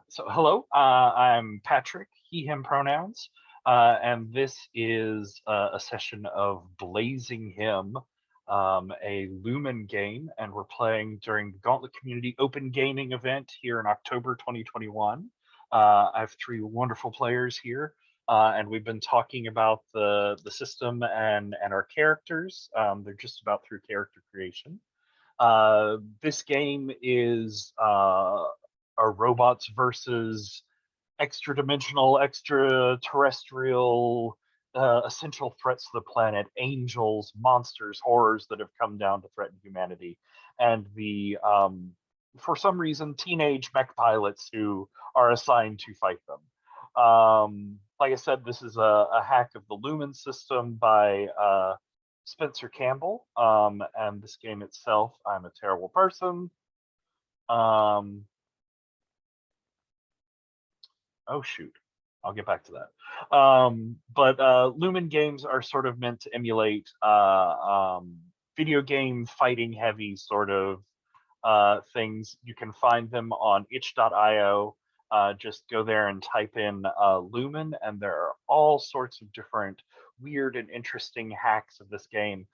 So hello, I'm Patrick, he, him pronouns, and this is a session of Blazing Him, a Lumen game, and we're playing during the Gauntlet Community Open Gaming event here in October 2021. I have three wonderful players here, and we've been talking about the system and our characters. They're just about through character creation. This game is a robots versus extra dimensional, extraterrestrial, essential threats to the planet, angels, monsters, horrors that have come down to threaten humanity, and the for some reason teenage mech pilots who are assigned to fight them. Like I said, this is a hack of the Lumen system by Spencer Campbell, and this game itself, I'm a terrible person. Oh shoot, I'll get back to that. But Lumen games are sort of meant to emulate video game fighting heavy sort of things. You can find them on itch.io. Just go there and type in Lumen, and there are all sorts of different weird and interesting hacks of this game.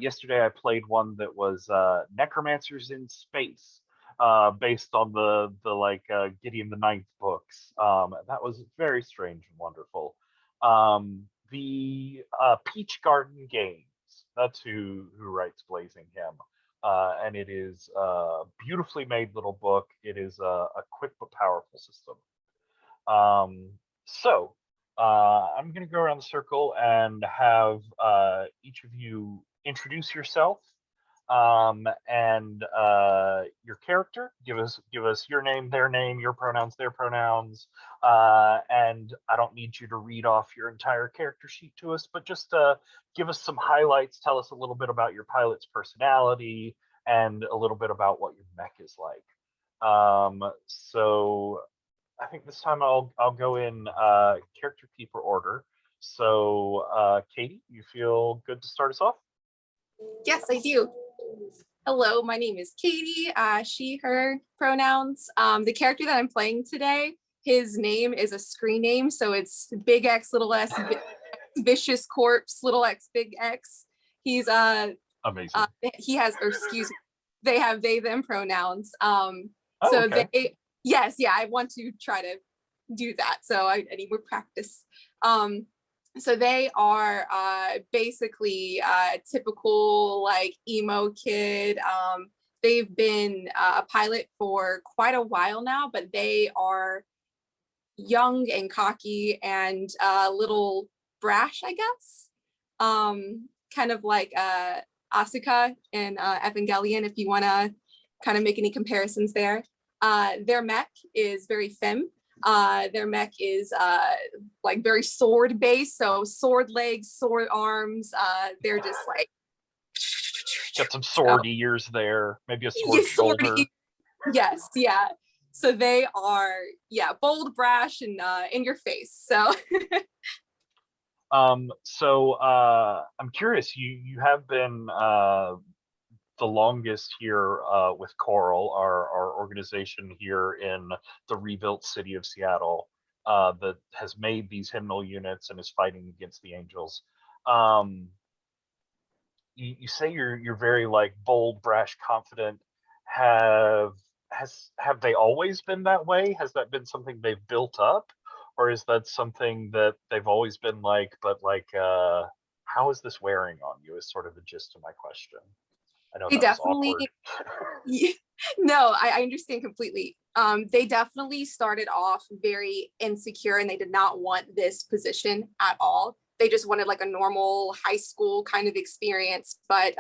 Yesterday I played one that was Necromancers in Space, based on the like Gideon the Ninth books. That was very strange and wonderful. The Peach Garden Games, that's who writes Blazing Him. And it is a beautifully made little book. It is a quick but powerful system. So I'm going to go around the circle and have each of you introduce yourself, and your character. Give us your name, their name, your pronouns, their pronouns, and I don't need you to read off your entire character sheet to us, but just give us some highlights. Tell us a little bit about your pilot's personality and a little bit about what your mech is like. So I think this time I'll go in character keeper order. So Katie, you feel good to start us off? Yes, I do. Hello, my name is Katie, she, her pronouns. The character that I'm playing today, his name is a screen name, so it's Big X, little s, Vicious Corpse, little x, big X. He's amazing. He has, or excuse me, they have they, them pronouns. Oh, so okay. yes, yeah, I want to try to do that, so I need more practice. So they are basically typical like emo kid. They've been a pilot for quite a while now, but they are young and cocky and a little brash, I guess. Kind of like Asuka in Evangelion, if you want to kind of make any comparisons there. Their mech is very femme. Their mech is like very sword based, so sword legs, sword arms. They're just like got some sword ears there, maybe a sword shoulder. Yes, yeah. So they are, yeah, bold, brash, and in your face. So I'm curious, you have been the longest here with CORAL, our organization here in the rebuilt city of Seattle, that has made these hymnal units and is fighting against the angels. You say you're very like bold, brash, confident. Have they always been that way? Has that been something they've built up, or is that something that they've always been like? But like, how is this wearing on you? Is sort of the gist of my question. I know they that was definitely awkward. no, I understand completely. They definitely started off very insecure and they did not want this position at all. They just wanted like a normal high school kind of experience. But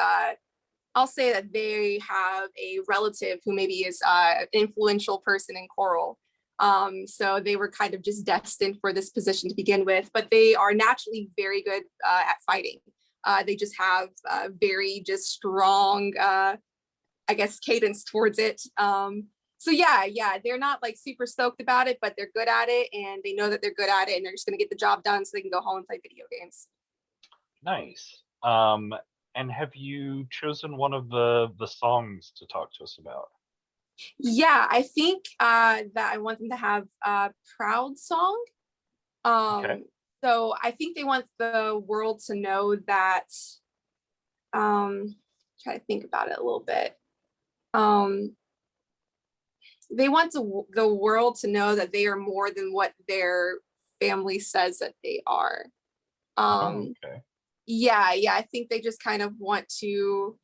I'll say that they have a relative who maybe is an influential person in CORAL. So they were kind of just destined for this position to begin with, but they are naturally very good at fighting. They just have very just strong, I guess, cadence towards it. So yeah, they're not like super stoked about it, but they're good at it and they know that they're good at it and they're just gonna get the job done so they can go home and play video games. Nice. And have you chosen one of the songs to talk to us about? Yeah, I think that I want them to have a proud song. Okay. So I think they want the world to know that, try to think about it a little bit. They want the world to know that they are more than what their family says that they are. Okay. Yeah, I think they just kind of want to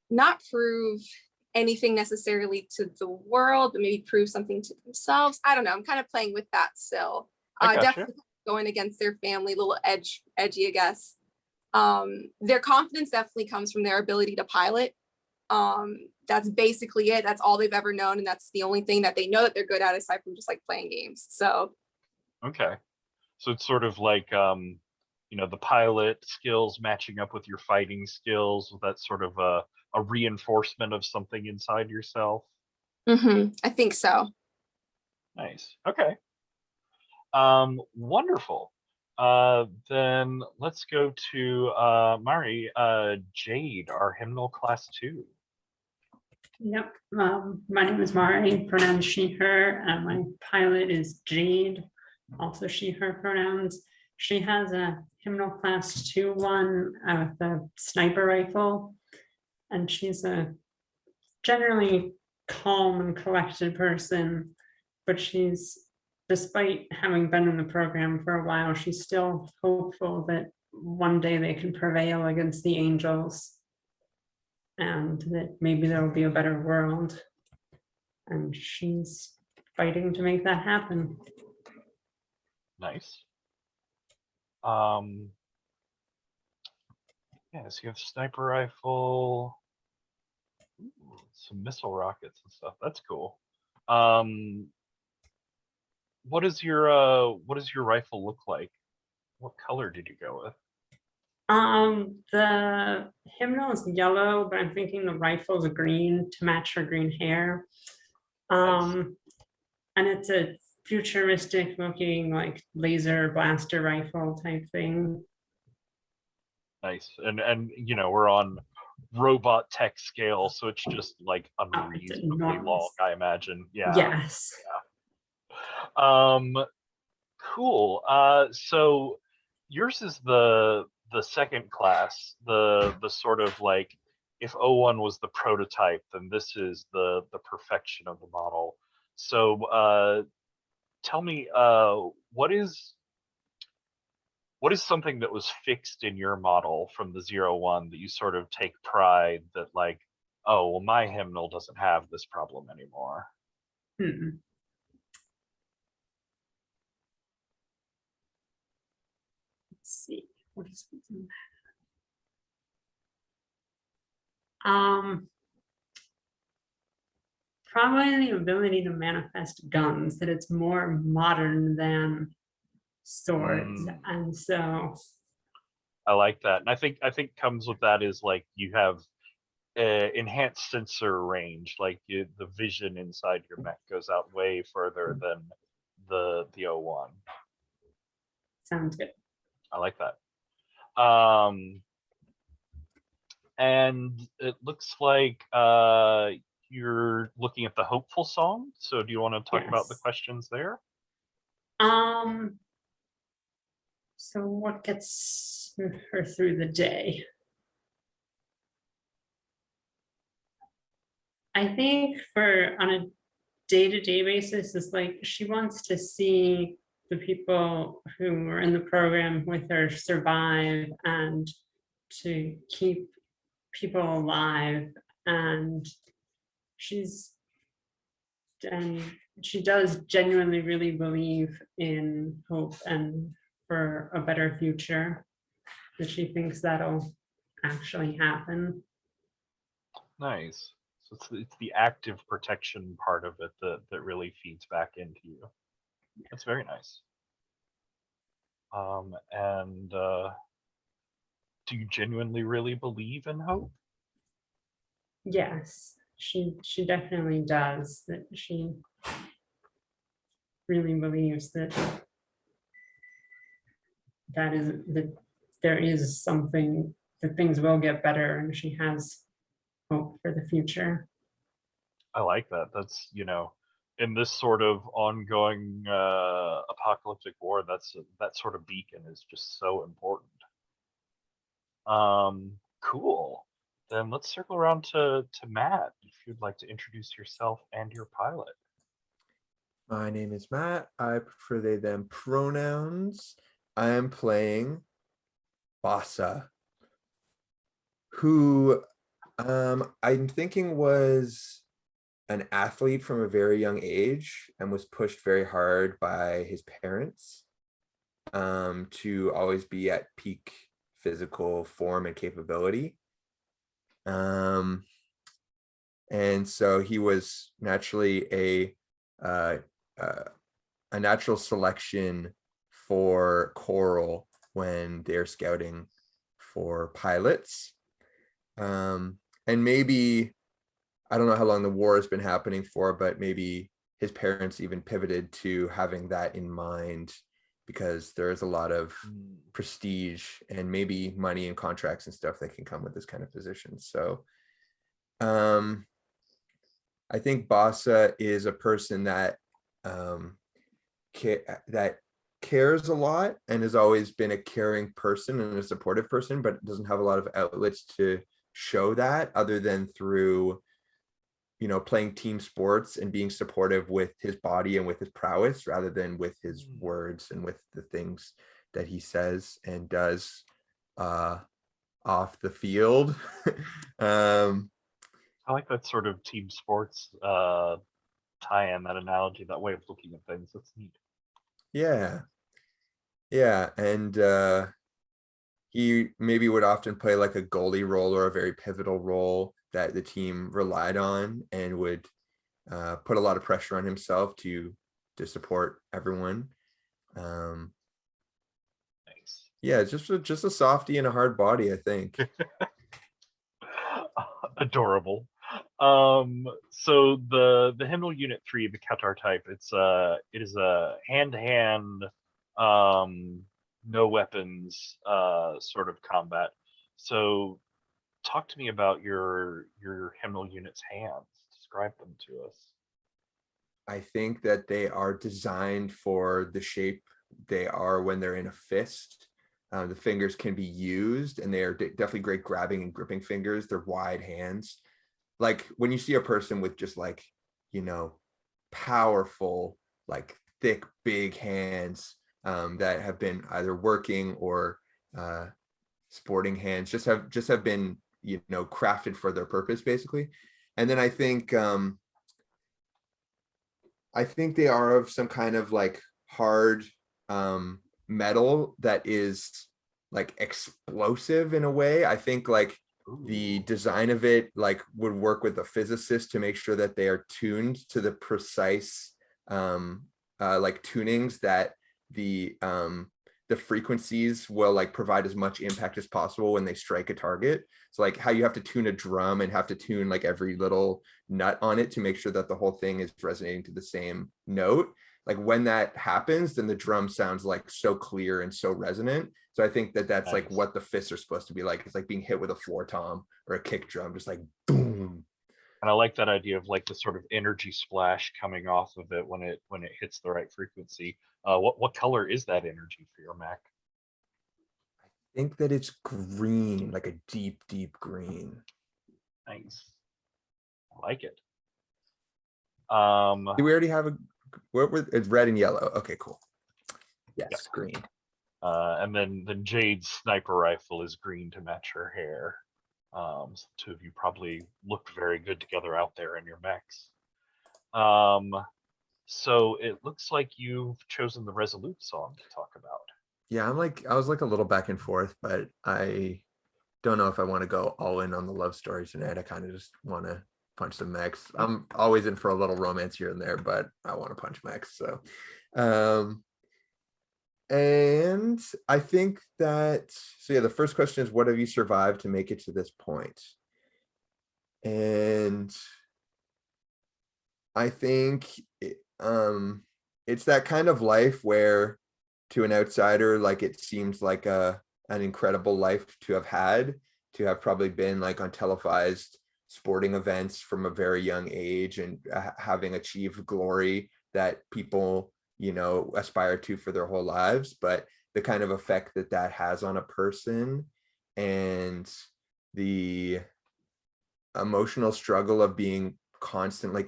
not prove anything necessarily to the world, but maybe prove something to themselves. I don't know. I'm kind of playing with that still. I gotcha. Definitely going against their family, a little edgy, I guess. Their confidence definitely comes from their ability to pilot. That's basically it. That's all they've ever known, and that's the only thing that they know that they're good at aside from just like playing games. So Okay. So it's sort of like the pilot skills matching up with your fighting skills. That's sort of a reinforcement of something inside yourself. I think so. Nice. Okay. Wonderful. Then let's go to Mari, Jade, our hymnal class 2. Yep. My name is Mari, pronouns she, her, and my pilot is Jade, also she, her pronouns. She has a hymnal class 2 one with a sniper rifle, and she's a generally calm and collected person, but despite having been in the program for a while, she's still hopeful that one day they can prevail against the angels and that maybe there will be a better world. And she's fighting to make that happen. Nice. Yeah, so you have sniper rifle, some missile rockets and stuff. That's cool. What does your rifle look like? What color did you go with? The hymnal is yellow, but I'm thinking the rifle's green to match her green hair. Nice. And it's a futuristic looking like laser blaster rifle type thing. Nice. And we're on robot tech scale, so it's just like It's unreasonably long, I imagine. Yeah. Yes. Yeah. Cool. So yours is the second class, the sort of like, if O1 was the prototype, then this is the perfection of the model. So tell me, what is something that was fixed in your model from the 0-1 that you sort of take pride that, like, oh, well, my hymnal doesn't have this problem anymore? Let's see. What is probably the ability to manifest guns, that it's more modern than swords. And so I like that. And I think comes with that is like you have enhanced sensor range, like the vision inside your mech goes out way further than the 0-1. Sounds good. I like that. And it looks like you're looking at the hopeful song. So do you want to talk about the questions there? So what gets her through the day? I think on a day-to-day basis is like she wants to see the people who are in the program with her survive and to keep people alive, and she does genuinely really believe in hope and for a better future, that she thinks that'll actually happen. Nice. So it's the active protection part of it that really feeds back into you. That's very nice. And do you genuinely really believe in hope? Yes, she definitely does. That she really believes that there is something, that things will get better, and she has hope for the future. I like that. That's, in this sort of ongoing apocalyptic war, that sort of beacon is just so important. Cool. Then let's circle around to Matt, if you'd like to introduce yourself and your pilot. My name is Matt. I prefer they, them pronouns. I am playing Bassa, who I'm thinking was an athlete from a very young age and was pushed very hard by his parents to always be at peak physical form and capability. And so he was naturally a natural selection for CORAL when they're scouting for pilots. And maybe, I don't know how long the war has been happening for, but maybe his parents even pivoted to having that in mind, because there's a lot of prestige and maybe money and contracts and stuff that can come with this kind of position. So I think Bassa is a person that that cares a lot and has always been a caring person and a supportive person, but doesn't have a lot of outlets to show that other than through, playing team sports and being supportive with his body and with his prowess, rather than with his words and with the things that he says and does off the field. I like that sort of team sports tie-in, that analogy, that way of looking at things. That's neat. Yeah. And he maybe would often play like a goalie role or a very pivotal role that the team relied on, and would put a lot of pressure on himself to support everyone. Nice. Yeah, just a softie and a hard body, I think. Adorable. So the Hymnal Unit 3, the Qatar type, it is a hand-to-hand, no weapons sort of combat. So talk to me about your Hymnal Unit's hands. Describe them to us. I think that they are designed for the shape they are when they're in a fist. The fingers can be used, and they are definitely great grabbing and gripping fingers. They're wide hands. Like when you see a person with just like, powerful, like thick, big hands that have been either working or sporting hands, just have been, crafted for their purpose, basically. And then I think they are of some kind of like hard metal that is like explosive in a way. I think like the design of it like would work with a physicist to make sure that they are tuned to the precise like tunings that the frequencies will like provide as much impact as possible when they strike a target. So like how you have to tune a drum and have to tune like every little nut on it to make sure that the whole thing is resonating to the same note. Like when that happens, then the drum sounds like so clear and so resonant. So I think that that's like what the fists are supposed to be like. It's like being hit with a floor tom or a kick drum, just like boom. And I like that idea of like the sort of energy splash coming off of it when it hits the right frequency. What color is that energy for your mech? I think that it's green, like a deep, deep green. Nice. I like it. Do we already have it's red and yellow? Okay, cool. Yes, Yep. green. And then Jade's sniper rifle is green to match her hair. So the two of you probably look very good together out there in your mechs. So it looks like you've chosen the Resolute song to talk about. Yeah, I was like a little back and forth, but I don't know if I want to go all in on the love story tonight. I kind of just want to punch some mechs. I'm always in for a little romance here and there, but I want to punch mechs. So, and I think that, so yeah, the first question is, what have you survived to make it to this point? And I think it's that kind of life where to an outsider, like it seems like an incredible life to have had, to have probably been like on televised sporting events from a very young age and having achieved glory that people, you know, aspire to for their whole lives, but the kind of effect that that has on a person and the emotional struggle of being constantly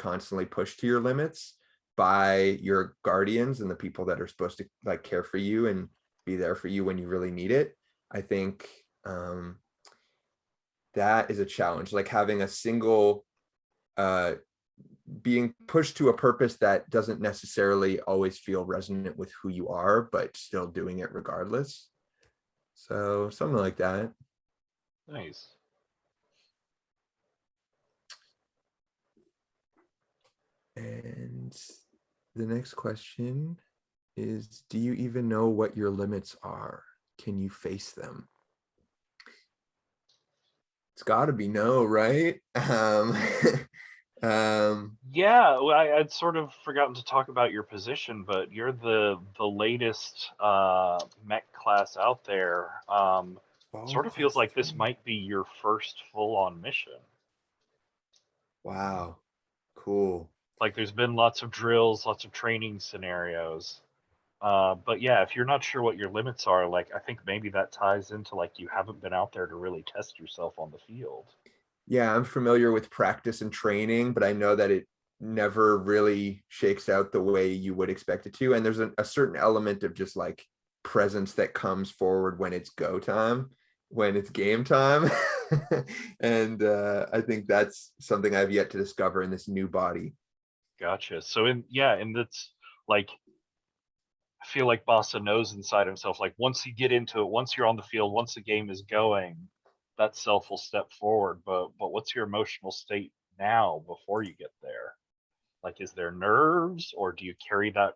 pushed to your limits by your guardians and the people that are supposed to like care for you and be there for you when you really need it. I think that is a challenge, like having a single being pushed to a purpose that doesn't necessarily always feel resonant with who you are, but still doing it regardless. So something like that. Nice. And the next question is, do you even know what your limits are? Can you face them? It's got to be no, right? Yeah, well, I'd sort of forgotten to talk about your position, but you're the latest mech class out there. Sort of feels like this might be your first full-on mission. Wow, cool. Like there's been lots of drills, lots of training scenarios. But yeah, if you're not sure what your limits are, like I think maybe that ties into like you haven't been out there to really test yourself on the field. Yeah, I'm familiar with practice and training, but I know that it never really shakes out the way you would expect it to. And there's a certain element of just like presence that comes forward when it's go time, when it's game time. And I think that's something I've yet to discover in this new body. Gotcha. So and that's like I feel like Bassa knows inside himself, like once you get into it, once you're on the field, once the game is going, that self will step forward. But what's your emotional state now before you get there? Like, is there nerves, or do you carry that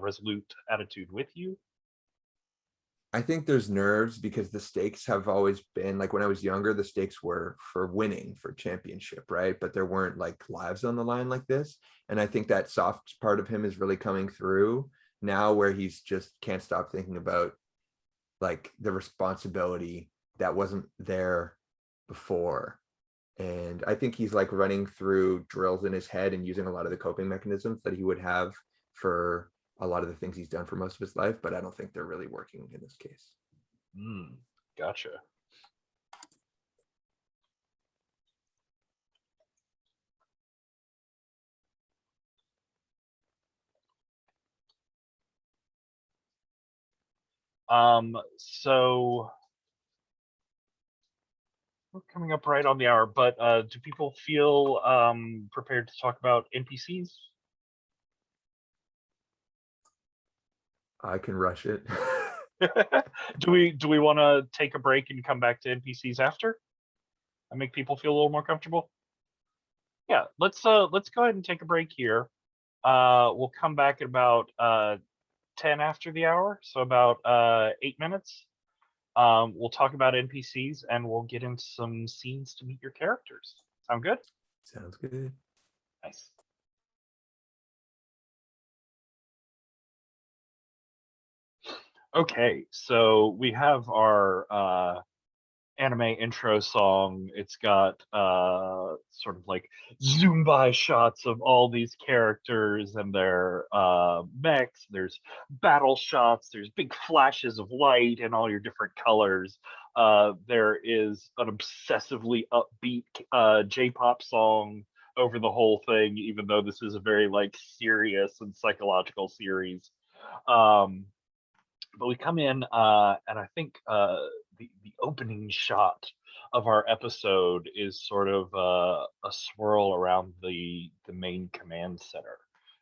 resolute attitude with you? I think there's nerves because the stakes have always been like when I was younger, the stakes were for winning, for championship, right? But there weren't like lives on the line like this. And I think that soft part of him is really coming through now, where he's just can't stop thinking about like the responsibility that wasn't there before. And I think he's like running through drills in his head and using a lot of the coping mechanisms that he would have for a lot of the things he's done for most of his life, but I don't think they're really working in this case. Gotcha. So we're coming up right on the hour, but do people feel prepared to talk about NPCs? I can rush it. do we want to take a break and come back to NPCs after and make people feel a little more comfortable? Yeah, let's go ahead and take a break here. We'll come back at about 10 after the hour, so about 8 minutes. We'll talk about NPCs and we'll get into some scenes to meet your characters. Sound good? Sounds good. Nice. Okay, so we have our anime intro song. It's got sort of like zoom by shots of all these characters and their mechs. There's battle shots, there's big flashes of light and all your different colors. There is an obsessively upbeat J-pop song over the whole thing, even though this is a very like serious and psychological series. But we come in and I think the opening shot of our episode is sort of a swirl around the main command center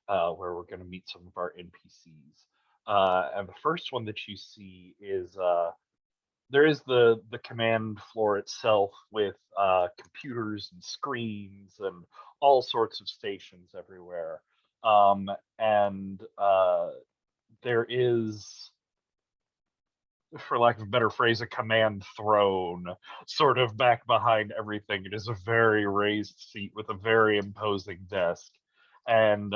where we're going to meet some of our NPCs. And the first one that you see is there is the command floor itself with computers and screens and all sorts of stations everywhere. And there is, for lack of a better phrase, a command throne sort of back behind everything. It is a very raised seat with a very imposing desk. And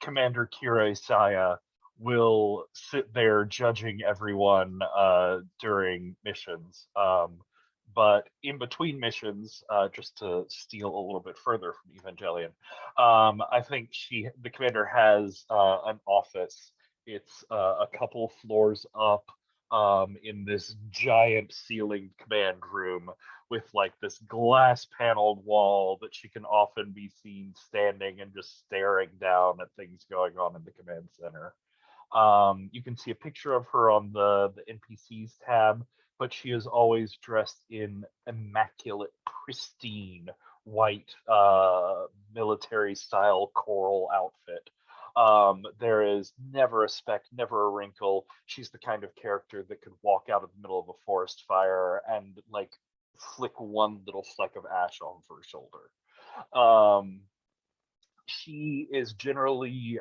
Commander Kira Isaya will sit there judging everyone during missions. but in between missions, just to steal a little bit further from Evangelion, I think the commander has an office. It's a couple floors up in this giant ceilinged command room with like this glass paneled wall that she can often be seen standing and just staring down at things going on in the command center. You can see a picture of her on the NPCs tab, but she is always dressed in immaculate, pristine, white military style coral outfit. There is never a speck, never a wrinkle. She's the kind of character that could walk out of the middle of a forest fire and like flick one little fleck of ash off her shoulder. She is generally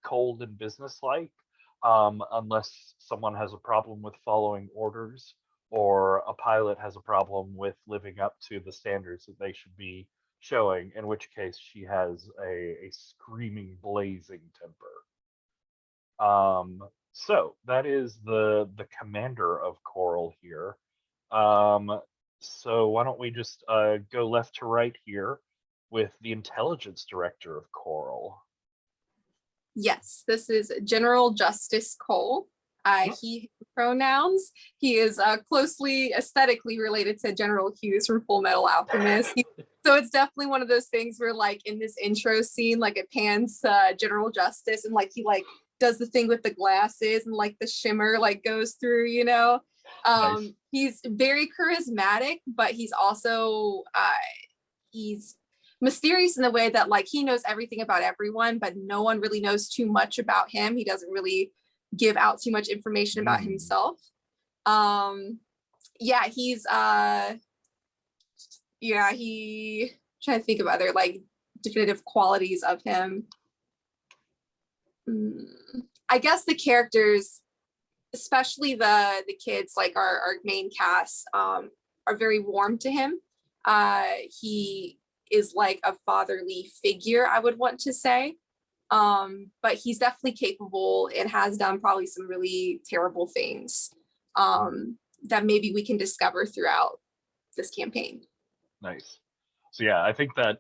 cold and businesslike, unless someone has a problem with following orders or a pilot has a problem with living up to the standards that they should be showing, in which case she has a screaming, blazing temper. So that is the commander of Coral here. So why don't we just go left to right here with the intelligence director of Coral. Yes, this is General Justice Cole. He pronouns. He is closely aesthetically related to General Hughes from Full Metal Alchemist. So it's definitely one of those things where like in this intro scene, like it pans General Justice and like he like does the thing with the glasses and like the shimmer like goes through, you know. Nice. He's very charismatic, but he's also he's mysterious in the way that like he knows everything about everyone, but no one really knows too much about him. He doesn't really give out too much information about himself. Yeah, he's he trying to think of other like definitive qualities of him. I guess the characters, especially the kids, like our main cast, are very warm to him. He is like a fatherly figure, I would want to say. But he's definitely capable and has done probably some really terrible things that maybe we can discover throughout this campaign. Nice. So yeah, I think that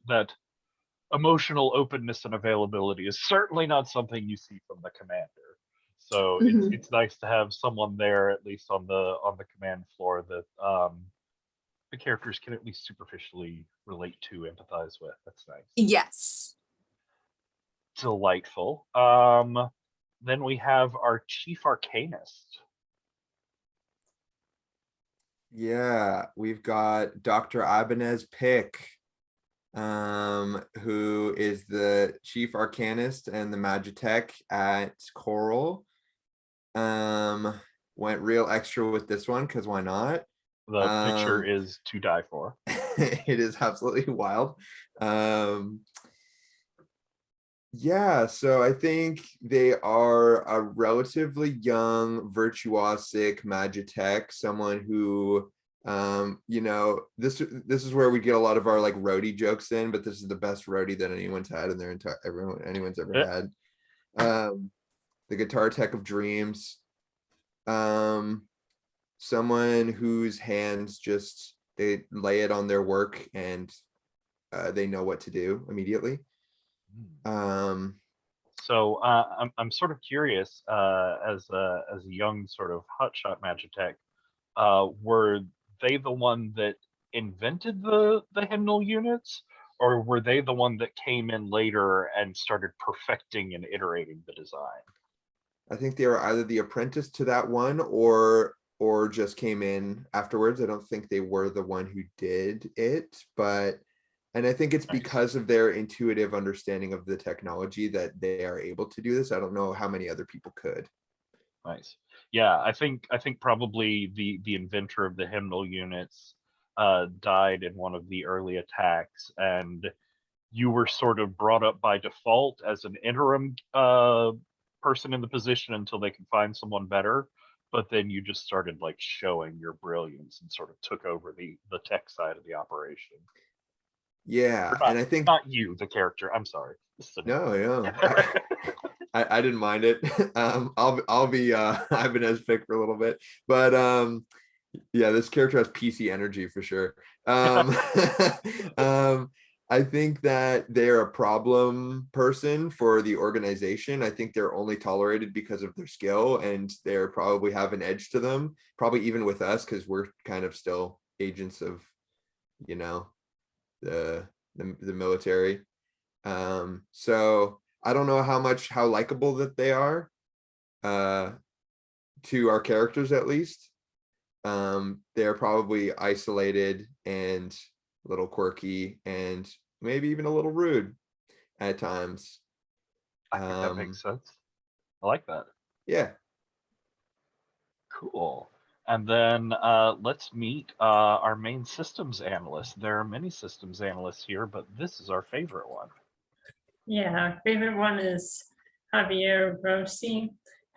emotional openness and availability is certainly not something you see from the commander. So it's nice to have someone there, at least on the command floor, that the characters can at least superficially relate to, empathize with. That's nice. Yes. Delightful. Then we have our chief arcanist. Yeah, we've got Dr. Ibanez Pick, who is the chief arcanist and the magitech at Coral. Went real extra with this one because why not? The picture is to die for. It is absolutely wild. Yeah, so I think they are a relatively young, virtuosic magitech, someone who, you know, this is where we get a lot of our like roadie jokes in, but this is the best roadie that anyone's had in their entire anyone's ever had. The guitar tech of dreams. Someone whose hands just they lay it on their work and they know what to do immediately. So I'm sort of curious, as a young sort of hotshot magitech, were they the one that invented the hymnal units, or were they the one that came in later and started perfecting and iterating the design? I think they were either the apprentice to that one or just came in afterwards. I don't think they were the one who did it, and I think it's because of their intuitive understanding of the technology that they are able to do this. I don't know how many other people could. Nice. Yeah, I think probably the inventor of the hymnal units died in one of the early attacks, and you were sort of brought up by default as an interim person in the position until they could find someone better. But then you just started like showing your brilliance and sort of took over the tech side of the operation. Yeah, Not, and I think not you, the character. I'm sorry. No, I didn't mind it. I'll be Ibanez Pick for a little bit, but Yeah, this character has PC energy for sure. I think that they're a problem person for the organization. I think they're only tolerated because of their skill, and they're probably have an edge to them, probably even with us, because we're kind of still agents of, you know, the military. So I don't know how likable that they are, to our characters at least. They're probably isolated and a little quirky and maybe even a little rude at times. I think that makes sense. I like that. Yeah. Cool. And then let's meet our main systems analyst. There are many systems analysts here, but this is our favorite one. Yeah, our favorite one is Javier Rossi.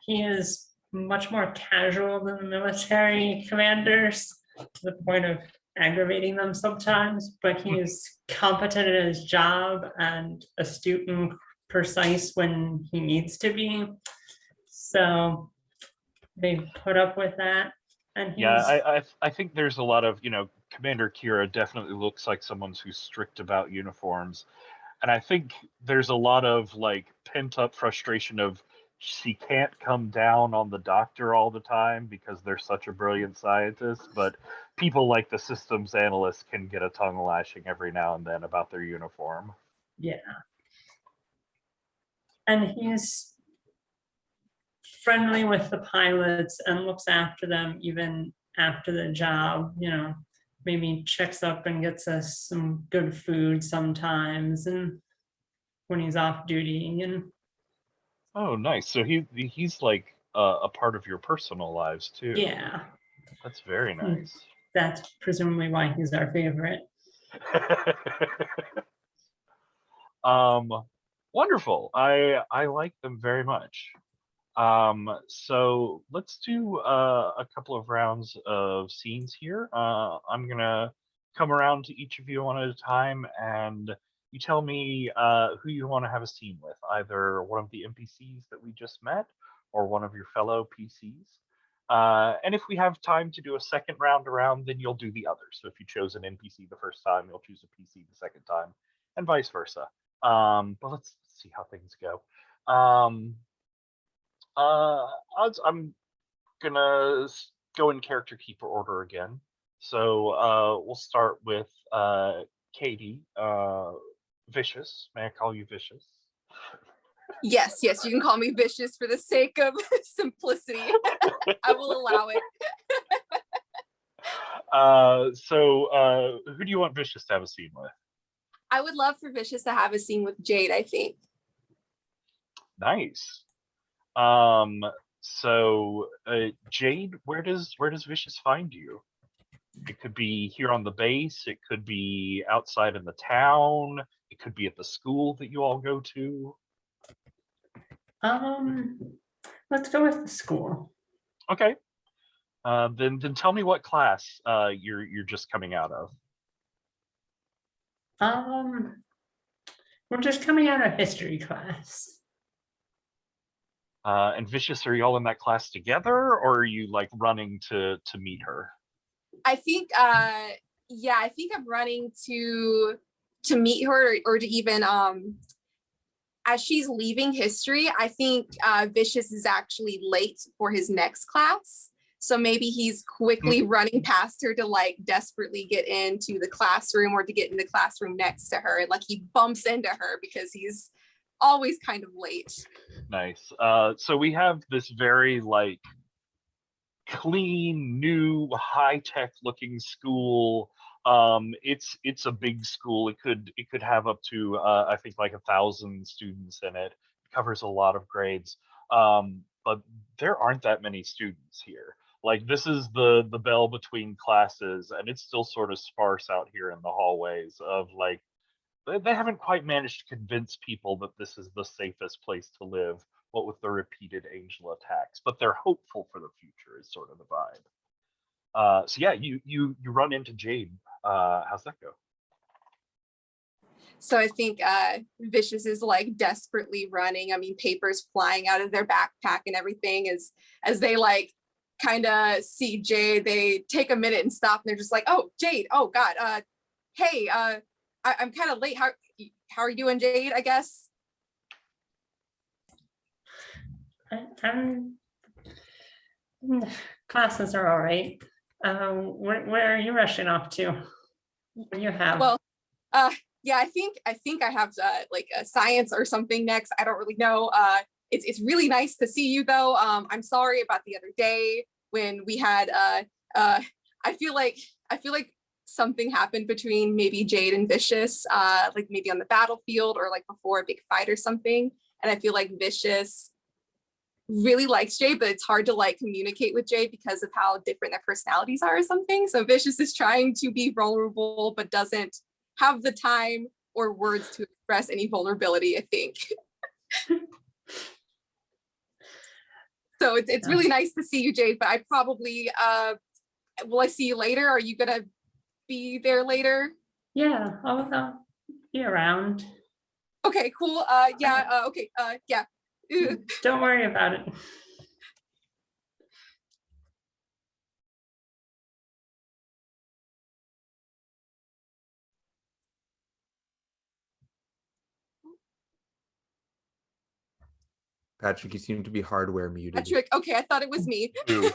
He is much more casual than the military commanders, to the point of aggravating them sometimes, but he is competent at his job and astute and precise when he needs to be. So they put up with that. And he's, Yeah, I think there's a lot of, Commander Kira definitely looks like someone who's strict about uniforms. And I think there's a lot of like pent up frustration of she can't come down on the doctor all the time because they're such a brilliant scientist, but people like the systems analysts can get a tongue lashing every now and then about their uniform. yeah. And he's friendly with the pilots and looks after them even after the job, maybe checks up and gets us some good food sometimes, and when he's off duty. And Oh, nice. So he's like a part of your personal lives too. yeah, That's very nice. that's presumably why he's our favorite. Wonderful. I like them very much. So let's do a couple of rounds of scenes here. I'm gonna come around to each of you one at a time, and you tell me who you want to have a scene with, either one of the NPCs that we just met or one of your fellow PCs. And if we have time to do a second round around, then you'll do the other. So if you chose an NPC the first time, you'll choose a PC the second time, and vice versa. But let's see how things go. I'm gonna go in character keeper order again. So we'll start with Katie. Vicious. May I call you Vicious? Yes, you can call me Vicious for the sake of simplicity. I will allow it. So who do you want Vicious to have a scene with? I would love for Vicious to have a scene with Jade, I think. Nice. So Jade, where does Vicious find you? It could be here on the base, it could be outside in the town, it could be at the school that you all go to. Let's go with the school. Okay. Then tell me what class you're just coming out of. We're just coming out of history class. And Vicious, are you all in that class together, or are you like running to meet her? I think I think I'm running to meet her, or to even as she's leaving history, I think Vicious is actually late for his next class. So maybe he's quickly running past her to like desperately get into the classroom, or to get in the classroom next to her. And like he bumps into her because he's always kind of late. Nice. So we have this very like clean, new, high-tech looking school. It's a big school. It could have up to I think like 1,000 students in it. It covers a lot of grades. But there aren't that many students here. Like this is the bell between classes, and it's still sort of sparse out here in the hallways of like they haven't quite managed to convince people that this is the safest place to live, what with the repeated angel attacks, but they're hopeful for the future is sort of the vibe. So yeah, you run into Jade. How's that go? So I think Vicious is like desperately running. I mean, papers flying out of their backpack and everything as they like kind of see Jade, they take a minute and stop, and they're just like, "Oh, Jade. Oh God. Hey. I'm kind of late. How are you doing, Jade? I guess." Classes are all right. Where are you rushing off to? What do you have? Well, yeah, I think I have like a science or something next. I don't really know. It's really nice to see you though. I'm sorry about the other day when we had I feel like something happened between maybe Jade and Vicious, like maybe on the battlefield or like before a big fight or something. And I feel like Vicious really likes Jade, but it's hard to like communicate with Jade because of how different their personalities are or something. So Vicious is trying to be vulnerable, but doesn't have the time or words to express any vulnerability, I think. So it's really nice to see you, Jade, but I probably, will I see you later? Are you gonna be there later? Yeah, I'll be around. Okay, cool. Yeah, okay, yeah. Don't worry about it. Patrick, you seem to be hardware muted. Patrick, okay, I thought it was me. Ooh.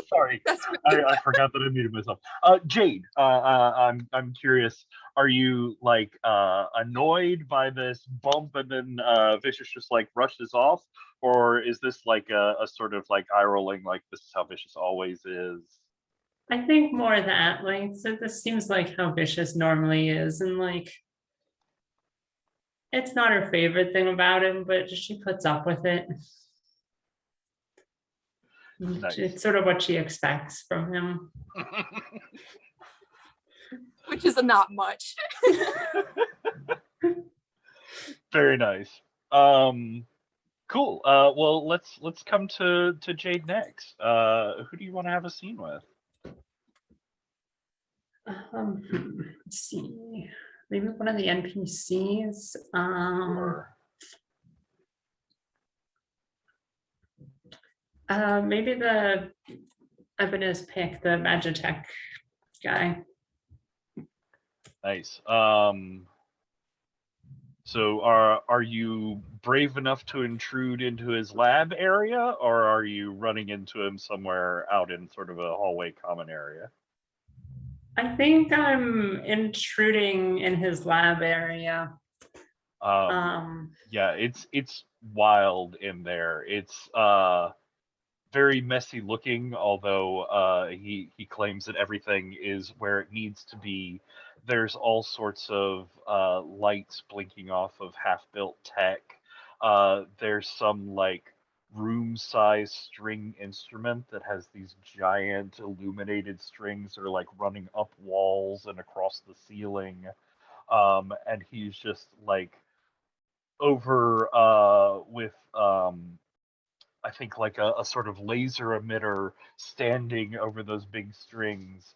Sorry, I forgot that I muted myself. Jade, I'm curious. Are you like annoyed by this bump and then Vicious just like rushes off, or is this like a sort of like eye rolling, like this is how Vicious always is? I think more that, like, so this seems like how Vicious normally is, and like, it's not her favorite thing about him, but she puts up with it. Nice. It's sort of what she expects from him. Which is not much. Very nice. Cool. Well, let's come to Jade next. Who do you want to have a scene with? Let's see. Maybe one of the NPCs. Sure. Maybe the Ebenez pick, the Magitech guy. Nice. So are you brave enough to intrude into his lab area, or are you running into him somewhere out in sort of a hallway common area? I think I'm intruding in his lab area. Yeah, it's wild in there. It's very messy looking, although he claims that everything is where it needs to be. There's all sorts of lights blinking off of half-built tech. There's some like room-sized string instrument that has these giant illuminated strings that are like running up walls and across the ceiling. And he's just like over with I think like a sort of laser emitter standing over those big strings,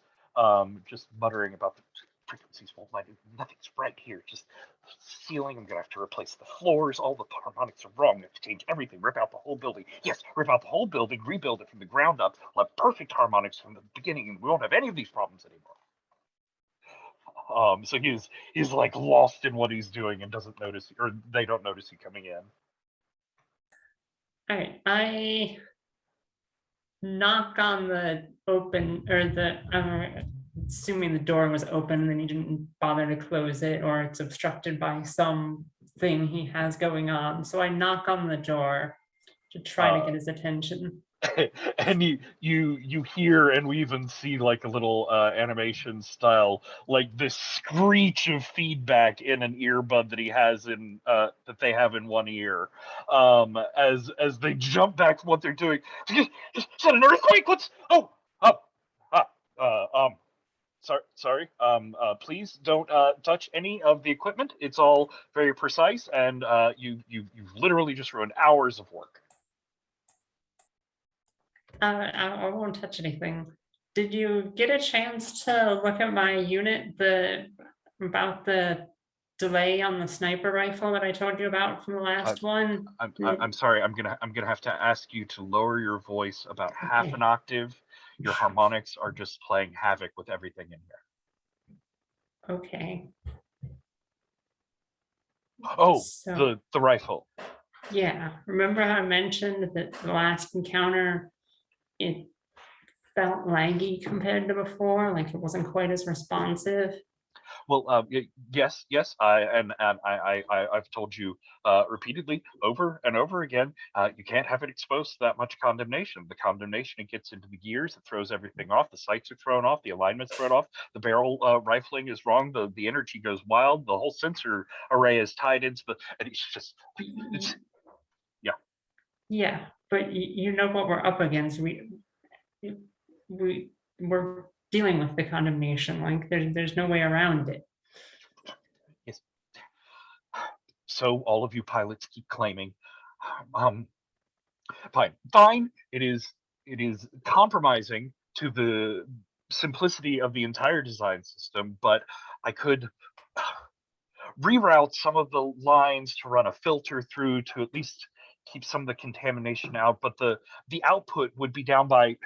just muttering about the frequencies won't let it, nothing's right here, just ceiling, I'm gonna have to replace the floors, all the harmonics are wrong, I have to change everything, rip out the whole building. Yes, rip out the whole building, rebuild it from the ground up, we'll have perfect harmonics from the beginning, and we won't have any of these problems anymore. So he's like lost in what he's doing and doesn't notice, or they don't notice you coming in. All right, I knock on the open, or the, assuming the door was open and then he didn't bother to close it, or it's obstructed by something he has going on. So I knock on the door to try to get his attention. And you hear, and we even see like a little animation style, like this screech of feedback in an earbud that he has in that they have in one ear, as they jump back from what they're doing. Is that an earthquake? What's sorry. Please don't touch any of the equipment. It's all very precise, and you've literally just ruined hours of work. I won't touch anything. Did you get a chance to look at my unit, about the delay on the sniper rifle that I told you about from the last one. I'm sorry. I'm gonna have to ask you to lower your voice about half Okay. an octave. Your harmonics are just playing havoc with everything in here. Okay. Oh, So, the rifle. yeah, remember how I mentioned that the last encounter, it felt laggy compared to before, like it wasn't quite as responsive. Well, yes, I've told you repeatedly, over and over again, you can't have it exposed to that much condemnation. The condemnation, it gets into the gears, it throws everything off. The sights are thrown off, the alignment's thrown off, the barrel rifling is wrong, the energy goes wild, the whole sensor array is tied into the, and it's just, it's, Yeah, but you know what we're up against. We're dealing with the condemnation. Like there's no way around it. yes. So all of you pilots keep claiming, fine. It is compromising to the simplicity of the entire design system, but I could reroute some of the lines to run a filter through to at least keep some of the contamination out, but the output would be down by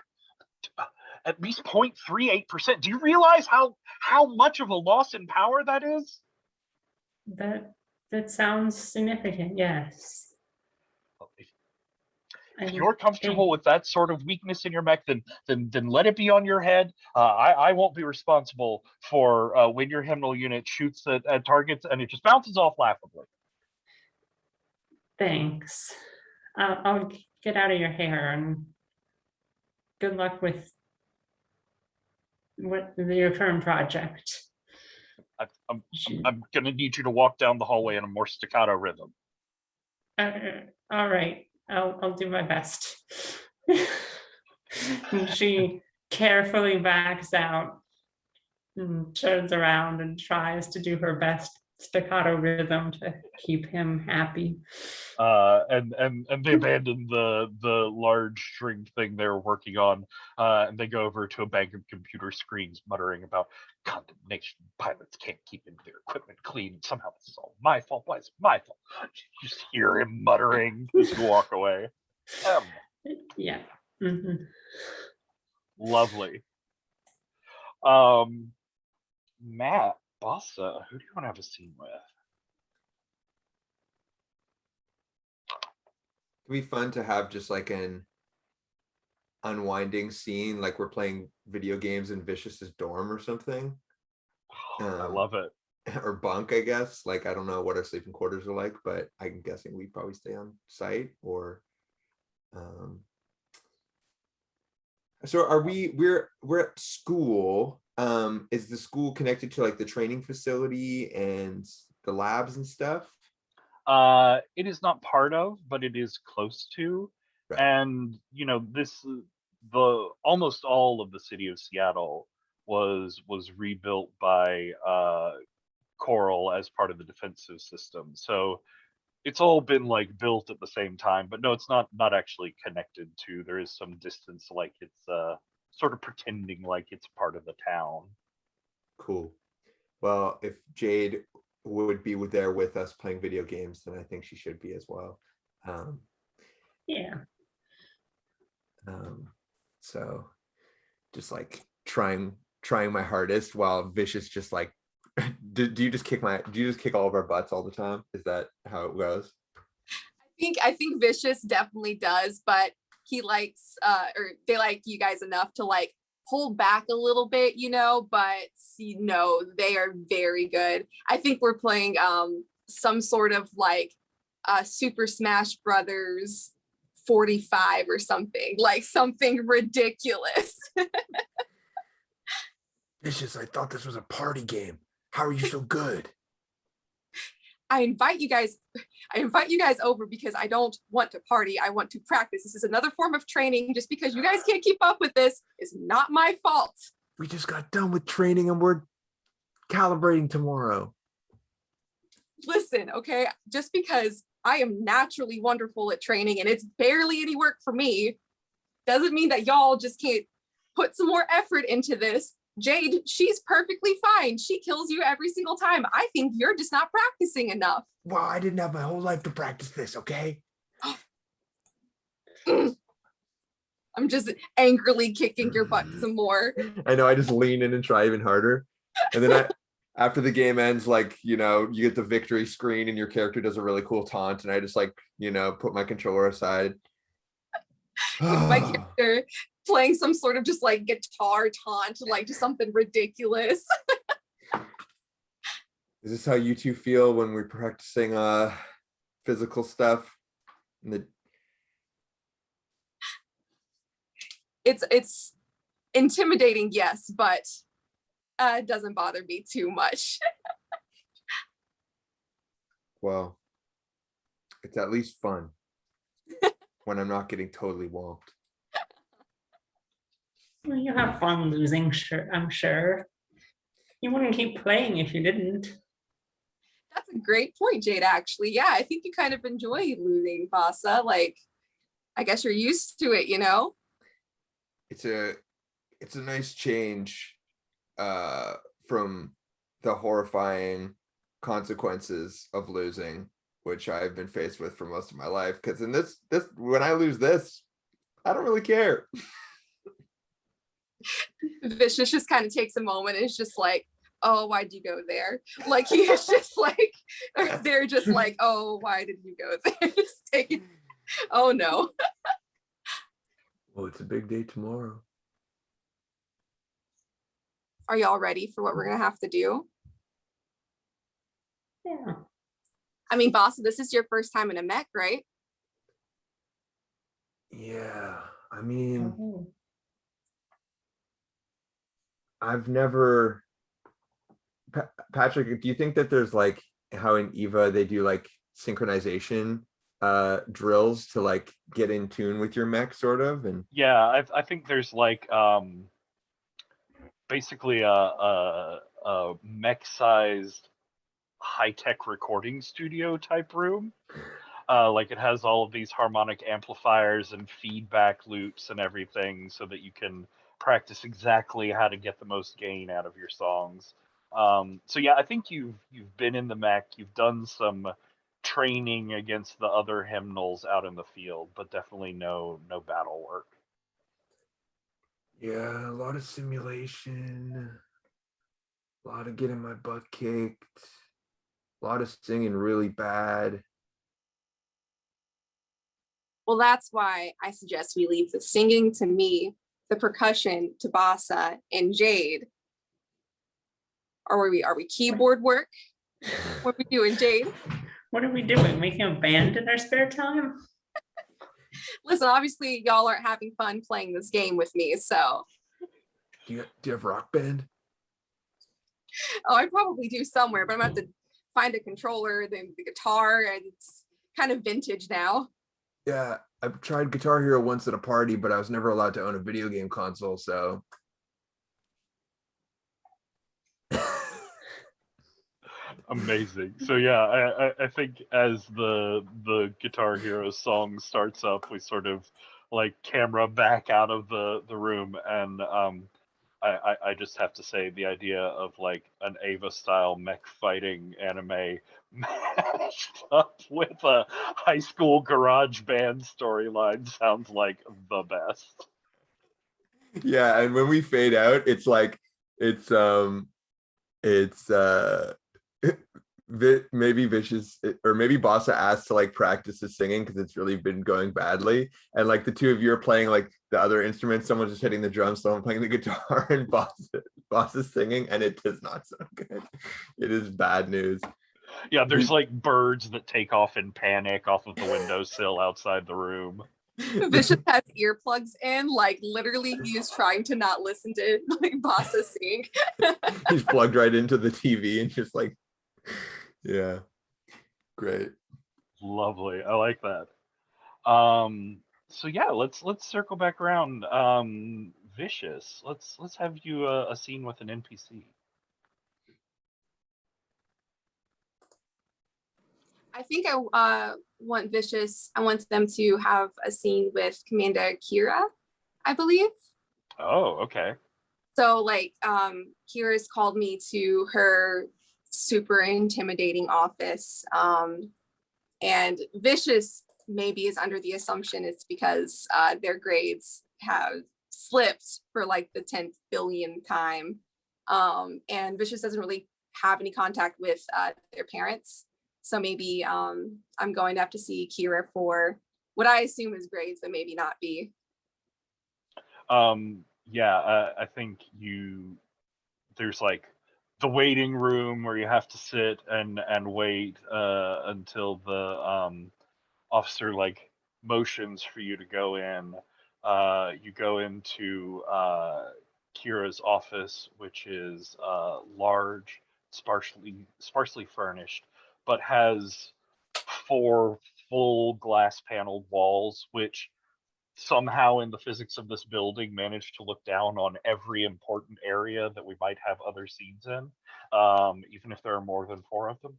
at least 0.38%. Do you realize how much of a loss in power that is? That sounds significant, yes. If you're comfortable with that sort of weakness in your mech, then let it be on your head. I won't be responsible for when your hymnal unit shoots at targets and it just bounces off laughably. Thanks. I'll get out of your hair, and good luck with your current project. I'm gonna need you to walk down the hallway in a more staccato rhythm. All right, I'll do my best. And she carefully backs out and turns around and tries to do her best staccato rhythm to keep him happy. And they abandon the large string thing they were working on, and they go over to a bank of computer screens, muttering about condemnation. Pilots can't keep their equipment clean. Somehow this is all my fault. Why is it my fault? You just hear him muttering as you walk away. Yeah. Mm-hmm. Lovely. Matt, Bossa, who do you want to have a scene with? It'd be fun to have just like an unwinding scene, like we're playing video games in Vicious's dorm or something. I love it. Or bunk, I guess. Like, I don't know what our sleeping quarters are like, but I'm guessing we probably stay on site. Or so are we're at school. Is the school connected to like the training facility and the labs and stuff? It is not part of, but it is close to. Right. And you know, the almost all of the city of Seattle was rebuilt by CORAL as part of the defensive system. So it's all been like built at the same time, but no, it's not actually connected to. There is some distance, like it's sort of pretending like it's part of the town. Cool. Well, if Jade would be there with us playing video games, then I think she should be as well. Yeah. So just like trying my hardest while Vicious just like do you just kick all of our butts all the time? Is that how it goes? I think Vicious definitely does, but he likes or they like you guys enough to like hold back a little bit, but they are very good. I think we're playing some sort of like Super Smash Brothers 45 or something, like something ridiculous. Vicious, I thought this was a party game. How are you so good? I invite you guys over because I don't want to party. I want to practice. This is another form of training. Just because you guys can't keep up with this is not my fault. We just got done with training and we're calibrating tomorrow. Listen, okay, just because I am naturally wonderful at training and it's barely any work for me doesn't mean that y'all just can't put some more effort into this Jade, she's perfectly fine. She kills you every single time. I think you're just not practicing enough. Well, I didn't have my whole life to practice this, okay? I'm just angrily kicking your butt some more. I know, I just lean in and try even harder. And then after the game ends, like, you get the victory screen and your character does a really cool taunt. And I just like, put my controller aside. With my character playing some sort of just like guitar taunt, like just something ridiculous. Is this how you two feel when we're practicing physical stuff? It's intimidating, yes, but it doesn't bother me too much. Well, it's at least fun when I'm not getting totally whomped. Well, you have fun losing, sure, I'm sure. You wouldn't keep playing if you didn't. That's a great point, Jade, actually. Yeah, I think you kind of enjoy losing, Vasa. Like, I guess you're used to it, It's a nice change from the horrifying consequences of losing, which I've been faced with for most of my life. Because in this when I lose this, I don't really care. Vicious just kind of takes a moment and is just like, oh, why'd you go there? Like, he is just like, they're just like, oh, why did you go there? Just take it. Oh no. Well, it's a big day tomorrow. Are y'all ready for what we're gonna have to do? Yeah. I mean, boss, this is your first time in a mech, right? Yeah, I mean, Oh. I've never. Patrick, do you think that there's like how in EVA they do like synchronization drills to like get in tune with your mech, sort of? And Yeah, I think there's like basically a mech-sized high-tech recording studio type room. Like it has all of these harmonic amplifiers and feedback loops and everything, so that you can practice exactly how to get the most gain out of your songs. So yeah, I think you've been in the mech, you've done some training against the other hymnals out in the field, but definitely no battle work. yeah, a lot of simulation, a lot of getting my butt kicked, a lot of singing really bad. Well, that's why I suggest we leave the singing to me, the percussion to Basa and Jade. Or are we keyboard work? What are we doing, Jade? What are we doing? Making a band in our spare time? Listen, obviously y'all aren't having fun playing this game with me, so. Do you have rock band? Oh, I probably do somewhere, but I'm gonna have to find a controller, the guitar, and it's kind of vintage now. Yeah, I've tried Guitar Hero once at a party, but I was never allowed to own a video game console, so. Amazing. So yeah, I think as the Guitar Hero song starts up, we sort of like camera back out of the room, and I just have to say the idea of like an Ava style mech fighting anime mashed up with a high school garage band storyline sounds like the best. Yeah, and when we fade out, it's like it's maybe Vicious or maybe Bossa asked to like practice his singing because it's really been going badly, and like the two of you are playing like the other instruments, someone's just hitting the drums, someone playing the guitar, and Boss is singing, and it does not sound good. It is bad news. Yeah, there's like birds that take off in panic off of the windowsill outside the room. Vicious has earplugs in, like literally he is trying to not listen to like Basa sing. He's plugged right into the TV and just like, yeah, great. Lovely. I like that. So yeah, let's circle back around. Vicious. Let's have you a scene with an NPC. I think I want Vicious. I want them to have a scene with Commander Kira, I believe. Oh, okay. So like Kira's called me to her super intimidating office. And Vicious maybe is under the assumption it's because their grades have slipped for like the 10th billion time. And Vicious doesn't really have any contact with their parents. So maybe I'm going to have to see Kira for what I assume is grades, but maybe not be. Yeah, I think there's like the waiting room where you have to sit and wait until the officer like motions for you to go in. You go into Kira's office, which is large, sparsely furnished, but has 4 full glass paneled walls, which somehow in the physics of this building managed to look down on every important area that we might have other scenes in, even if there are more than 4 of them.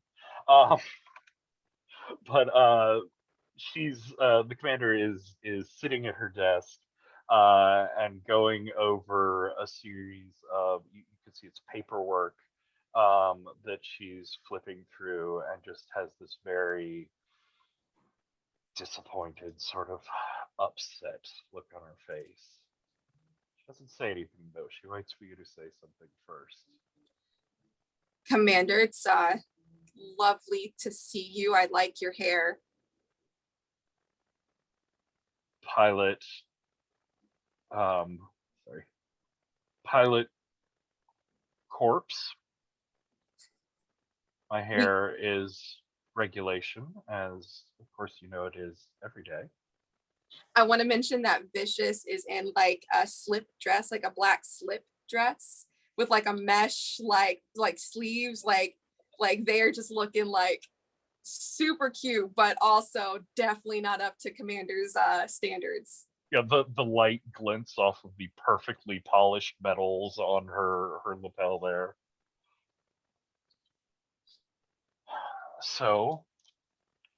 But she's the commander is sitting at her desk and going over a series of, you can see it's paperwork that she's flipping through, and just has this very disappointed, sort of upset look on her face. She doesn't say anything though. She waits for you to say something first. Commander, it's lovely to see you. I like your hair. Pilot, Pilot Corpse. My hair is regulation, as of course you know it is every day. I want to mention that Vicious is in like a slip dress, like a black slip dress with like a mesh like sleeves, like they're just looking like super cute, but also definitely not up to Commander's standards. Yeah, the light glints off of the perfectly polished metals on her lapel there. So,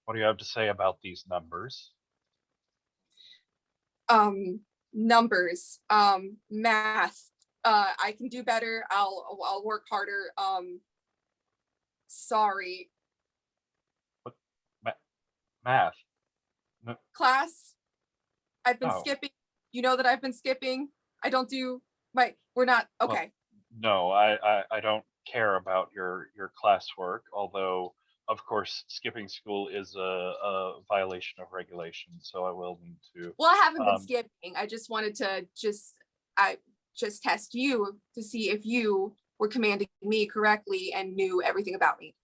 what do you have to say about these numbers? Numbers, math. I can do better. I'll work harder. Sorry. What? Math? Class. I've been Oh. skipping. You know that I've been skipping. I don't do my. We're not okay. Well, no, I don't care about your classwork, although of course skipping school is a violation of regulation, so I will need to. Well, I haven't been skipping. I just wanted to just test you to see if you were commanding me correctly and knew everything about me.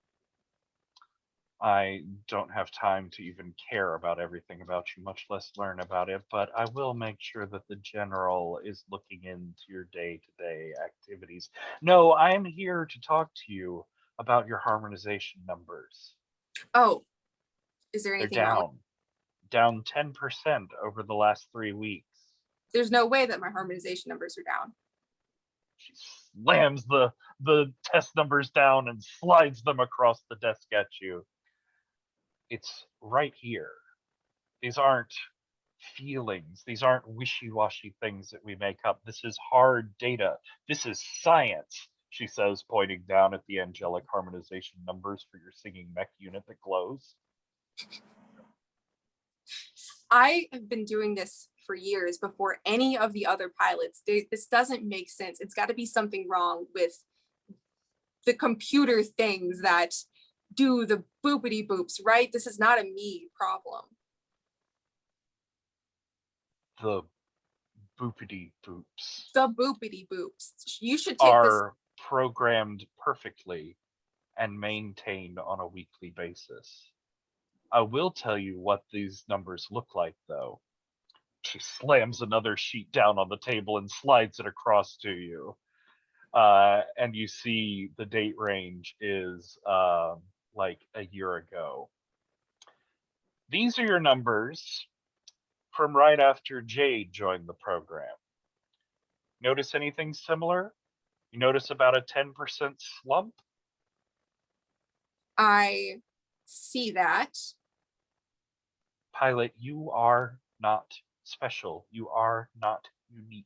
I don't have time to even care about everything about you, much less learn about it, but I will make sure that the general is looking into your day-to-day activities. No, I'm here to talk to you about your harmonization numbers. Oh, is there They're anything wrong? Down 10% over the last 3 weeks. There's no way that my harmonization numbers are down. She slams the test numbers down and slides them across the desk at you. It's right here. These aren't feelings. These aren't wishy-washy things that we make up. This is hard data. This is science, she says, pointing down at the angelic harmonization numbers for your singing mech unit that glows. I have been doing this for years before any of the other pilots. This doesn't make sense. It's got to be something wrong with the computer things that do the boopity boops, right? This is not a me problem. The boopity boops. The boopity boops. You should take are programmed perfectly and maintained on a weekly basis. I will tell you what these numbers look like, though. She slams another sheet down on the table and slides it across to you. And you see the date range is like a year ago. These are your numbers from right after Jade joined the program. Notice anything similar? You notice about a 10% slump? I see that. Pilot, you are not special. You are not unique.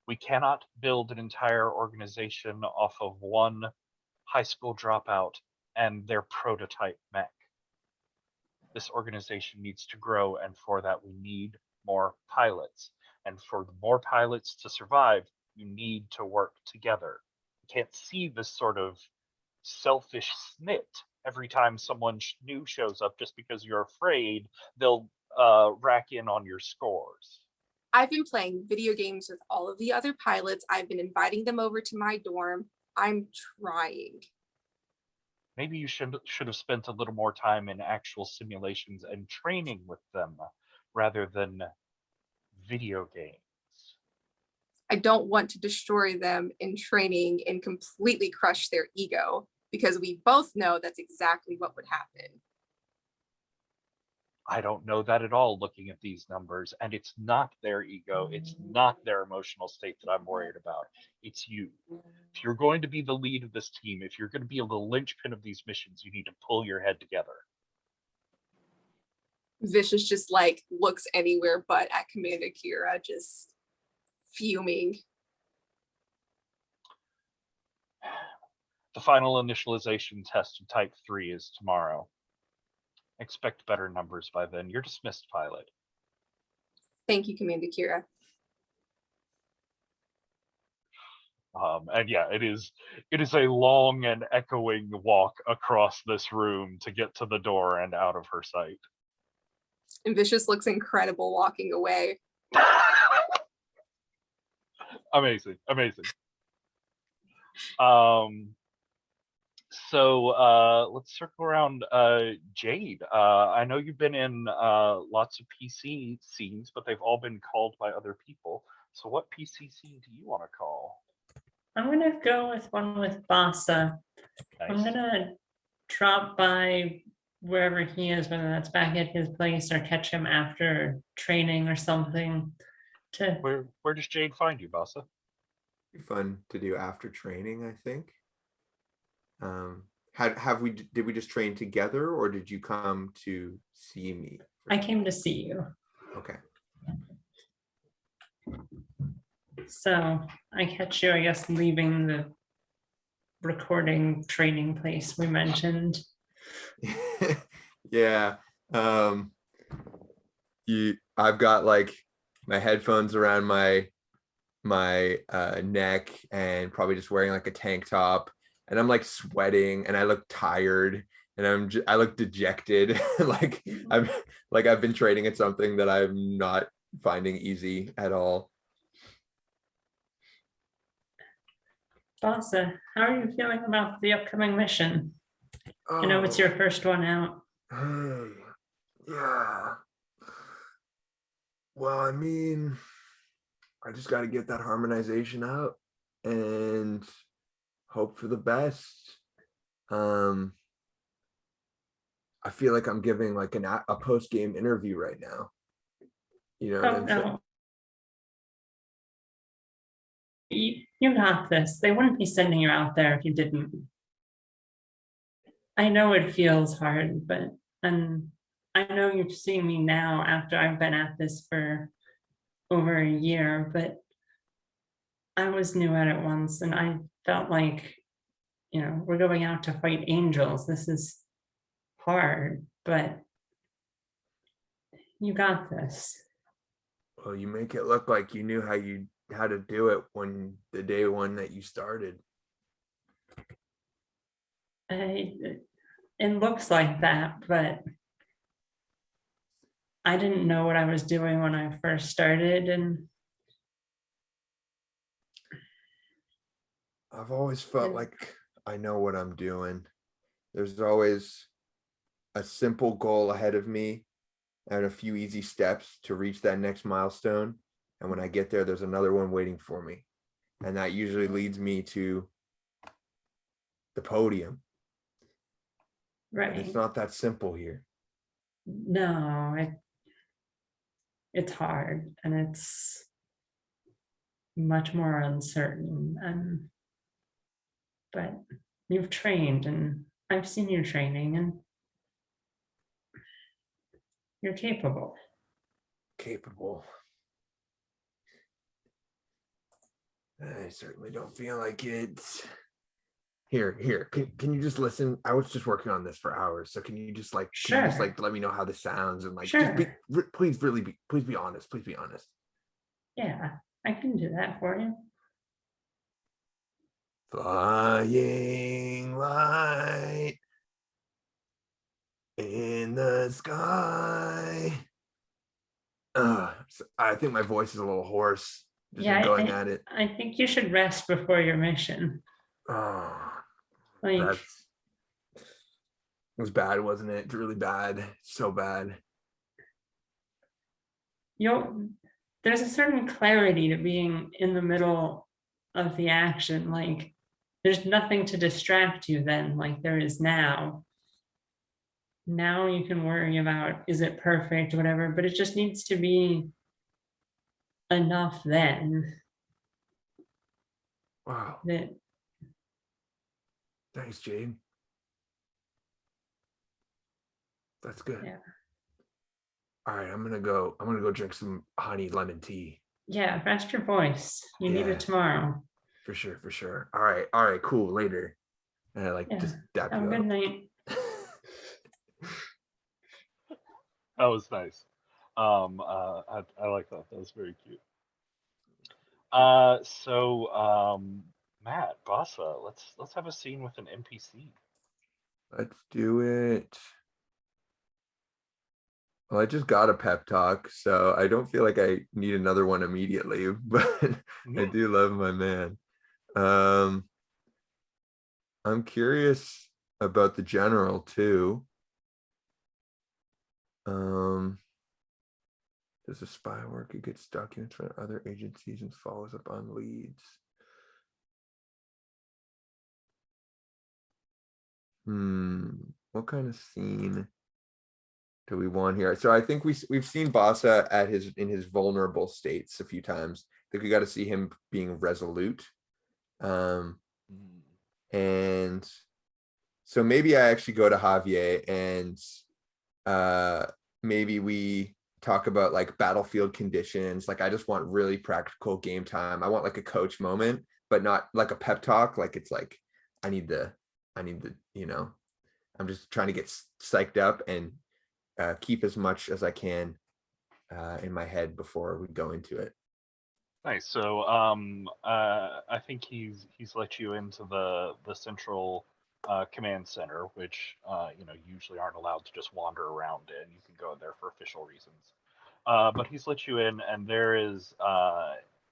We cannot build an entire organization off of one high school dropout and their prototype mech. This organization needs to grow, and for that we need more pilots. And for more pilots to survive, you need to work together. You can't see this sort of selfish snit every time someone new shows up just because you're afraid they'll rack in on your scores. I've been playing video games with all of the other pilots. I've been inviting them over to my dorm. I'm trying. Maybe you should have spent a little more time in actual simulations and training with them rather than video games. I don't want to destroy them in training and completely crush their ego, because we both know that's exactly what would happen. I don't know that at all looking at these numbers, and it's not their ego, it's not their emotional state that I'm worried about. It's you. If you're going to be the lead of this team, if you're going to be the linchpin of these missions, you need to pull your head together. Vicious just like looks anywhere but at Commander Kira, just fuming. The final initialization test of Type 3 is tomorrow. Expect better numbers by then. You're dismissed, pilot. Thank you, Commander Kira. And yeah, it is a long and echoing walk across this room to get to the door and out of her sight. And Vicious looks incredible walking away. Amazing. So let's circle around. Jade, I know you've been in lots of PC scenes, but they've all been called by other people. So what PC scene do you want to call? I'm gonna go with one with Basa. Nice. I'm gonna drop by wherever he is, whether that's back at his place or catch him after training or something. Where does Jade find you, Basa? Be fun to do after training, I think. Did we just train together, or did you come to see me? I came to see you. Okay. So I catch you, I guess, leaving the recording training place we mentioned. Yeah. I've got like my headphones around my neck, and probably just wearing like a tank top, and I'm like sweating, and I look tired, and I look dejected. like I've been training at something that I'm not finding easy at all. Basa, how are you feeling about the upcoming mission? I know it's your first one out. Hey, yeah. Well, I mean, I just got to get that harmonization out and hope for the best. I feel like I'm giving like a post-game interview right now. You know what I'm saying? You got this. They wouldn't be sending you out there if you didn't. I know it feels hard, but I know you've seen me now after I've been at this for over a year, but I was new at it once, and I felt like, you know, we're going out to fight angels. This is hard, but you got this. Well, you make it look like you knew how to do it when the day one that you started. It looks like that, but I didn't know what I was doing when I first started, and I've always felt like I know what I'm doing. There's always a simple goal ahead of me and a few easy steps to reach that next milestone. And when I get there, there's another one waiting for me. And that usually leads me to the podium. right. But it's not that simple here. No, it's hard, and it's much more uncertain. But you've trained, and I've seen you training, and you're capable. Capable. I certainly don't feel like it. Here. Can you just listen? I was just working on this for hours, so can you just like Sure. let me know how this sounds and like Sure. please be honest. Please be honest. Yeah, I can do that for you. Flying light in the sky. I think my voice is a little hoarse. Just been going at it. I think you should rest before your mission. Oh, Like, it was bad, wasn't it? It's really bad. So bad. there's a certain clarity to being in the middle of the action. Like, there's nothing to distract you then, like there is now. Now you can worry about, is it perfect, whatever, but it just needs to be enough then Wow. that, Thanks, Jade. That's good. yeah. All right, I'm gonna go drink some honey lemon tea. Yeah, rest your voice. You need Yeah. it tomorrow. For sure. All right, cool. Later. And I Yeah. just dap Have a you good up. night. That was nice. I like that. That was very cute. Matt, Bassa, let's have a scene with an NPC. Let's do it. Well, I just got a pep talk, so I don't feel like I need another one immediately, but I do love my man. I'm curious about the general too. Does a spy work? It gets documents from other agencies and follows up on leads. What kind of scene do we want here? So I think we've seen Bassa at in his vulnerable states a few times. I think we got to see him being resolute. And so maybe I actually go to Javier and maybe we talk about like battlefield conditions. Like I just want really practical game time. I want like a coach moment, but not like a pep talk. Like it's like I need the I'm just trying to get psyched up and keep as much as I can in my head before we go into it. Nice. So I think he's let you into the central command center, which usually aren't allowed to just wander around in. You can go in there for official reasons. But he's let you in, and there is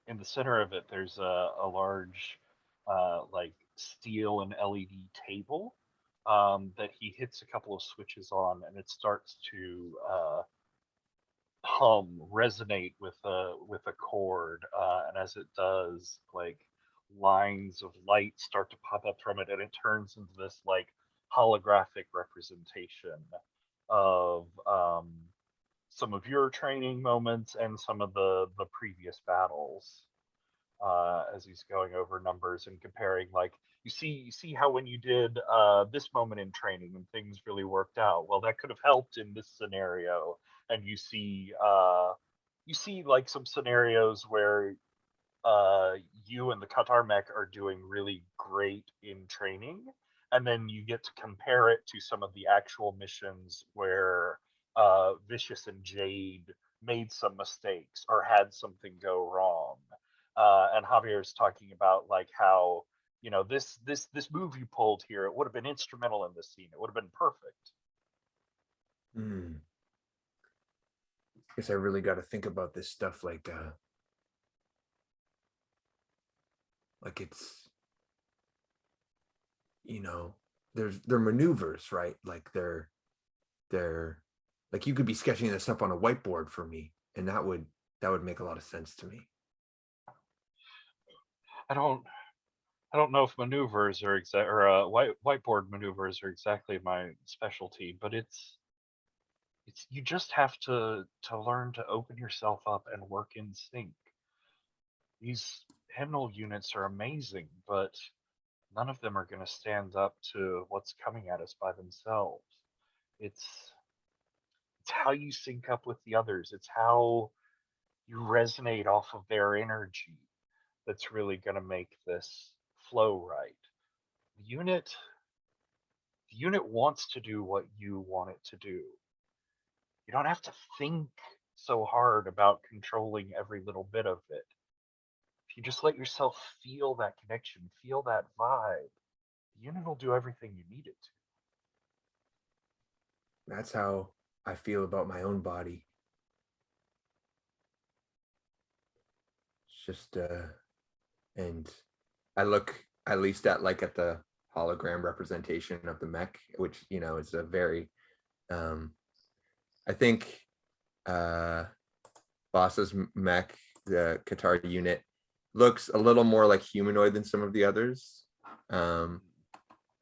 in the center of it, there's a large like steel and LED table that he hits a couple of switches on, and it starts to resonate with a chord, and as it does, like lines of light start to pop up from it, and it turns into this like holographic representation of some of your training moments and some of the previous battles, as he's going over numbers and comparing. Like you see how when you did this moment in training and things really worked out, well, that could have helped in this scenario. And you see like some scenarios where you and the Qatar mech are doing really great in training, and then you get to compare it to some of the actual missions where Vicious and Jade made some mistakes or had something go wrong. And Javier's talking about like how this move you pulled here, it would have been instrumental in this scene. It would have been perfect. Guess I really got to think about this stuff like it's they're maneuvers, right? Like they're like you could be sketching this up on a whiteboard for me, and that would make a lot of sense to me. I don't know if maneuvers are whiteboard maneuvers are exactly my specialty, but it's you just have to learn to open yourself up and work in sync. These hymnal units are amazing, but none of them are going to stand up to what's coming at us by themselves. It's how you sync up with the others. It's how you resonate off of their energy that's really going to make this flow right. The unit wants to do what you want it to do. You don't have to think so hard about controlling every little bit of it. If you just let yourself feel that connection, feel that vibe, the unit will do everything you need it to. That's how I feel about my own body. It's just and I look at least at the hologram representation of the mech, which, you know, is a very I think Boss's mech, the Qatar unit, looks a little more like humanoid than some of the others. A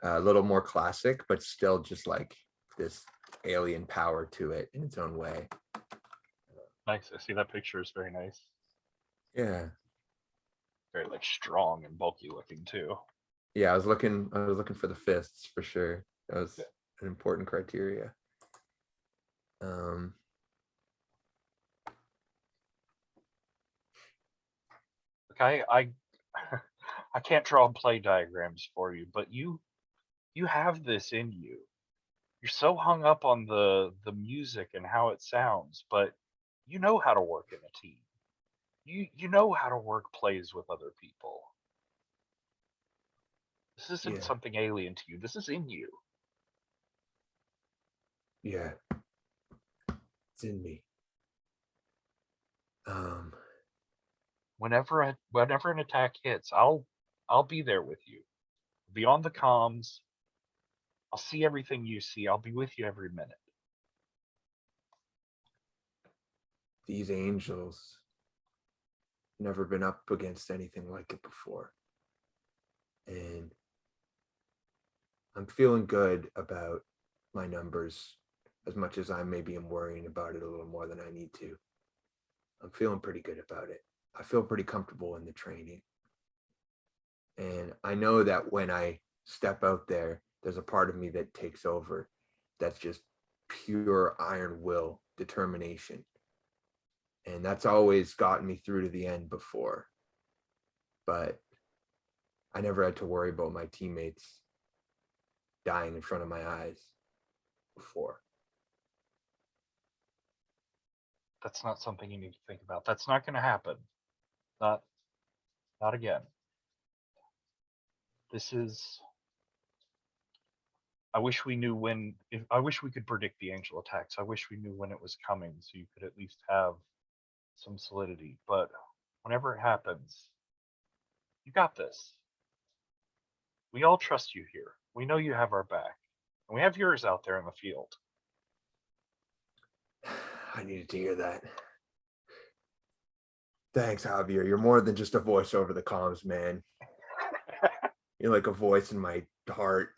little more classic, but still just like this alien power to it in its own way. Nice. I see that picture is very nice. Yeah. Very like strong and bulky looking too. Yeah, I was looking for the fists for sure. That was an important criteria. Okay, I I can't draw play diagrams for you, but you have this in you. You're so hung up on the music and how it sounds, but you know how to work in a team. You know how to work plays with other people. This isn't something alien to you. This is in you. Yeah. It's in me. Whenever an attack hits, I'll be there with you. Be on the comms. I'll see everything you see. I'll be with you every minute. These angels, never been up against anything like it before. And I'm feeling good about my numbers, as much as I maybe am worrying about it a little more than I need to. I'm feeling pretty good about it. I feel pretty comfortable in the training. And I know that when I step out there, there's a part of me that takes over. That's just pure iron will, determination. And that's always gotten me through to the end before. But I never had to worry about my teammates dying in front of my eyes before. That's not something you need to think about. That's not going to happen. Not again. This is. I wish we knew when. I wish we could predict the angel attacks. I wish we knew when it was coming, so you could at least have some solidity. But whenever it happens, you got this. We all trust you here. We know you have our back, and we have yours out there in the field. I needed to hear that. Thanks, Javier. You're more than just a voice over the comms, man. You're like a voice in my heart.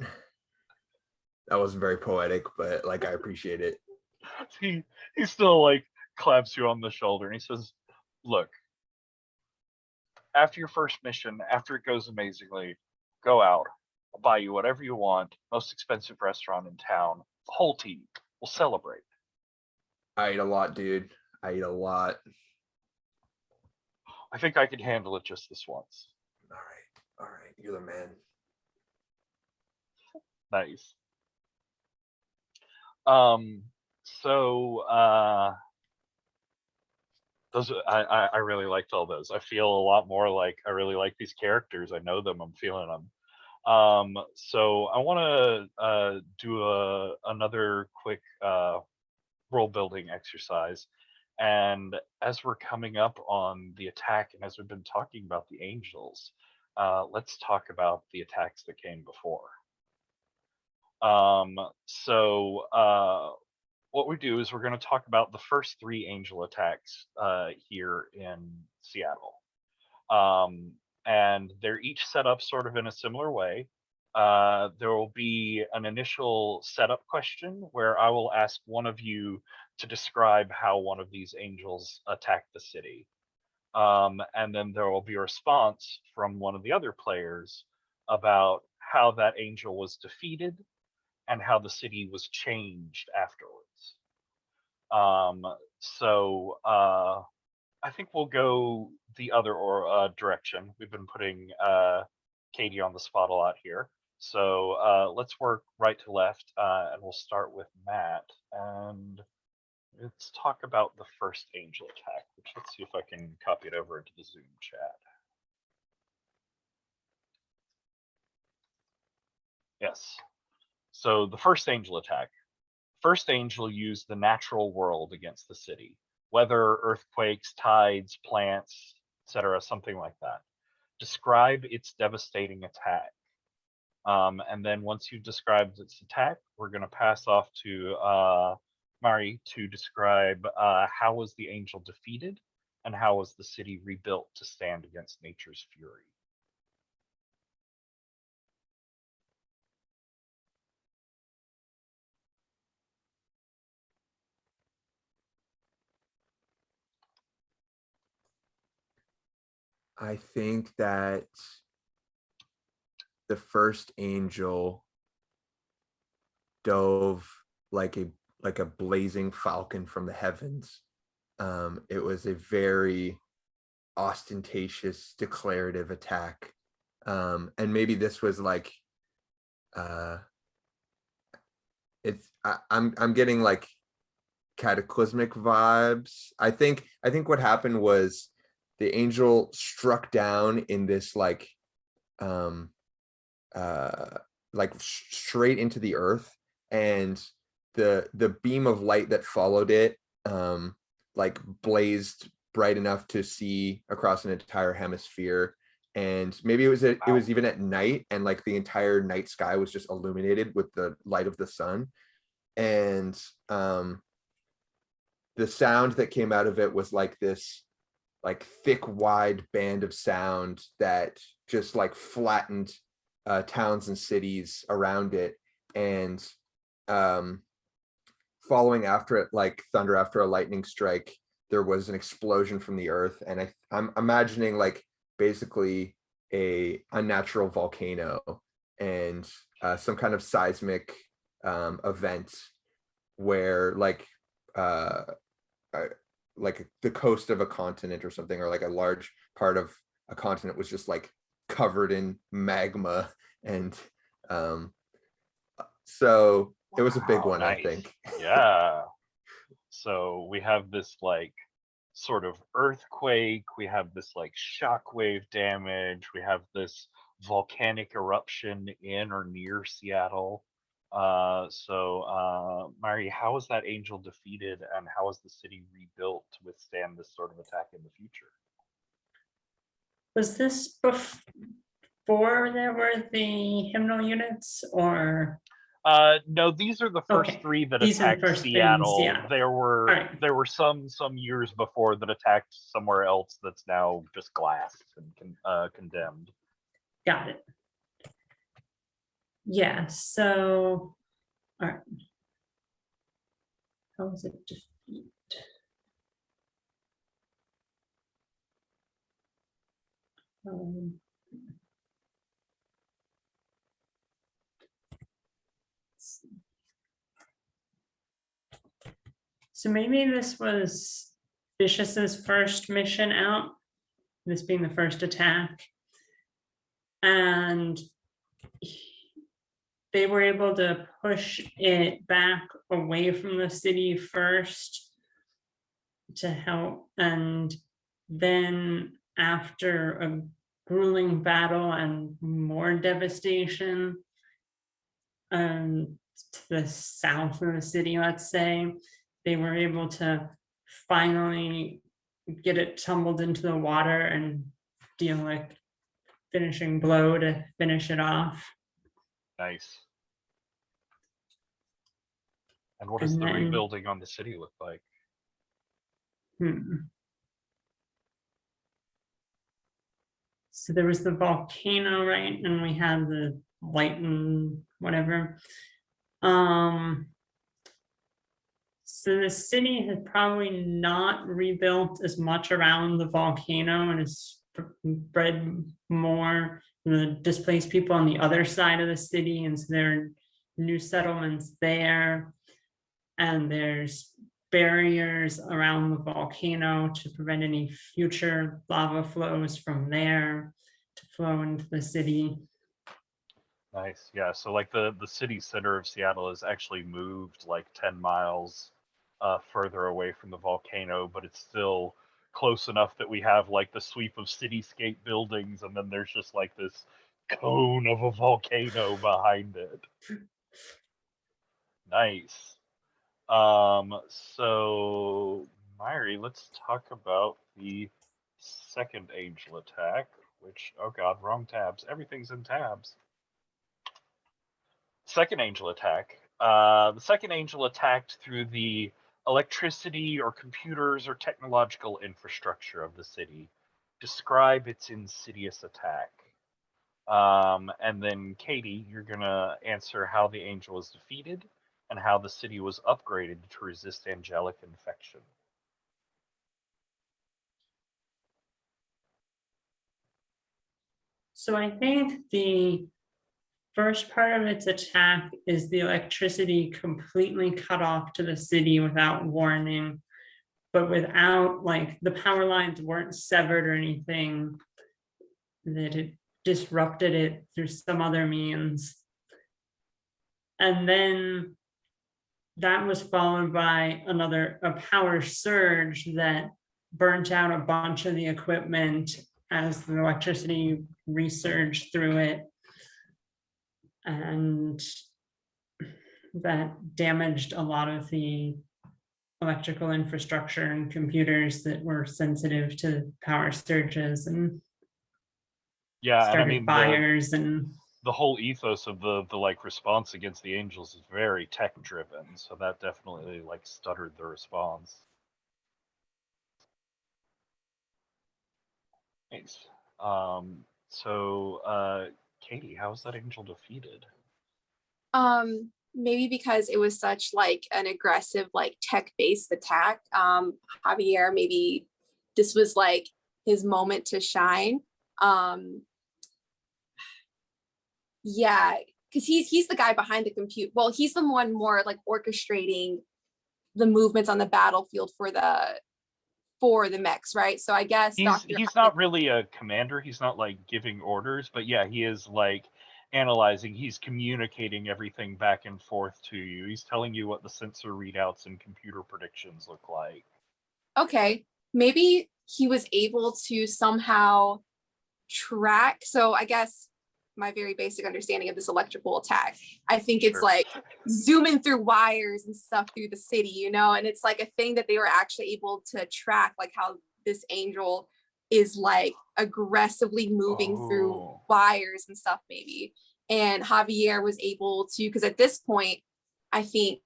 That wasn't very poetic, but like I appreciate it. He still like claps you on the shoulder and he says, "Look, after your first mission, after it goes amazingly, go out. I'll buy you whatever you want. Most expensive restaurant in town. The whole team. We'll celebrate." I eat a lot, dude. I eat a lot. I think I can handle it just this once. All right. You're the man. Nice. Those I really liked all those. I feel a lot more like I really like these characters. I know them. I'm feeling them. So I want to do another quick role building exercise. And as we're coming up on the attack, and as we've been talking about the angels, let's talk about the attacks that came before. What we do is we're going to talk about the first 3 angel attacks here in Seattle. And they're each set up sort of in a similar way. There will be an initial setup question where I will ask one of you to describe how one of these angels attacked the city. And then there will be a response from one of the other players about how that angel was defeated and how the city was changed afterwards. I think we'll go the other direction. We've been putting Katie on the spot a lot here. So let's work right to left, and we'll start with Matt. And let's talk about the first angel attack, which let's see if I can copy it over into the Zoom chat. Yes. So the first angel attack. First angel used the natural world against the city. Weather, earthquakes, tides, plants, etc., something like that. Describe its devastating attack. And then once you've described its attack, we're going to pass off to Mari to describe how was the angel defeated and how was the city rebuilt to stand against nature's fury. I think that the first angel dove like a blazing falcon from the heavens. It was a very ostentatious, declarative attack. And maybe this was like I'm getting like cataclysmic vibes. I think what happened was the angel struck down in this like straight into the earth, and the beam of light that followed it like blazed bright enough to see across an entire hemisphere. And maybe it was even at night, and like the entire night sky was just illuminated with the light of the sun. And the sound that came out of it was like this like thick, wide band of sound that just like flattened towns and cities around it. And following after it, like thunder after a lightning strike, there was an explosion from the earth. And I'm imagining like basically a unnatural volcano and some kind of seismic event where like the coast of a continent or something, or like a large part of a continent was just like covered in magma. And so it was a big one. Nice. I think. Yeah. So we have this like sort of earthquake, we have this like shockwave damage, we have this volcanic eruption in or near Seattle. Mari, how was that angel defeated, and how was the city rebuilt to withstand this sort of attack in the future? Was this before there were the hymnal units, or? No, these are the first three that These are the attacked first Seattle. things, yeah. There were Right. there were some years before that attacked somewhere else that's now just glassed and condemned. Got it. Yeah, so, all right. How was it defeated? So maybe this was Vicious's first mission out, this being the first attack. And they were able to push it back away from the city first to help. And then after a grueling battle and more devastation to the south of the city, let's say, they were able to finally get it tumbled into the water and deal like finishing blow to finish it off. Nice. And what does the rebuilding on the city look like? So there was the volcano, right? And we had the light and whatever. So the city had probably not rebuilt as much around the volcano and has spread more the displaced people on the other side of the city. And so there are new settlements there. And there's barriers around the volcano to prevent any future lava flows from there to flow into the city. Nice. Yeah. So like the city center of Seattle is actually moved like 10 miles further away from the volcano, but it's still close enough that we have like the sweep of cityscape buildings, and then there's just like this cone of a volcano behind it. Nice. So Myri, let's talk about the second angel attack, which, oh god, wrong tabs. Everything's in tabs. Second angel attack. The second angel attacked through the electricity or computers or technological infrastructure of the city. Describe its insidious attack. And then Katie, you're gonna answer how the angel was defeated and how the city was upgraded to resist angelic infection. So I think the first part of its attack is the electricity completely cut off to the city without warning, but without, like, the power lines weren't severed or anything, that it disrupted it through some other means. And then that was followed by a power surge that burnt out a bunch of the equipment as the electricity resurged through it. And that damaged a lot of the electrical infrastructure and computers that were sensitive to power surges, and Yeah, and I started mean fires. And the whole ethos of the like response against the angels is very tech driven, so that definitely like stuttered the response. Nice. Katie, how was that angel defeated? Maybe because it was such like an aggressive, like tech-based attack. Javier, maybe this was like his moment to shine. Yeah, because he's the guy behind the compute. Well, he's the one more like orchestrating the movements on the battlefield for the mechs, right? So I guess he's not really a commander. He's not like giving orders, but yeah, he is like analyzing. He's communicating everything back and forth to you. He's telling you what the sensor readouts and computer predictions look like. Okay, maybe he was able to somehow track. So I guess my very basic understanding of this electrical attack, I think it's like zooming through wires and stuff through the city, you know, and it's like a thing that they were actually able to track, like how this angel is like aggressively moving through wires and stuff maybe. And Javier was able to, because at this point, I think,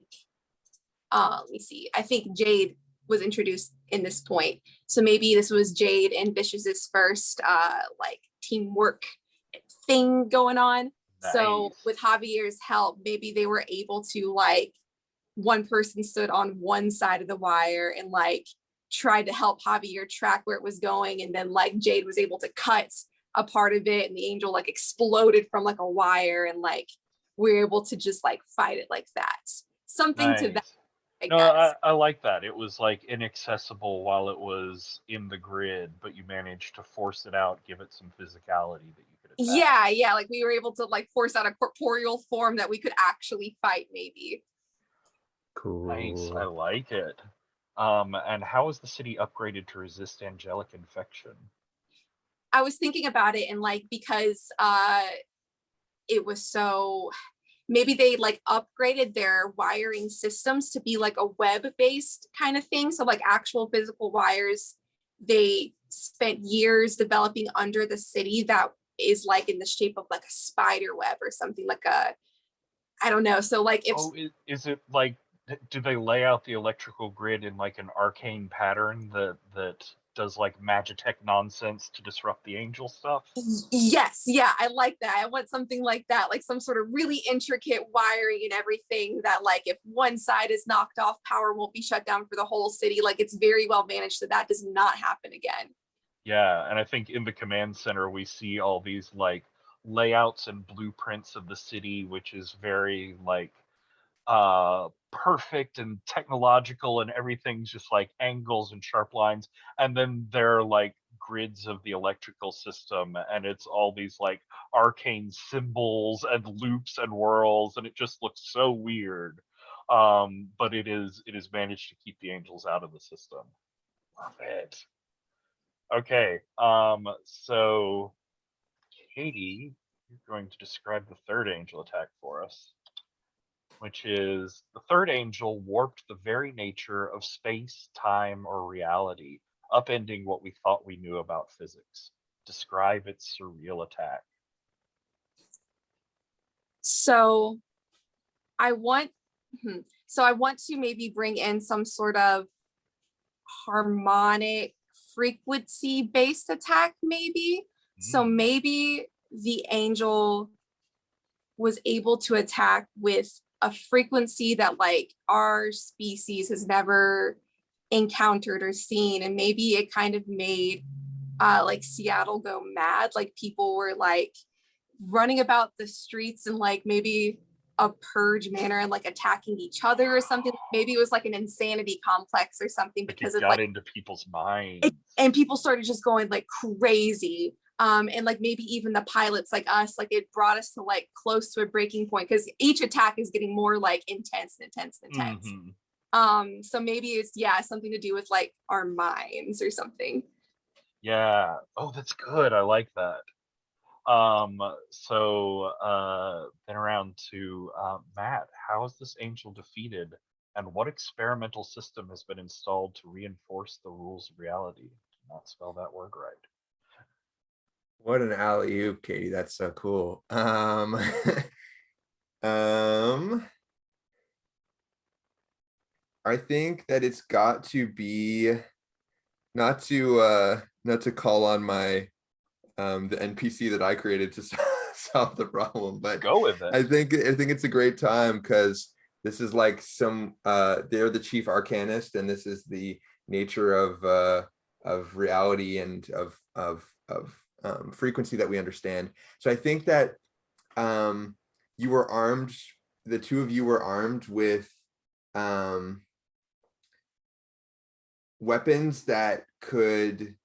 let me see, I think Jade was introduced in this point. So maybe this was Jade and Vicious's first like teamwork thing going on. Nice. So with Javier's help, maybe they were able to, like, one person stood on one side of the wire and like tried to help Javier track where it was going, and then like Jade was able to cut a part of it and the angel like exploded from like a wire, and like we're able to just like fight it like that. Something nice. To that. I like that. It was like inaccessible while it was in the grid, but you managed to force it out, give it some physicality that you could attack. Yeah, like we were able to like force out a corporeal form that we could actually fight maybe. Cool. Nice, I like it. And how is the city upgraded to resist angelic infection? I was thinking about it, and like because it was so, maybe they like upgraded their wiring systems to be like a web-based kind of thing. So like actual physical wires, they spent years developing under the city that is like in the shape of like a spider web or something, like a, I don't know. So like if is it like, do they lay out the electrical grid in like an arcane pattern that does like magitech nonsense to disrupt the angel stuff? Yes, yeah, I like that. I want something like that, like some sort of really intricate wiring and everything that like if one side is knocked off, power won't be shut down for the whole city. Like it's very well managed so that does not happen again. Yeah, and I think in the command center we see all these like layouts and blueprints of the city, which is very like perfect and technological and everything's just like angles and sharp lines, and then there are like grids of the electrical system, and it's all these like arcane symbols and loops and whirls, and it just looks so weird. But it is managed to keep the angels out of the system. Love it. Okay, so Katie, you're going to describe the third angel attack for us, which is the third angel warped the very nature of space, time, or reality, upending what we thought we knew about physics. Describe its surreal attack. So I want to maybe bring in some sort of harmonic frequency based attack, maybe. So maybe the angel was able to attack with a frequency that like our species has never encountered or seen, and maybe it kind of made like Seattle go mad. Like people were like running about the streets in like maybe a purge manner and like attacking each other or something. Maybe it was like an insanity complex or something, because it it got like into people's minds. and people started just going like crazy. And like maybe even the pilots like us, like it brought us to like close to a breaking point, because each attack is getting more like intense. So maybe it's something to do with like our minds or something. Yeah. Oh, that's good. I like that. Then around to Matt. How is this angel defeated, and what experimental system has been installed to reinforce the rules of reality? Not spell that word right. What an alley-oop, Katie. That's so cool. I think that it's got to be, not to call on my the NPC that I created to solve the problem, but Go with it. I think it's a great time, because this is like they're the chief Arcanist, and this is the nature of reality and of frequency that we understand. So I think that you were armed, the two of you were armed with weapons that could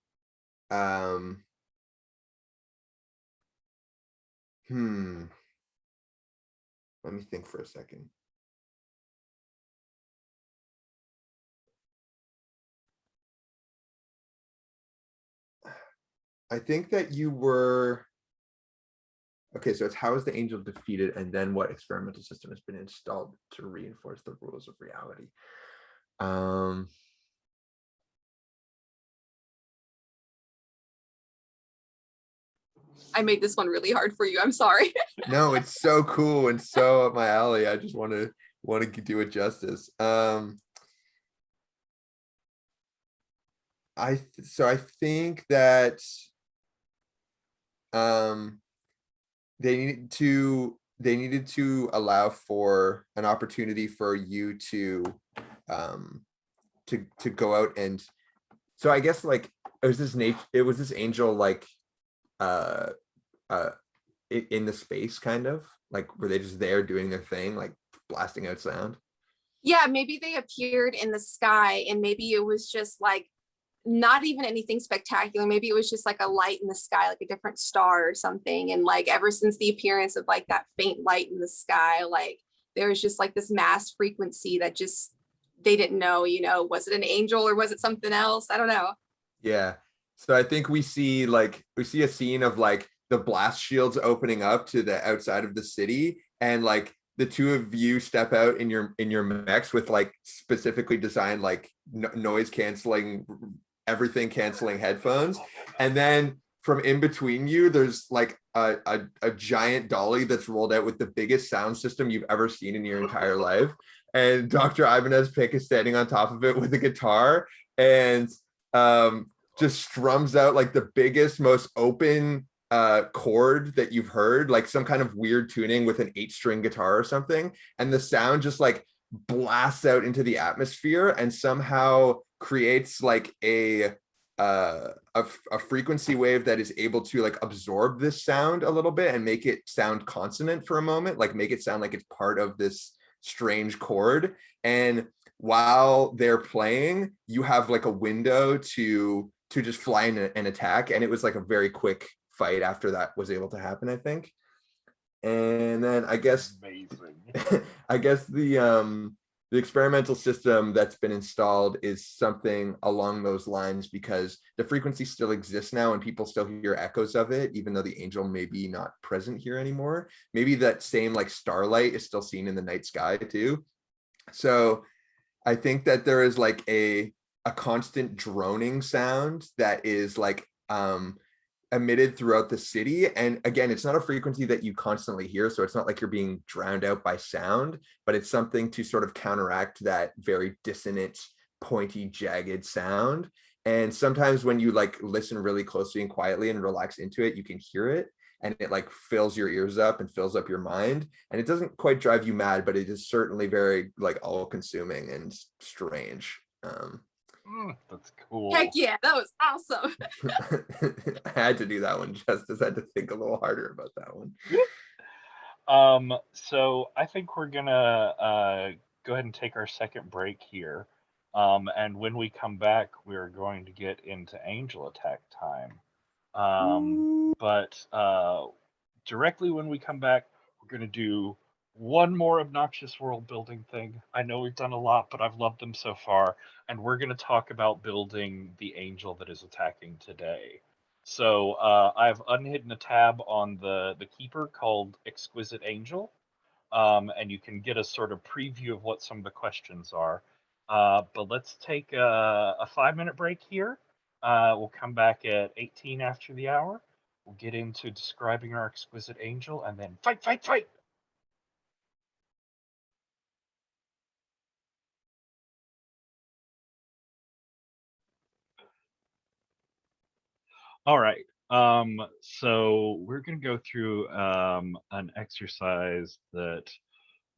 let me think for a second. I think that you were, okay, so it's how is the angel defeated, and then what experimental system has been installed to reinforce the rules of reality. I made this one really hard for you. I'm sorry. No, it's so cool and so up my alley. I just want to do it justice. I think that they needed to allow for an opportunity for you to go out, and so I guess like it was this angel like in the space, kind of like, were they just there doing their thing, like blasting out sound? Yeah, maybe they appeared in the sky, and maybe it was just like not even anything spectacular. Maybe it was just like a light in the sky, like a different star or something. And like ever since the appearance of like that faint light in the sky, like there was just like this mass frequency that just, they didn't know, was it an angel or was it something else? I don't know. Yeah. So I think we see a scene of like the blast shields opening up to the outside of the city, and like the two of you step out in your mechs with like specifically designed like noise canceling, everything canceling headphones, and then from in between you there's like a giant dolly that's rolled out with the biggest sound system you've ever seen in your entire life, and Dr. Ibanez Pick is standing on top of it with a guitar, and just strums out like the biggest, most open chord that you've heard, like some kind of weird tuning with an 8-string guitar or something, and the sound just like blasts out into the atmosphere and somehow creates like a frequency wave that is able to like absorb this sound a little bit and make it sound consonant for a moment, like make it sound like it's part of this strange chord. And while they're playing, you have like a window to just fly in and attack. And it was like a very quick fight after that was able to happen, I think. And then I guess Amazing. I guess the experimental system that's been installed is something along those lines, because the frequency still exists now and people still hear echoes of it, even though the angel may be not present here anymore. Maybe that same like starlight is still seen in the night sky too. So I think that there is like a constant droning sound that is like emitted throughout the city. And again, it's not a frequency that you constantly hear, so it's not like you're being drowned out by sound, but it's something to sort of counteract that very dissonant, pointy, jagged sound. And sometimes when you like listen really closely and quietly and relax into it, you can hear it, and it like fills your ears up and fills up your mind. And it doesn't quite drive you mad, but it is certainly very like all-consuming and strange. That's cool. Heck yeah, that was awesome. I had to do that one, Justice. I had to think a little harder about that one. So I think we're gonna go ahead and take our second break here. And when we come back, we're going to get into angel attack time. But directly when we come back, we're gonna do one more obnoxious world building thing. I know we've done a lot, but I've loved them so far. And we're going to talk about building the angel that is attacking today. So I've unhidden a tab on the keeper called Exquisite Angel. And you can get a sort of preview of what some of the questions are. But let's take a 5-minute break here. We'll come back at 18 after the hour. We'll get into describing our Exquisite Angel and then fight, fight, fight! All right. So we're going to go through an exercise that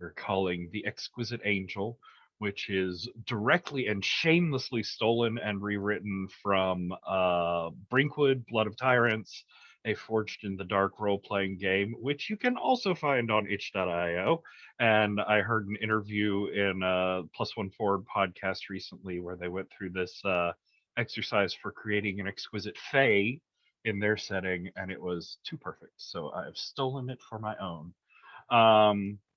we're calling the Exquisite Angel, which is directly and shamelessly stolen and rewritten from Brinkwood, Blood of Tyrants, a Forged in the Dark role-playing game, which you can also find on itch.io. And I heard an interview in Plus One Forward podcast recently where they went through this exercise for creating an exquisite fae in their setting, and it was too perfect. So I've stolen it for my own.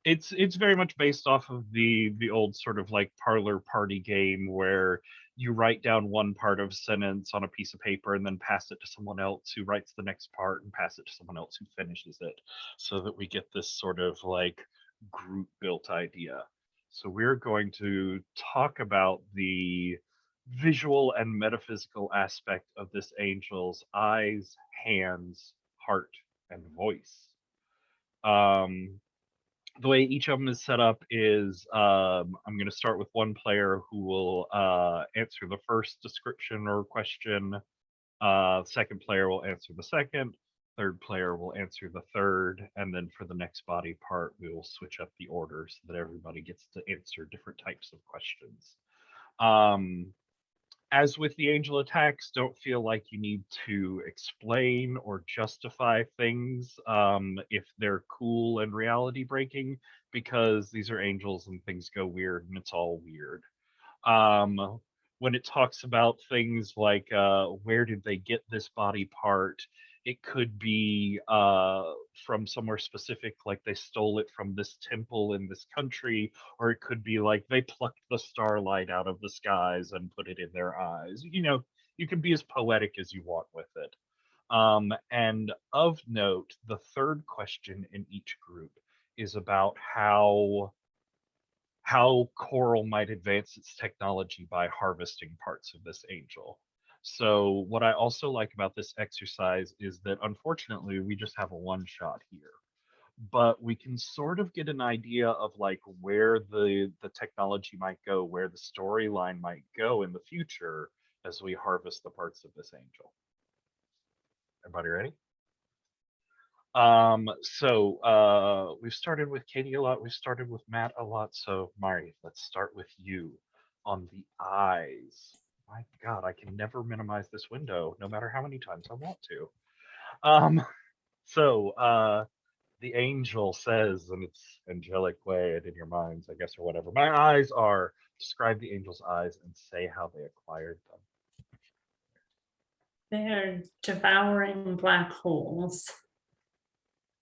It's very much based off of the old sort of like parlor party game where you write down one part of a sentence on a piece of paper and then pass it to someone else who writes the next part and pass it to someone else who finishes it, so that we get this sort of like group built idea. So we're going to talk about the visual and metaphysical aspect of this angel's eyes, hands, heart, and voice. The way each of them is set up is I'm going to start with one player who will answer the first description or question. Second player will answer the second. Third player will answer the third. And then for the next body part, we will switch up the order so that everybody gets to answer different types of questions. As with the angel attacks, don't feel like you need to explain or justify things if they're cool and reality breaking, because these are angels and things go weird and it's all weird. When it talks about things like where did they get this body part, it could be from somewhere specific, like they stole it from this temple in this country, or it could be like they plucked the starlight out of the skies and put it in their eyes. You know, you can be as poetic as you want with it. And of note, the third question in each group is about how Coral might advance its technology by harvesting parts of this angel. So what I also like about this exercise is that unfortunately we just have a one shot here, but we can sort of get an idea of like where the technology might go, where the storyline might go in the future as we harvest the parts of this angel. Everybody ready? We've started with Katie a lot, we've started with Matt a lot, so Mari, let's start with you on the eyes. My God, I can never minimize this window, no matter how many times I want to. the angel says in its angelic way and in your minds, I guess, or whatever. My eyes are, describe the angel's eyes and say how they acquired them. They're devouring black holes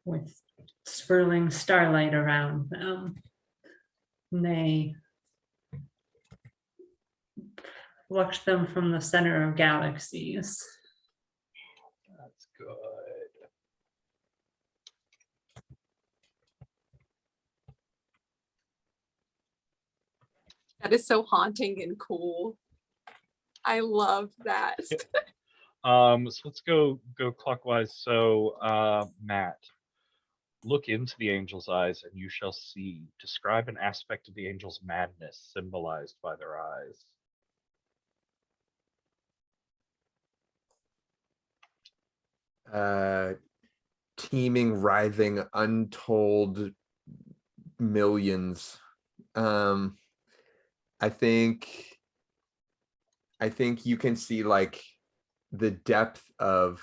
with swirling starlight around them. And they plucked them from the center of galaxies. That's good. That is so haunting and cool. I love that. So let's go clockwise. So Matt, look into the angel's eyes and you shall see. Describe an aspect of the angel's madness symbolized by their eyes. Teeming, writhing, untold millions. I think you can see like the depth of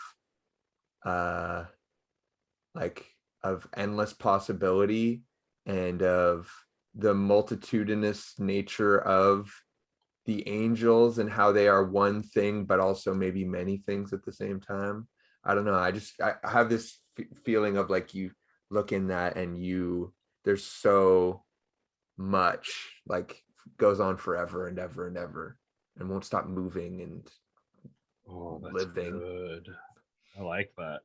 endless possibility and of the multitudinous nature of the angels and how they are one thing but also maybe many things at the same time. I don't know. I have this feeling of like you look in that and there's so much like goes on forever and ever and ever and won't stop moving and That's living. Good. I like that.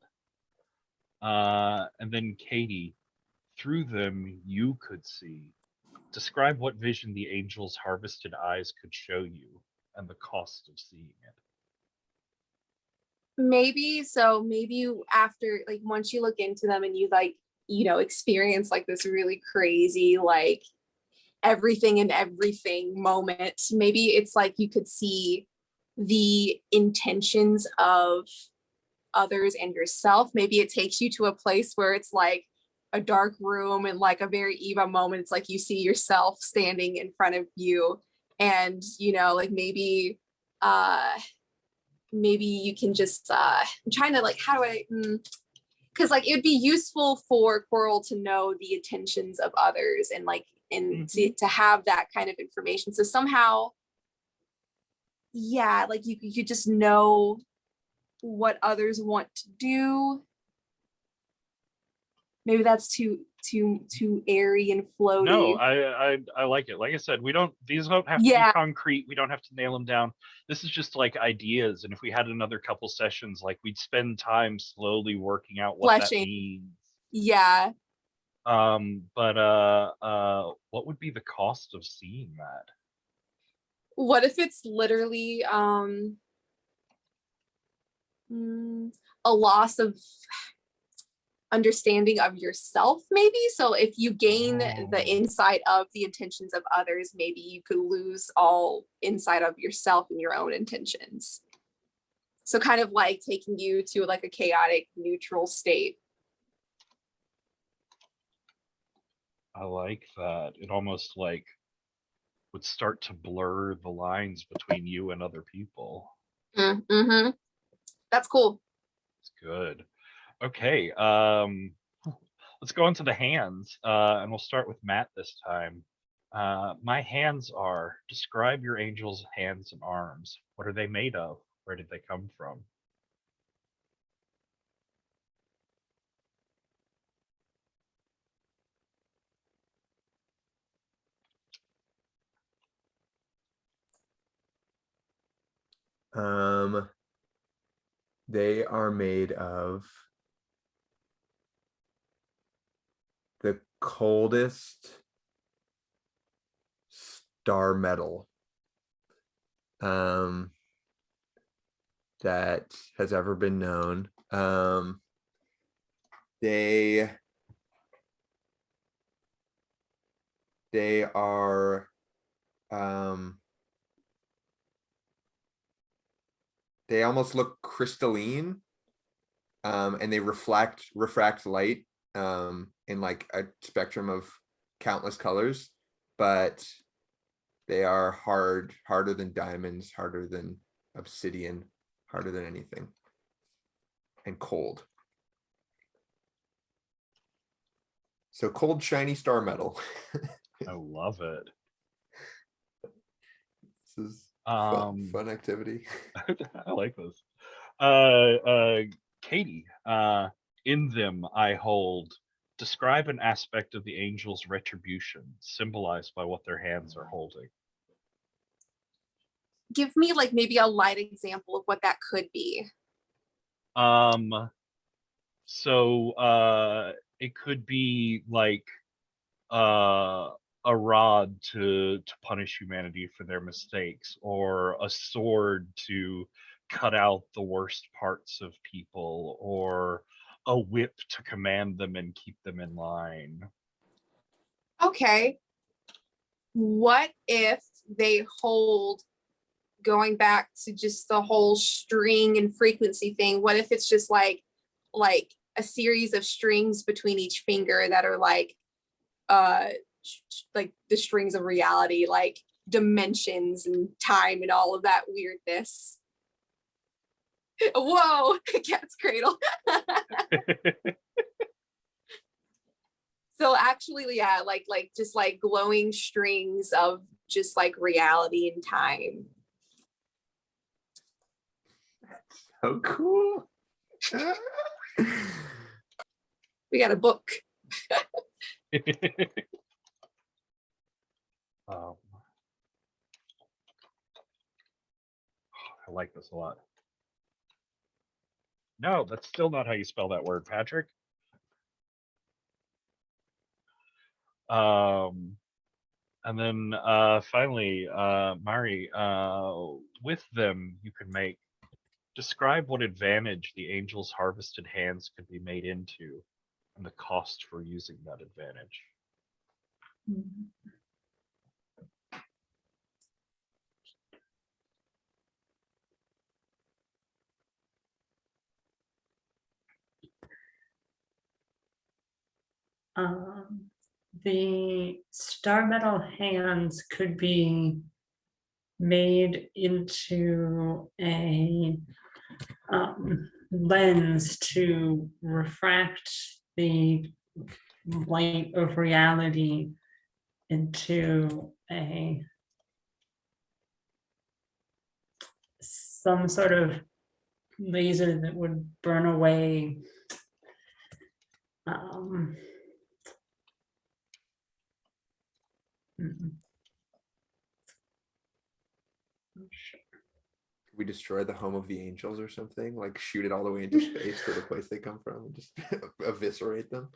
And then Katie, through them you could see. Describe what vision the angel's harvested eyes could show you and the cost of seeing it. Maybe you, after, like, once you look into them and you like, experience like this really crazy, like everything and everything moment, maybe it's like you could see the intentions of others and yourself. Maybe it takes you to a place where it's like a dark room and like a very Eva moment. It's like you see yourself standing in front of you and like maybe you can just I'm trying to like, how do I because like it would be useful for Coral to know the intentions of others and like to have that kind of information. So somehow, yeah, like you could just know what others want to do. Maybe that's too airy and floaty. No, I like it. Like I said, these don't have to be concrete. We don't have to nail them down. This is just like ideas. And if we had another couple sessions, like we'd spend time slowly working out what that means. Yeah. But what would be the cost of seeing that? What if it's literally a loss of understanding of yourself, maybe? So if you gain the insight of the intentions of others, maybe you could lose all insight of yourself and your own intentions. So kind of like taking you to like a chaotic neutral state. I like that. It almost like would start to blur the lines between you and other people. Mm-hmm. That's cool. It's good. Okay, let's go into the hands, and we'll start with Matt this time. My hands are, describe your angel's hands and arms. What are they made of? Where did they come from? They are made of the coldest star metal that has ever been known. They are they almost look crystalline, and they refract light in like a spectrum of countless colors, but they are harder than diamonds, harder than obsidian, harder than anything, and cold. So cold, shiny star metal. I love it. This is Um, fun activity. I like this. Katie, in them I hold. Describe an aspect of the angel's retribution, symbolized by what their hands are holding. Give me like maybe a light example of what that could be. So it could be like a rod to punish humanity for their mistakes, or a sword to cut out the worst parts of people, or a whip to command them and keep them in line. Okay. What if they hold, going back to just the whole string and frequency thing, what if it's just like a series of strings between each finger that are like the strings of reality, like dimensions and time and all of that weirdness. Whoa, cat's cradle. So actually, yeah, like just like glowing strings of just like reality and time. So cool. We got a book. I like this a lot. No, that's still not how you spell that word, Patrick. And then finally, Mari, with them you can describe what advantage the angel's harvested hands could be made into, and the cost for using that advantage. The star metal hands could be made into a lens to refract the light of reality into some sort of laser that would burn away We destroy the home of the angels or something, like shoot it all the way into space to the place they come from and just eviscerate them.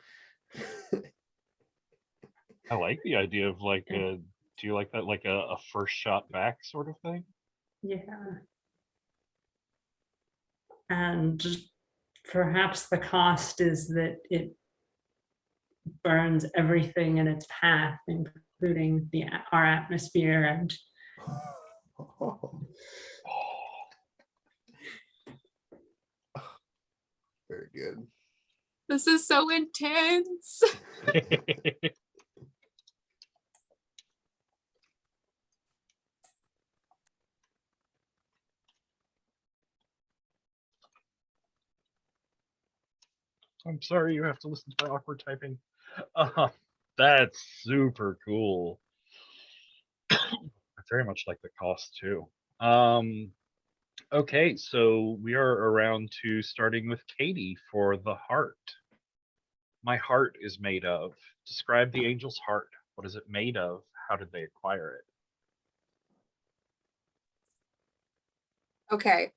I like the idea of like do you like that, like a first shot back sort of thing? Yeah. And perhaps the cost is that it burns everything in its path, including our atmosphere and Very good. This is so intense. I'm sorry you have to listen to my awkward typing. That's super cool. I very much like the cost too. Okay, so we are around to starting with Katie for the heart. My heart is made of. Describe the angel's heart. What is it made of? How did they acquire it? Okay.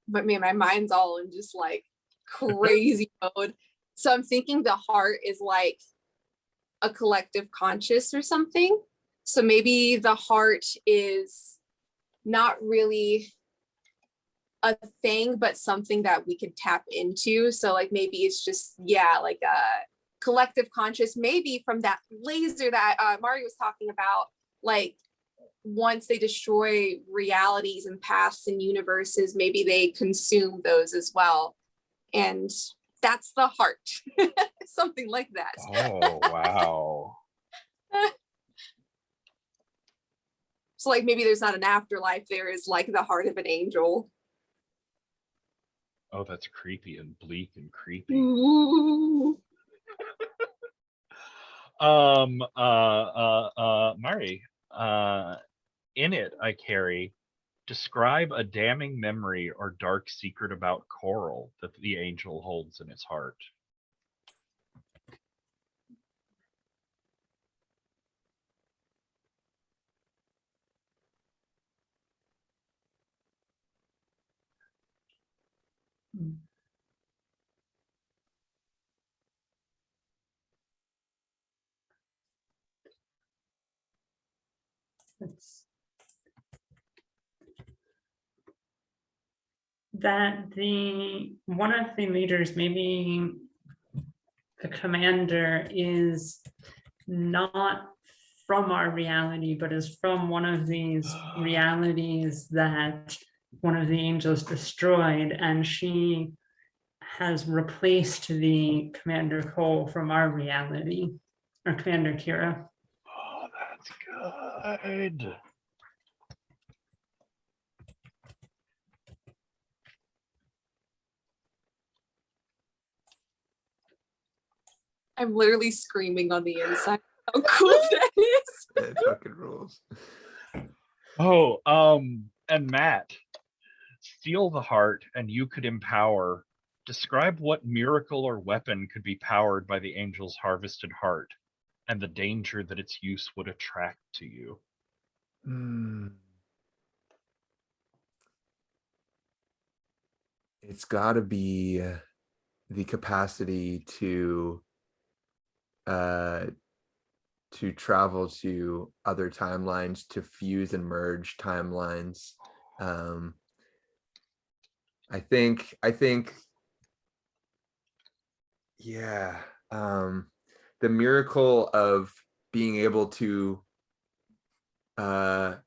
But man, my mind's all in just like crazy mode. So I'm thinking the heart is like a collective conscious or something. So maybe the heart is not really a thing, but something that we could tap into. So like maybe it's just, yeah, like a collective conscious, maybe from that laser that Mari was talking about, like once they destroy realities and paths and universes, maybe they consume those as well. And that's the heart. Something like that. Oh, wow. So like maybe there's not an afterlife, there is like the heart of an angel. Oh, that's creepy and bleak and creepy. Ooh. Mari, in it I carry, describe a damning memory or dark secret about Coral that the angel holds in its heart. It's that the one of the leaders, maybe the commander, is not from our reality, but is from one of these realities that one of the angels destroyed, and she has replaced the Commander Cole from our reality, or Commander Kira. Oh, that's good. I'm literally screaming on the inside. How cool that is. It fucking rules. Oh, and Matt, steal the heart and you could empower. Describe what miracle or weapon could be powered by the angel's harvested heart and the danger that its use would attract to you. It's got to be the capacity to travel to other timelines, to fuse and merge timelines. I think yeah, the miracle of being able to try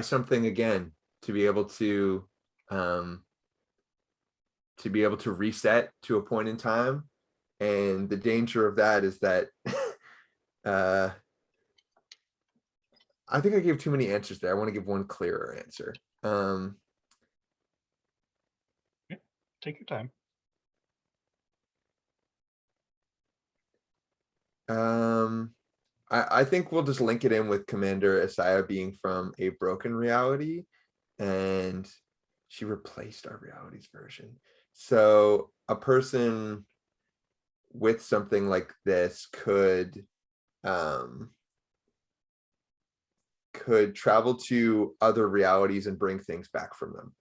something again, to be able to reset to a point in time. And the danger of that is that I think I gave too many answers there. I want to give one clearer answer. Take your time. I think we'll just link it in with Commander Isaiah being from a broken reality, and she replaced our realities version. So a person with something like this could travel to other realities and bring things back from them.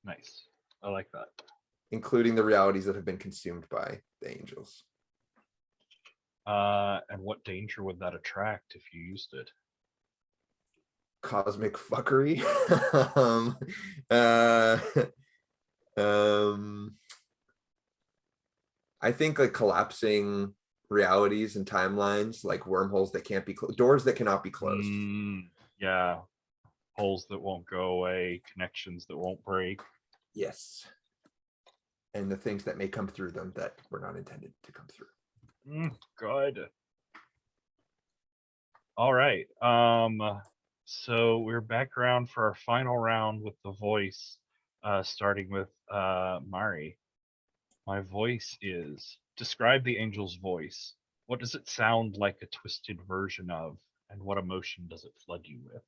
Nice. I like that. Including the realities that have been consumed by the angels. And what danger would that attract if you used it? Cosmic fuckery. I think like collapsing realities and timelines, like wormholes that can't be closed, doors that cannot be closed. Yeah. Holes that won't go away, connections that won't break. Yes. And the things that may come through them that were not intended to come through. Good. All right. So we're back around for our final round with the voice, starting with Mari. My voice is, describe the angel's voice. What does it sound like a twisted version of, and what emotion does it flood you with?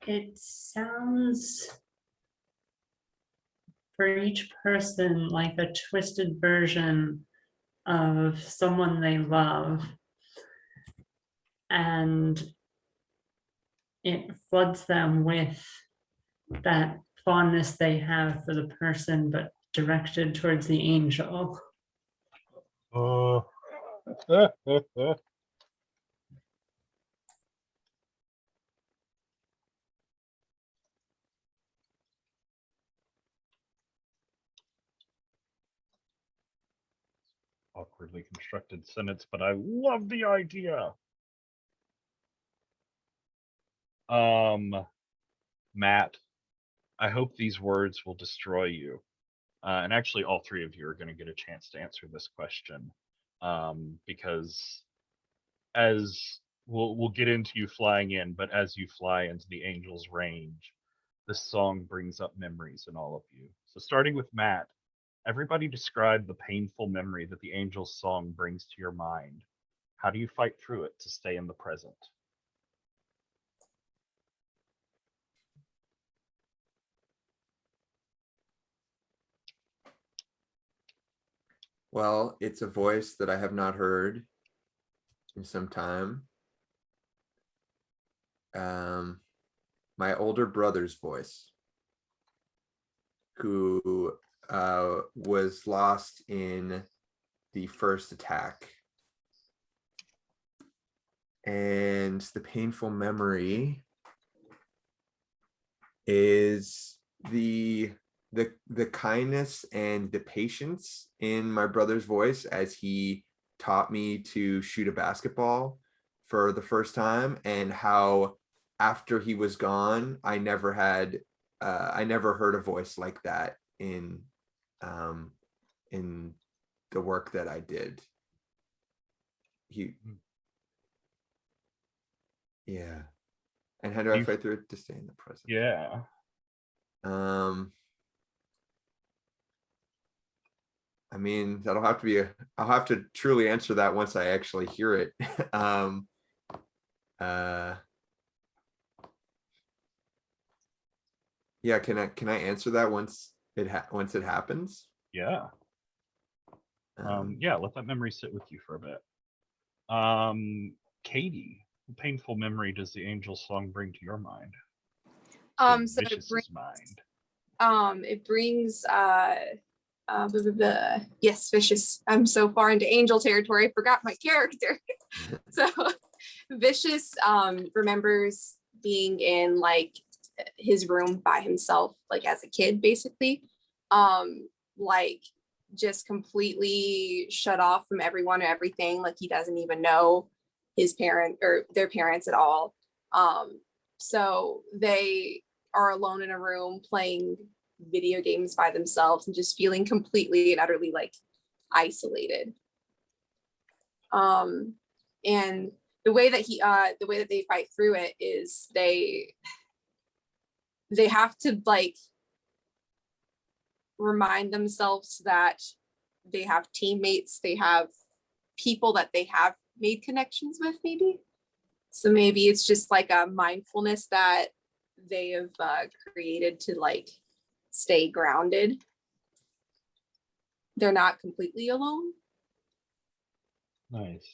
It sounds for each person like a twisted version of someone they love, and it floods them with that fondness they have for the person, but directed towards the angel. Oh. Awkwardly constructed sentence, but I love the idea. Matt, I hope these words will destroy you. And actually, all three of you are going to get a chance to answer this question, because as we'll get into you flying in, but as you fly into the angel's range, this song brings up memories in all of you. So starting with Matt, everybody describe the painful memory that the angel's song brings to your mind. How do you fight through it to stay in the present? Well, it's a voice that I have not heard in some time. My older brother's voice, who was lost in the first attack. And the painful memory is the kindness and the patience in my brother's voice as he taught me to shoot a basketball for the first time, and how after he was gone, I never heard a voice like that in the work that I did. Yeah. And how do I fight through it to stay in the present? Yeah. I mean, I'll have to truly answer that once I actually hear it. Yeah, can I answer that once it happens? Yeah. Yeah, let that memory sit with you for a bit. Katie, what painful memory does the angel's song bring to your mind? So Vicious's mind. it brings yes, Vicious. I'm so far into angel territory, I forgot my character. So Vicious remembers being in like his room by himself, like as a kid, basically. Like just completely shut off from everyone or everything. Like he doesn't even know his parent or their parents at all. So they are alone in a room playing video games by themselves and just feeling completely and utterly like isolated. And the way that they fight through it is they have to like remind themselves that they have teammates, they have people that they have made connections with, maybe. So maybe it's just like a mindfulness that they have created to like stay grounded. They're not completely alone. Nice.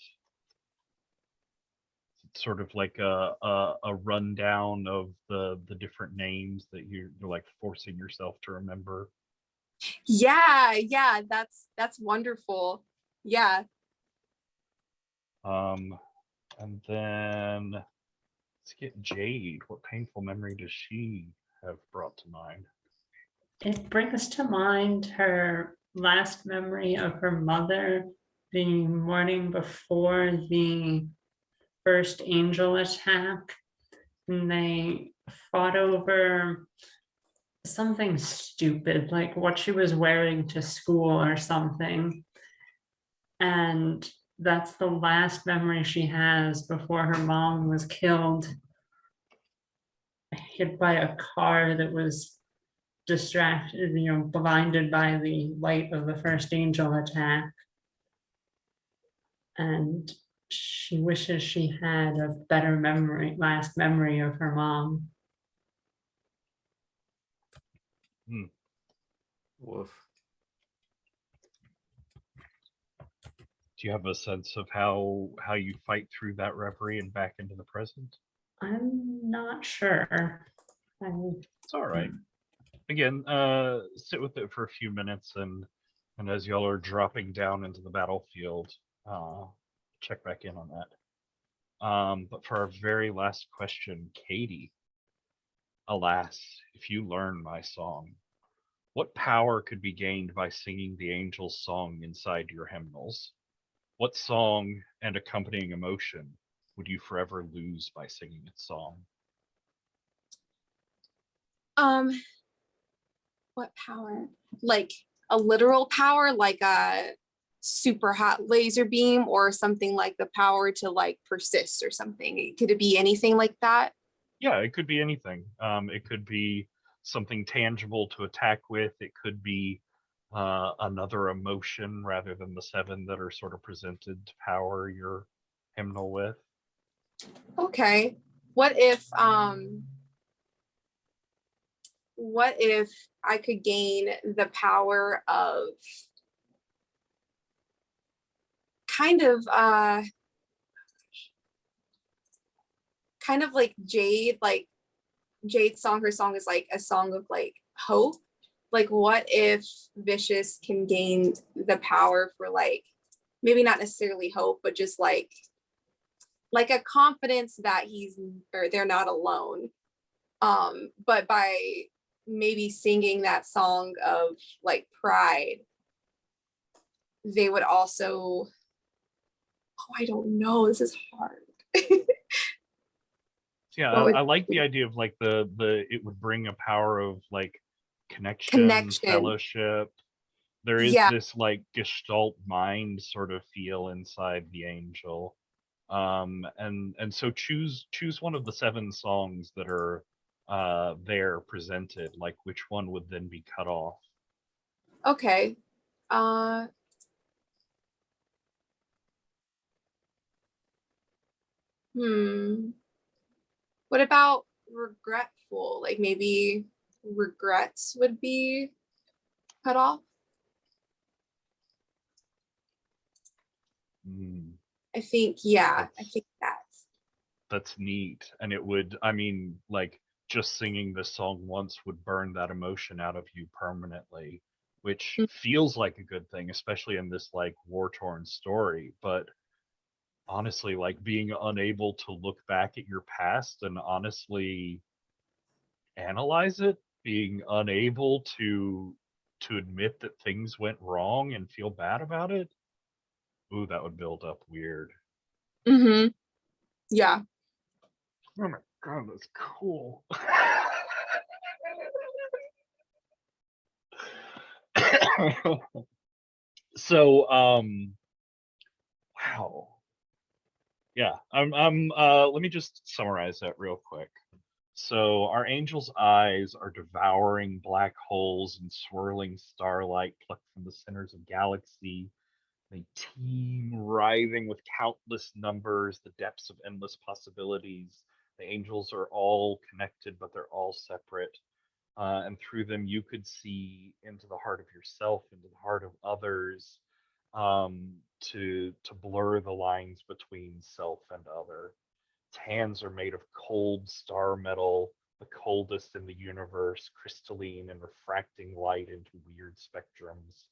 It's sort of like a rundown of the different names that you're like forcing yourself to remember. Yeah, that's wonderful. Yeah. And then let's get Jade. What painful memory does she have brought to mind? It brings to mind her last memory of her mother the morning before the first angel attack. And they fought over something stupid, like what she was wearing to school or something. And that's the last memory she has before her mom was killed, hit by a car that was distracted, blinded by the light of the first angel attack. And she wishes she had a better last memory of her mom. Woof. Do you have a sense of how you fight through that reverie and back into the present? I'm not sure. It's all right. Again, sit with it for a few minutes, and as y'all are dropping down into the battlefield, check back in on that. But for our very last question, Katie, alas, if you learn my song, what power could be gained by singing the angel's song inside your hymnals? What song and accompanying emotion would you forever lose by singing its song? What power? Like a literal power, like a super hot laser beam, or something like the power to like persist or something? Could it be anything like that? Yeah, it could be anything. It could be something tangible to attack with. It could be another emotion rather than the 7 that are sort of presented to power your hymnal with. Okay. What if I could gain the power of kind of like Jade, like Jade's song, her song is like a song of like hope. Like what if Vicious can gain the power for like, maybe not necessarily hope, but just like a confidence that they're not alone. But by maybe singing that song of like pride, they would also, I don't know, this is hard. Yeah, I like the idea of like the it would bring a power of like connection. Fellowship. There is this like Gestalt mind sort of feel inside the angel. And so choose one of the 7 songs that are there presented. Like which one would then be cut off? Okay. What about regretful? Like maybe regrets would be cut off. I think, yeah, I think that's neat. And it would, I mean, like just singing this song once would burn that emotion out of you permanently, which feels like a good thing, especially in this like war-torn story. But honestly, like being unable to look back at your past and honestly analyze it, being unable to admit that things went wrong and feel bad about it, ooh, that would build up weird. Yeah. Oh my god, that's cool. So wow. Yeah, let me just summarize that real quick. So our angel's eyes are devouring black holes and swirling starlight plucked from the centers of galaxy. They teem, writhing with countless numbers, the depths of endless possibilities. The angels are all connected, but they're all separate. And through them, you could see into the heart of yourself, into the heart of others, to blur the lines between self and other. Its hands are made of cold star metal, the coldest in the universe, crystalline and refracting light into weird spectrums.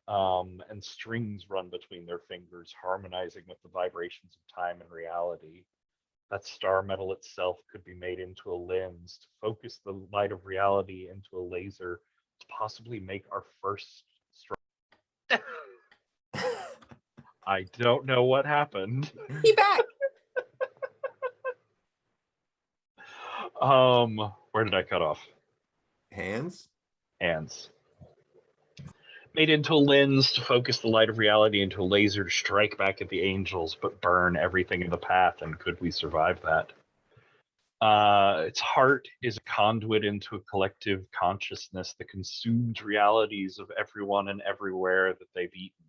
And strings run between their fingers, harmonizing with the vibrations of time and reality. That star metal itself could be made into a lens to focus the light of reality into a laser to possibly make our first strike. I don't know what happened. Be back. Where did I cut off? Hands? Hands. Made into a lens to focus the light of reality into a laser to strike back at the angels, but burn everything in the path. And could we survive that? Its heart is a conduit into a collective consciousness that consumes realities of everyone and everywhere that they've eaten.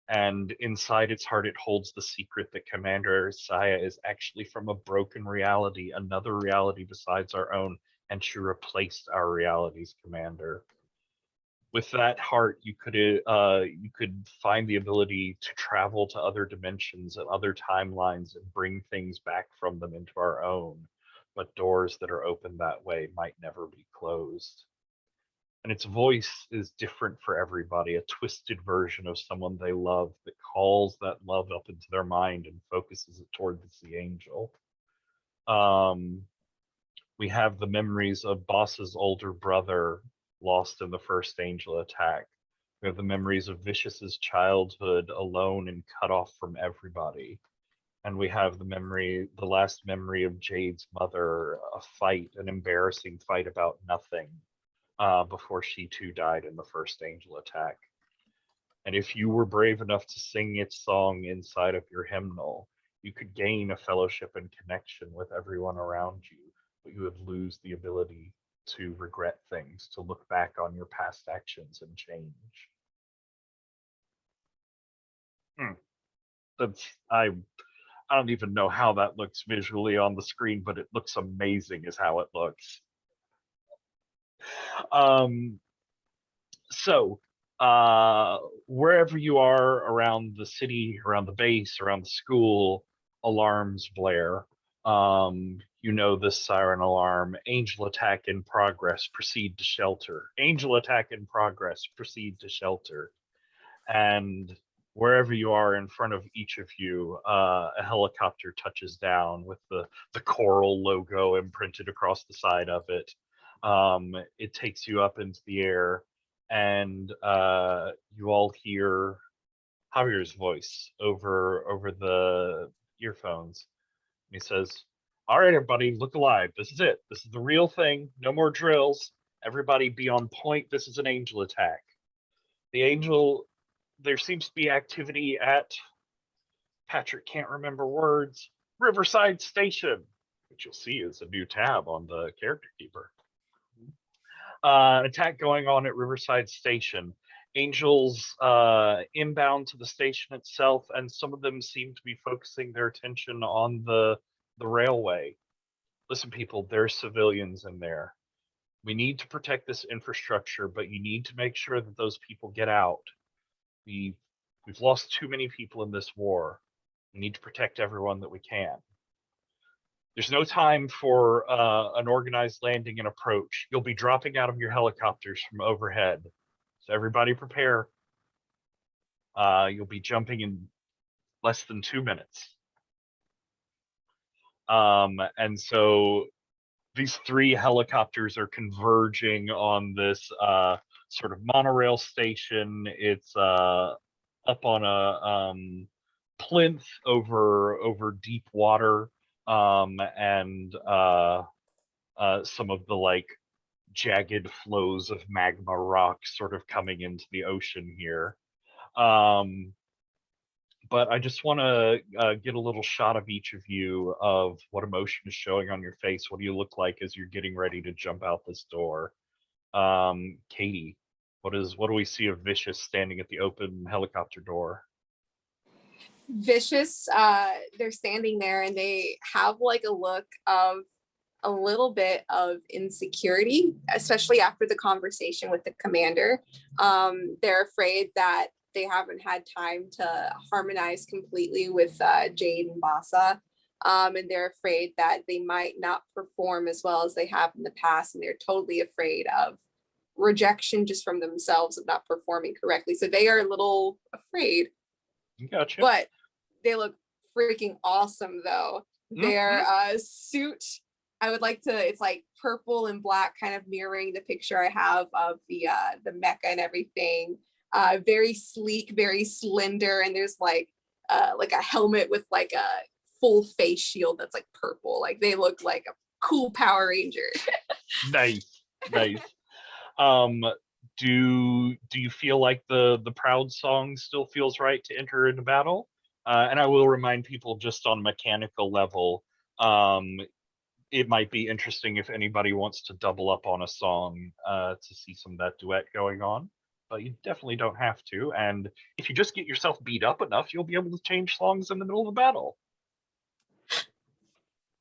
And inside its heart, it holds the secret that Commander Saya is actually from a broken reality, another reality besides our own, and she replaced our reality's commander. With that heart, you could find the ability to travel to other dimensions and other timelines and bring things back from them into our own. But doors that are open that way might never be closed. And its voice is different for everybody, a twisted version of someone they love that calls that love up into their mind and focuses it towards the angel. We have the memories of Boss's older brother lost in the first angel attack. We have the memories of Vicious's childhood alone and cut off from everybody. And we have the last memory of Jade's mother, a fight, an embarrassing fight about nothing, before she too died in the first angel attack. And if you were brave enough to sing its song inside of your hymnal, you could gain a fellowship and connection with everyone around you, but you would lose the ability to regret things, to look back on your past actions and change. That's I don't even know how that looks visually on the screen, but it looks amazing is how it looks. So wherever you are around the city, around the base, around the school, alarms blare. You know this siren alarm. Angel attack in progress, proceed to shelter. Angel attack in progress, proceed to shelter. And wherever you are in front of each of you, a helicopter touches down with the CORAL logo imprinted across the side of it. It takes you up into the air, and you all hear Javier's voice over the earphones. He says, "All right, everybody, look alive. This is it. This is the real thing. No more drills. Everybody be on point. This is an angel attack." The angel, there seems to be activity at, Patrick can't remember words, Riverside Station, which you'll see is a new tab on the character keeper. An attack going on at Riverside Station. Angels inbound to the station itself, and some of them seem to be focusing their attention on the railway. Listen, people, there's civilians in there. We need to protect this infrastructure, but you need to make sure that those people get out. We've lost too many people in this war. We need to protect everyone that we can. There's no time for an organized landing and approach. You'll be dropping out of your helicopters from overhead. So everybody prepare. You'll be jumping in less than 2 minutes. And so these 3 helicopters are converging on this sort of monorail station. It's up on a plinth over deep water, and some of the like jagged flows of magma rock sort of coming into the ocean here. But I just want to get a little shot of each of you of what emotion is showing on your face. What do you look like as you're getting ready to jump out this door? Katie, what do we see of Vicious standing at the open helicopter door? Vicious, they're standing there and they have like a look of a little bit of insecurity, especially after the conversation with the commander. They're afraid that they haven't had time to harmonize completely with Jade and Basa. And they're afraid that they might not perform as well as they have in the past. And they're totally afraid of rejection just from themselves of not performing correctly. So they are a little afraid. Gotcha. But they look freaking awesome though. Their suit, I would like to, it's like purple and black, kind of mirroring the picture I have of the Mecha and everything. Very sleek, very slender, and there's like a helmet with like a full face shield that's like purple. Like they look like a cool Power Ranger. Nice. Do you feel like the Proud song still feels right to enter into battle? And I will remind people, just on mechanical level, it might be interesting if anybody wants to double up on a song to see some of that duet going on. But you definitely don't have to. And if you just get yourself beat up enough, you'll be able to change songs in the middle of a battle.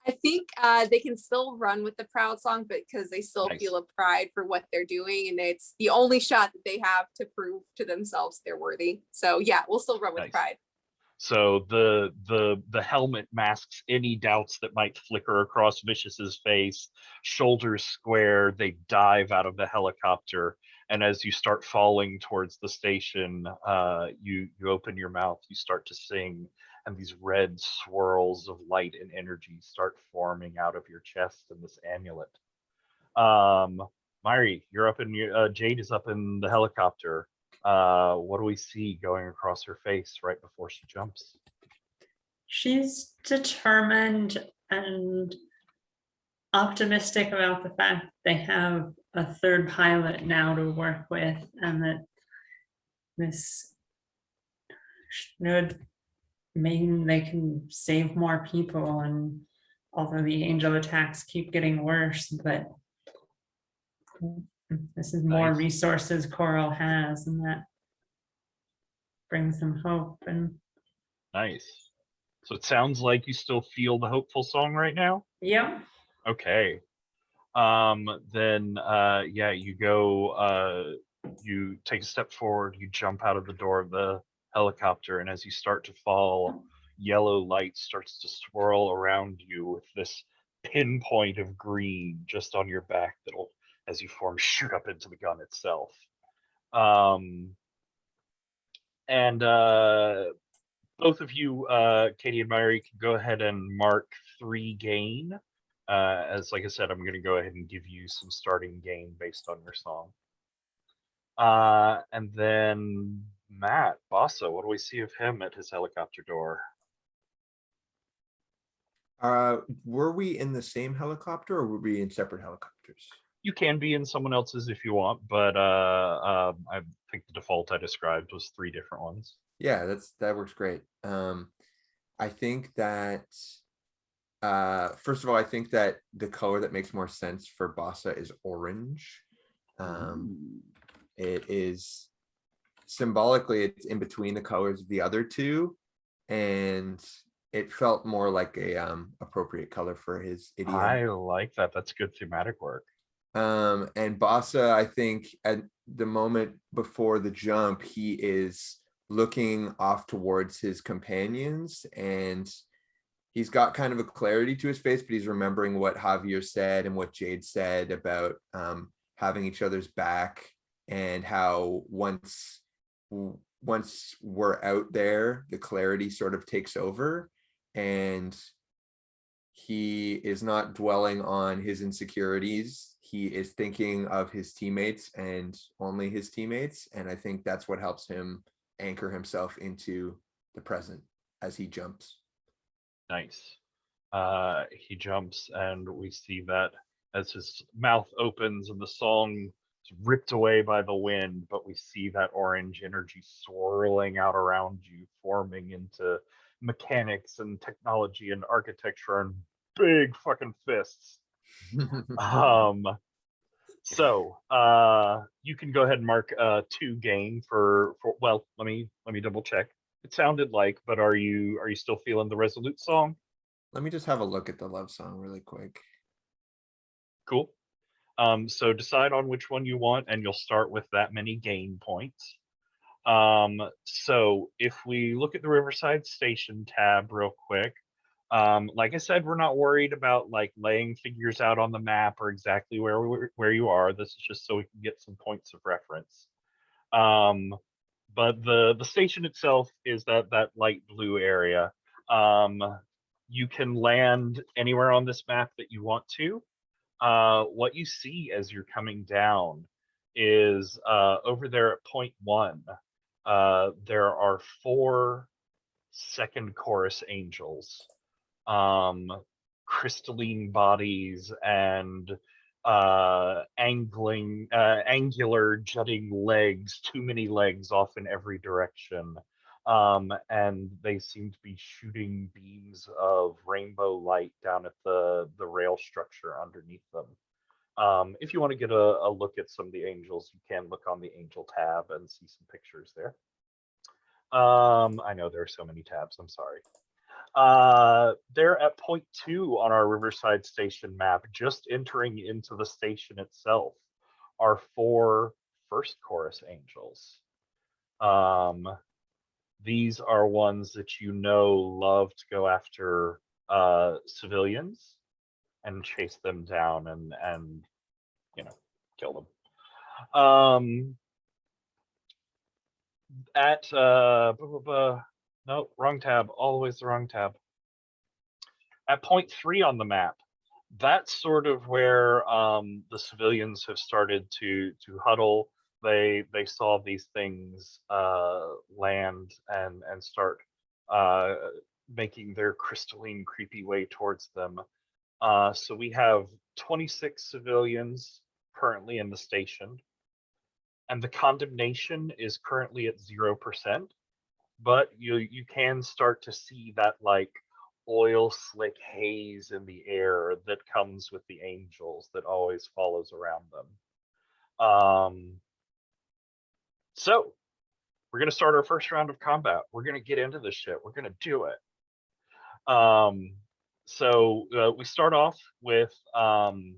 I think they can still run with the Proud song, but because they still feel a pride for what they're doing, and it's the only shot that they have to prove to themselves they're worthy. So yeah, we'll still run with pride. So the helmet masks any doubts that might flicker across Vicious's face. Shoulders square, they dive out of the helicopter, and as you start falling towards the station, you open your mouth, you start to sing, and these red swirls of light and energy start forming out of your chest in this amulet. Myri, you're up in your Jade is up in the helicopter. What do we see going across her face right before she jumps? She's determined and optimistic about the fact they have a 3rd pilot now to work with, and that this should mean they can save more people and although the angel attacks keep getting worse, but this is more Nice. resources Coral has, and that brings them hope. And Nice. So it sounds like you still feel the hopeful song right now. yep, Okay. Then yeah, you go, you take a step forward, you jump out of the door of the helicopter, and as you start to fall, yellow light starts to swirl around you with this pinpoint of green just on your back that'll, as you form, shoot up into the gun itself. And both of you, Katie and Myri, can go ahead and mark 3 gain. As like I said, I'm going to go ahead and give you some starting gain based on your song. And then Matt Bassa, what do we see of him at his helicopter door? Were we in the same helicopter or were we in separate helicopters? You can be in someone else's if you want, but I think the default I described was 3 different ones. Yeah, that works great. I think that first of all, I think that the color that makes more sense for Bassa is orange. It is symbolically, it's in between the colors of the other 2, and it felt more like a appropriate color for his idiom. I like that. That's good thematic work. And Bassa, I think at the moment before the jump, he is looking off towards his companions, and he's got kind of a clarity to his face, but he's remembering what Javier said and what Jade said about having each other's back, and how once we're out there, the clarity sort of takes over, and he is not dwelling on his insecurities. He is thinking of his teammates and only his teammates, and I think that's what helps him anchor himself into the present as he jumps. Nice. He jumps, and we see that as his mouth opens and the song is ripped away by the wind, but we see that orange energy swirling out around you, forming into mechanics and technology and architecture and big fucking fists. So you can go ahead and mark 2 gain for well, let me double check. It sounded like, but are you still feeling the Resolute song? Let me just have a look at the love song really quick. Cool. So decide on which one you want, and you'll start with that many gain points. So if we look at the Riverside Station tab real quick, like I said, we're not worried about like laying figures out on the map or exactly where you are. This is just so we can get some points of reference. But the station itself is that light blue area. You can land anywhere on this map that you want to. What you see as you're coming down is over there at point 1, there are 4 second chorus angels, crystalline bodies and angular jutting legs, too many legs off in every direction. And they seem to be shooting beams of rainbow light down at the rail structure underneath them. If you want to get a look at some of the angels, you can look on the angel tab and see some pictures there. I know there are so many tabs, I'm sorry. They're at point 2 on our Riverside Station map, just entering into the station itself, are 4 first chorus angels. These are ones that you know love to go after civilians and chase them down and you know, kill them. At no, wrong tab, always the wrong tab. At point 3 on the map, that's sort of where the civilians have started to huddle. They saw these things land and start making their crystalline, creepy way towards them. So we have 26 civilians currently in the station, and the condemnation is currently at 0%. But you can start to see that like oil slick haze in the air that comes with the angels that always follows around them. So we're gonna start our first round of combat. We're gonna get into this shit. We're gonna do it. So we start off with the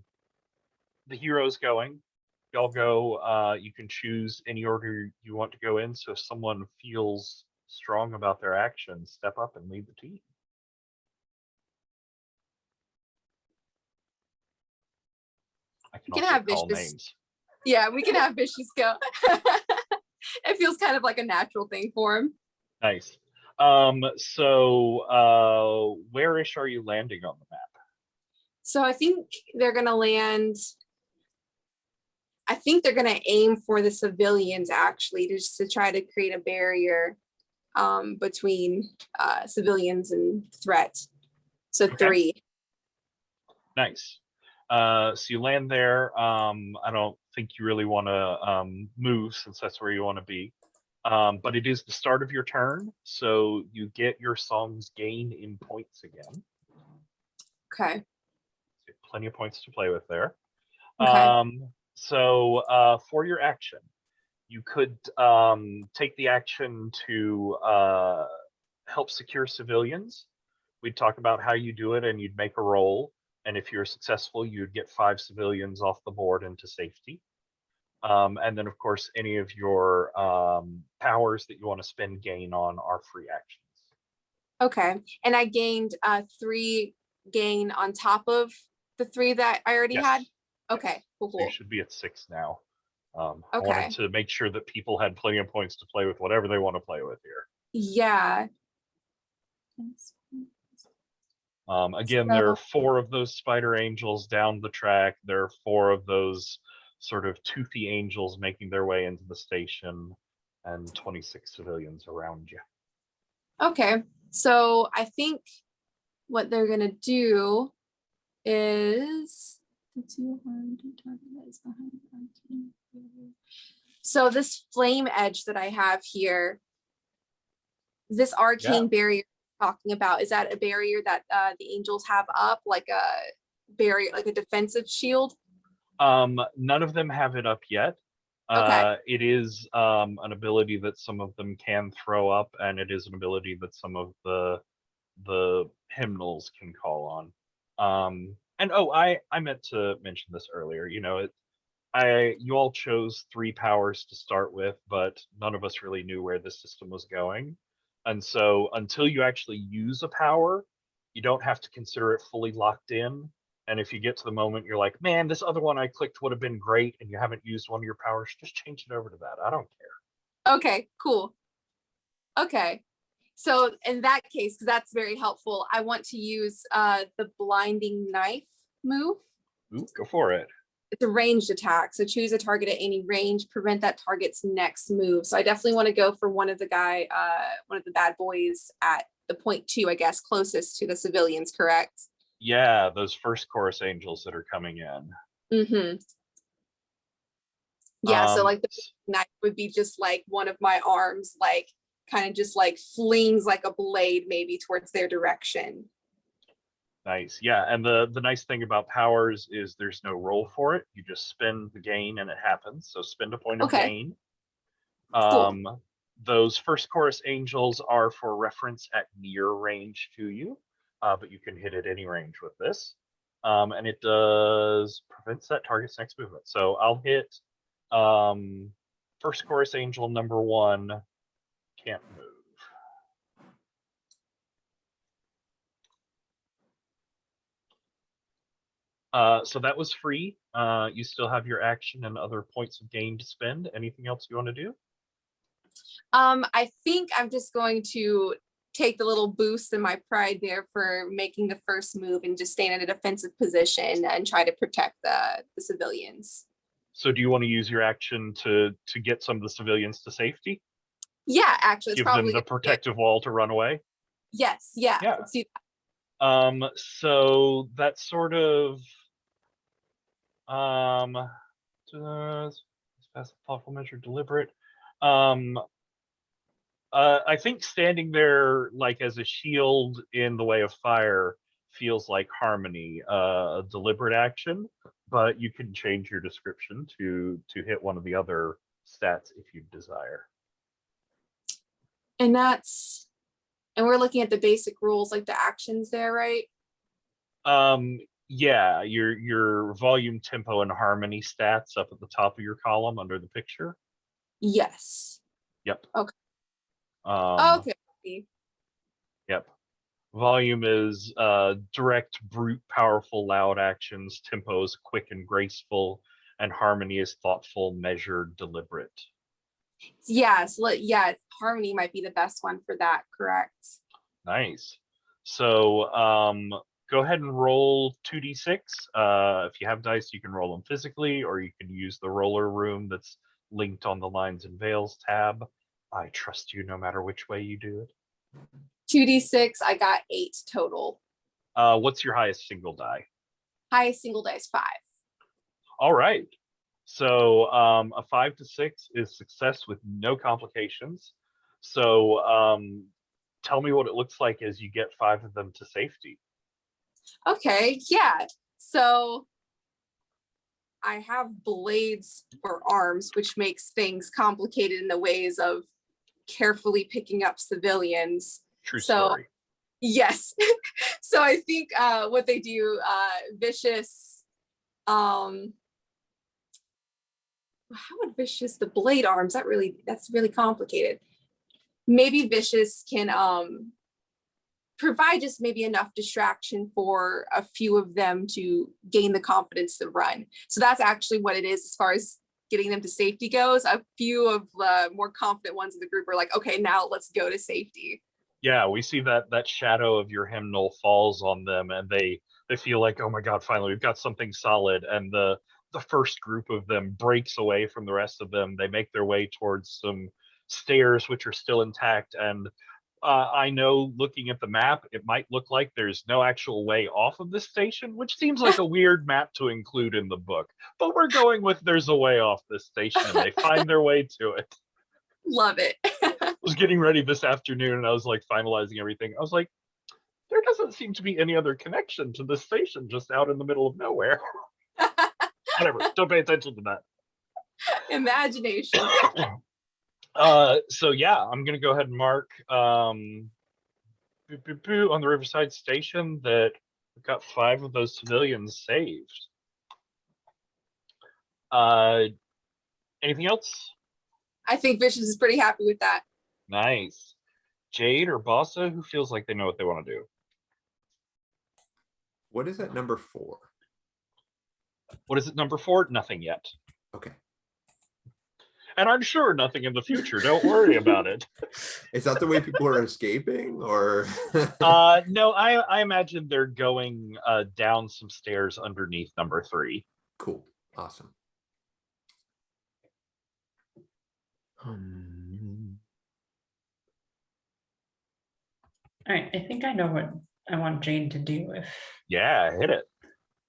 heroes going. Y'all go. You can choose any order you want to go in. So if someone feels strong about their actions, step up and lead the team. I can You can also have call Vicious. names. Yeah, we can have Vicious go. It feels kind of like a natural thing for him. Nice. So where-ish are you landing on the map? So I think they're gonna land. I think they're gonna aim for the civilians actually, just to try to create a barrier between civilians and threat. So Okay. 3. Nice. So you land there. I don't think you really want to move since that's where you want to be. But it is the start of your turn, so you get your song's gain in points again. Okay. So plenty of points to play with there. Okay. So for your action, you could take the action to help secure civilians. We'd talk about how you do it, and you'd make a roll. And if you're successful, you'd get 5 civilians off the board into safety. And then, of course, any of your powers that you want to spend gain on are free actions. Okay. And I gained 3 gain on top of the 3 that I already Yes. had. Okay. Yes. Cool. So you should be at 6 now. I Okay. wanted to make sure that people had plenty of points to play with whatever they want to play with here. Yeah. Again, there are 4 of those spider angels down the track. There are 4 of those sort of toothy angels making their way into the station, and 26 civilians around you. Okay. So I think what they're gonna do is so this flame edge that I have here, this arcane barrier I'm talking about, is that a barrier that the angels have up, like a barrier, like a defensive shield? None of them have it up yet. Okay. It is an ability that some of them can throw up, and it is an ability that some of the hymnals can call on. And oh, I meant to mention this earlier. You know, you all chose 3 powers to start with, but none of us really knew where the system was going. And so until you actually use a power, you don't have to consider it fully locked in. And if you get to the moment you're like, man, this other one I clicked would have been great, and you haven't used one of your powers, just change it over to that. I don't care. Okay, cool. Okay. So in that case, because that's very helpful, I want to use the blinding knife move. Ooh, go for it. It's a ranged attack. So choose a target at any range, prevent that target's next move. So I definitely want to go for one of the bad boys at the point 2, I guess, closest to the civilians, correct? Yeah, those first chorus angels that are coming in. Mm-hmm. Yeah, so like the knife would be just like one of my arms, like kind of just like flings like a blade maybe towards their direction. Nice. Yeah, and the nice thing about powers is there's no roll for it. You just spend the gain and it happens. So spend a point of gain. Cool. Those first chorus angels are for reference at near range to you, but you can hit at any range with this. And it prevents that target's next movement. So I'll hit first chorus angel number 1, can't move. So that was free. You still have your action and other points of gain to spend. Anything else you want to do? I think I'm just going to take the little boost in my pride there for making the first move and just stay in a defensive position and try to protect the civilians. So do you want to use your action to get some of the civilians to safety? Yeah, actually, it's give probably them the protective wall to run away. Yes, yeah. Let's do that. So that's sort of thoughtful, measured, deliberate. I think standing there like as a shield in the way of fire feels like harmony, a deliberate action, but you can change your description to hit one of the other stats if you desire. And we're looking at the basic rules, like the actions there, right? Yeah, your volume, tempo, and harmony stats up at the top of your column under the picture. Yes. Yep. Okay. Um, Okay. Yep. Volume is direct, brute, powerful, loud actions. Tempo is quick and graceful, and harmony is thoughtful, measured, deliberate. Yes. Yeah. Harmony might be the best one for that. Correct. Nice. So go ahead and roll 2d6. If you have dice, you can roll them physically, or you can use the roller room that's linked on the Lines and Veils tab. I trust you no matter which way you do it. 2d6. I got 8 total. What's your highest single die? Highest single die is 5. All right. So a 5 to 6 is success with no complications. So tell me what it looks like as you get 5 of them to safety. Okay. Yeah. So I have blades for arms, which makes things complicated in the ways of carefully picking up civilians. True So, story. yes. So I think what they do, Vicious, how would Vicious, the blade arms, that's really complicated. Maybe Vicious can provide just maybe enough distraction for a few of them to gain the confidence to run. So that's actually what it is as far as getting them to safety goes. A few of the more confident ones in the group are like, okay, now let's go to safety. Yeah, we see that shadow of your hymnal falls on them, and they feel like, oh my god, finally we've got something solid. And the first group of them breaks away from the rest of them. They make their way towards some stairs which are still intact, and I know looking at the map, it might look like there's no actual way off of this station, which seems like a weird map to include in the book. But we're going with there's a way off this station, and they find their way to it. Love it. I was getting ready this afternoon, and I was like finalizing everything. I was like, there doesn't seem to be any other connection to this station just out in the middle of nowhere. Whatever, don't pay attention to that. Imagination. So yeah, I'm gonna go ahead and mark on the Riverside Station that we've got 5 of those civilians saved. Anything else? I think Vicious is pretty happy with that. Nice. Jade or Bossa, who feels like they know what they want to do? What is at number 4? What is it, number 4? Nothing yet. Okay. And I'm sure nothing in the future. Don't worry about it. Is that the way people are escaping, or? No, I imagine they're going down some stairs underneath number 3. Cool. Awesome. All right, I think I know what I want Jade to do. Yeah, hit it.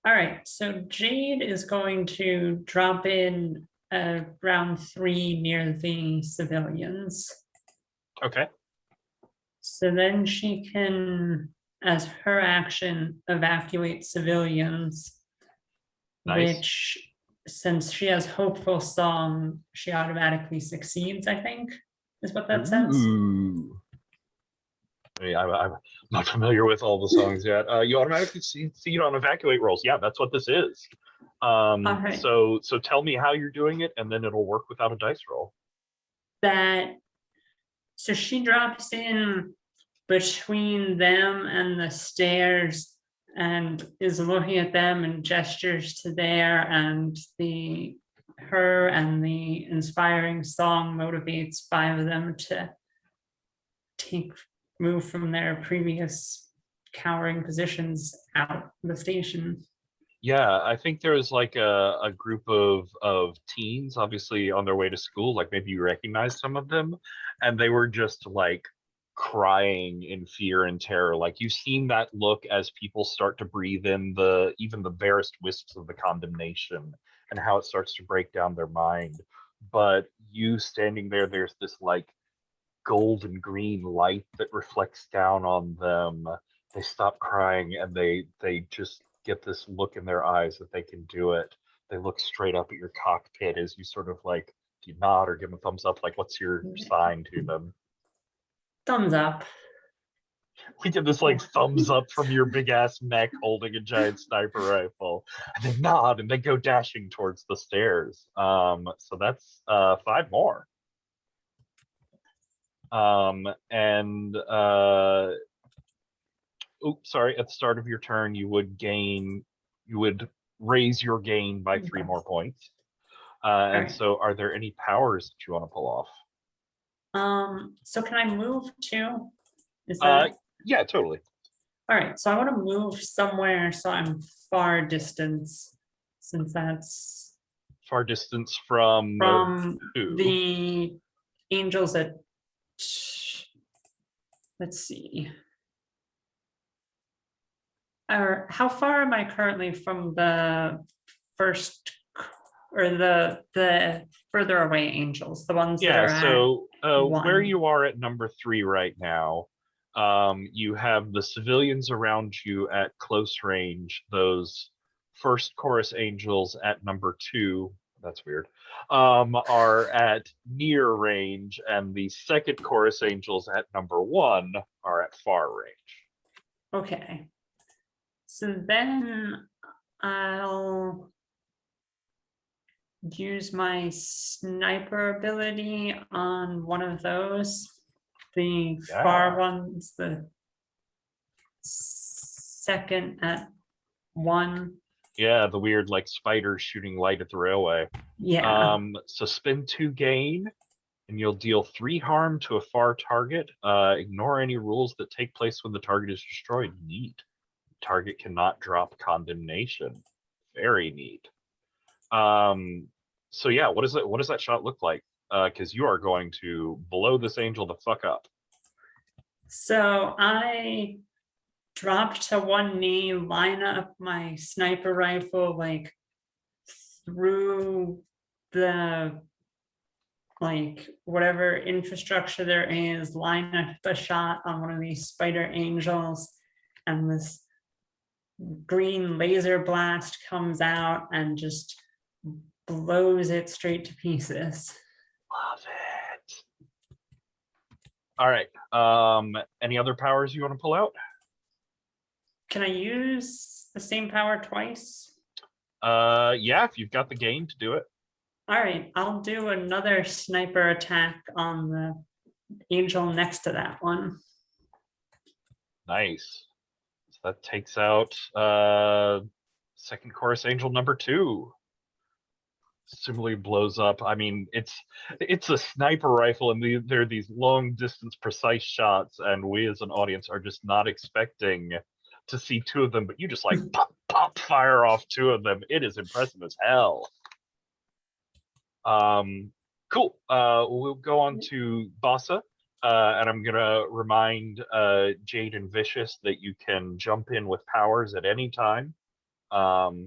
All right, so Jade is going to drop in round 3 near the civilians. Okay. So then she can, as her action, evacuate civilians, Nice. which, since she has Hopeful Song, she automatically succeeds, I think, is what that says. Ooh. I'm not familiar with all the songs yet. You automatically succeed on evacuate rolls. Yeah, that's what this is. right. So tell me how you're doing it, and then it'll work without a dice roll. So she drops in between them and the stairs and is looking at them and gestures to there, and her and the inspiring song motivates 5 of them to move from their previous cowering positions out the station. Yeah, I think there's like a group of teens, obviously on their way to school. Like maybe you recognize some of them, and they were just like crying in fear and terror. Like you've seen that look as people start to breathe in even the barest wisps of the condemnation, and how it starts to break down their mind. But you standing there, there's this like gold and green light that reflects down on them. They stop crying and they just get this look in their eyes that they can do it. They look straight up at your cockpit as you sort of like, do you nod or give them a thumbs up? Like, what's your sign to them? Thumbs up. We get this like thumbs up from your big ass mech holding a giant sniper rifle, and they nod and they go dashing towards the stairs. So that's 5 more. And oops, sorry. At the start of your turn, you would raise your gain by 3 more points. And Alright. so, are there any powers that you want to pull off? So can I move too? Is that Yeah, totally. all right? So I want to move somewhere so I'm far distance, since that's Far distance from who? the angels at. Let's see. How far am I currently from the first or the further away angels, the ones that are Yeah, so where 1? you are at number 3 right now, you have the civilians around you at close range. Those first chorus angels at number 2, that's weird, are at near range, and the second chorus angels at number 1 are at far range. Okay. So then I'll use my sniper ability on one of those. The far Yeah. ones, the second at 1. Yeah, the weird like spiders shooting light at the railway. Yeah. So spend 2 gain, and you'll deal 3 harm to a far target. Ignore any rules that take place when the target is destroyed. Neat. Target cannot drop condemnation. Very neat. So yeah, what does that shot look like? Because you are going to blow this angel the fuck up. So I drop to one knee, line up my sniper rifle like through the like whatever infrastructure there is, line up a shot on one of these spider angels, and this green laser blast comes out and just blows it straight to pieces. Love it. All right. Any other powers you want to pull out? Can I use the same power twice? Yeah, if you've got the gain to do it. All right, I'll do another sniper attack on the angel next to that one. Nice. So that takes out second chorus angel number 2. Similarly blows up. I mean, it's a sniper rifle, and there are these long distance precise shots, and we as an audience are just not expecting to see 2 of them, but you just like pop fire off 2 of them. It is impressive as hell. Cool. We'll go on to Bassa, and I'm gonna remind Jade and Vicious that you can jump in with powers at any time.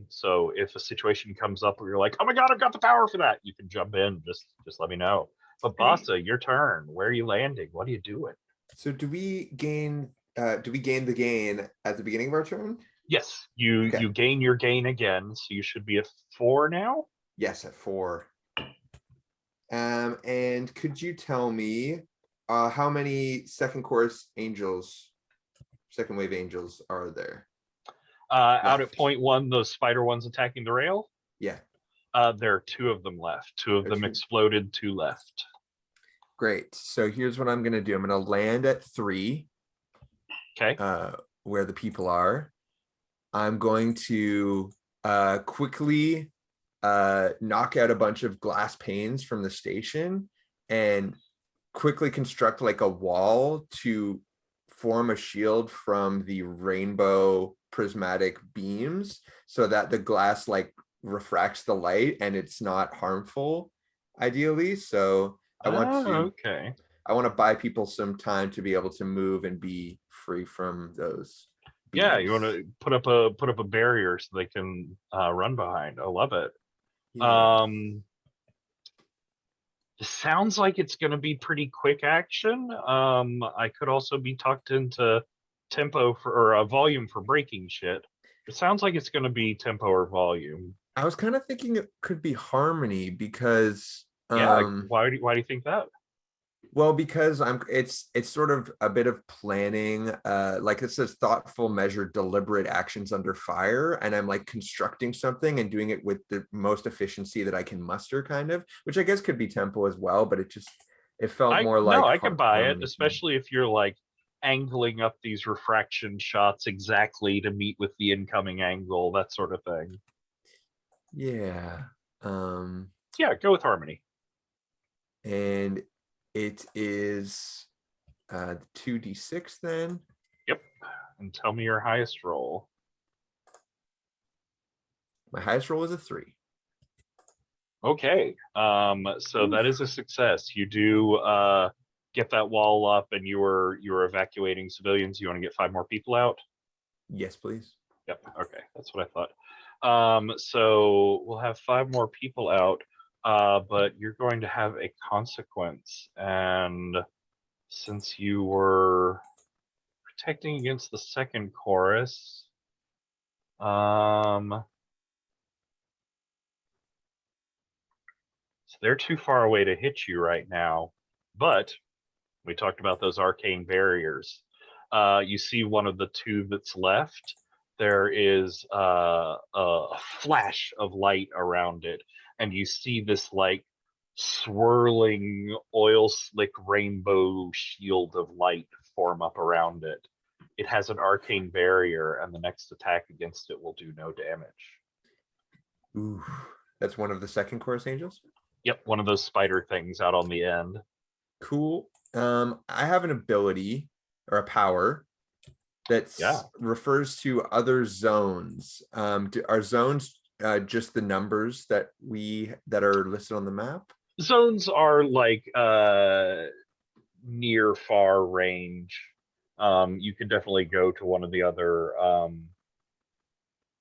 So if a situation comes up where you're like, oh my god, I've got the power for that, you can jump in. Just let me know. But Bassa, your turn. Where are you landing? What are you doing? So do we gain the gain at the beginning of our turn? Yes, you gain your gain again, so you should be at 4 now. Yes, at 4. And could you tell me how many second wave angels are there? Out at point 1, those spider ones attacking the rail. Yeah. There are 2 of them left. 2 of them Okay. exploded, 2 left. Great. So here's what I'm gonna do. I'm gonna land at 3. Okay. Where the people are. I'm going to quickly knock out a bunch of glass panes from the station and quickly construct like a wall to form a shield from the rainbow prismatic beams so that the glass like refracts the light and it's not harmful ideally. So I want to buy people some time to be able to move and be free from those beams. Yeah, you want to put up a barrier so they can run behind. I love it. Yeah. This sounds like it's going to be pretty quick action. I could also be tucked into tempo or volume for breaking shit. It sounds like it's going to be tempo or volume. I was kind of thinking it could be harmony because Yeah, why do you think that? well, because it's sort of a bit of planning, like it says thoughtful, measured, deliberate actions under fire, and I'm like constructing something and doing it with the most efficiency that I can muster, kind of, which I guess could be tempo as well, but it felt more like I can buy it, harmony to me. especially if you're like angling up these refraction shots exactly to meet with the incoming angle, that sort of thing. Yeah. Yeah, go with harmony. And it is 2d6 then. Yep. And tell me your highest roll. My highest roll is a 3. Okay. So that is a success. You do get that wall up, and you were evacuating civilians. You want to get 5 more people out? Yes, please. Yep. Okay, that's what I thought. So we'll have 5 more people out, but you're going to have a consequence. And since you were protecting against the second chorus, so they're too far away to hit you right now. But we talked about those arcane barriers. You see one of the 2 that's left. There is a flash of light around it, and you see this like swirling oil slick rainbow shield of light form up around it. It has an arcane barrier, and the next attack against it will do no damage. Ooh, that's one of the second chorus angels. Yep, one of those spider things out on the end. Cool. I have an ability or a power that refers to other zones. Are zones just the numbers that are listed on the map? Zones are like near far range. You could definitely go to one of the other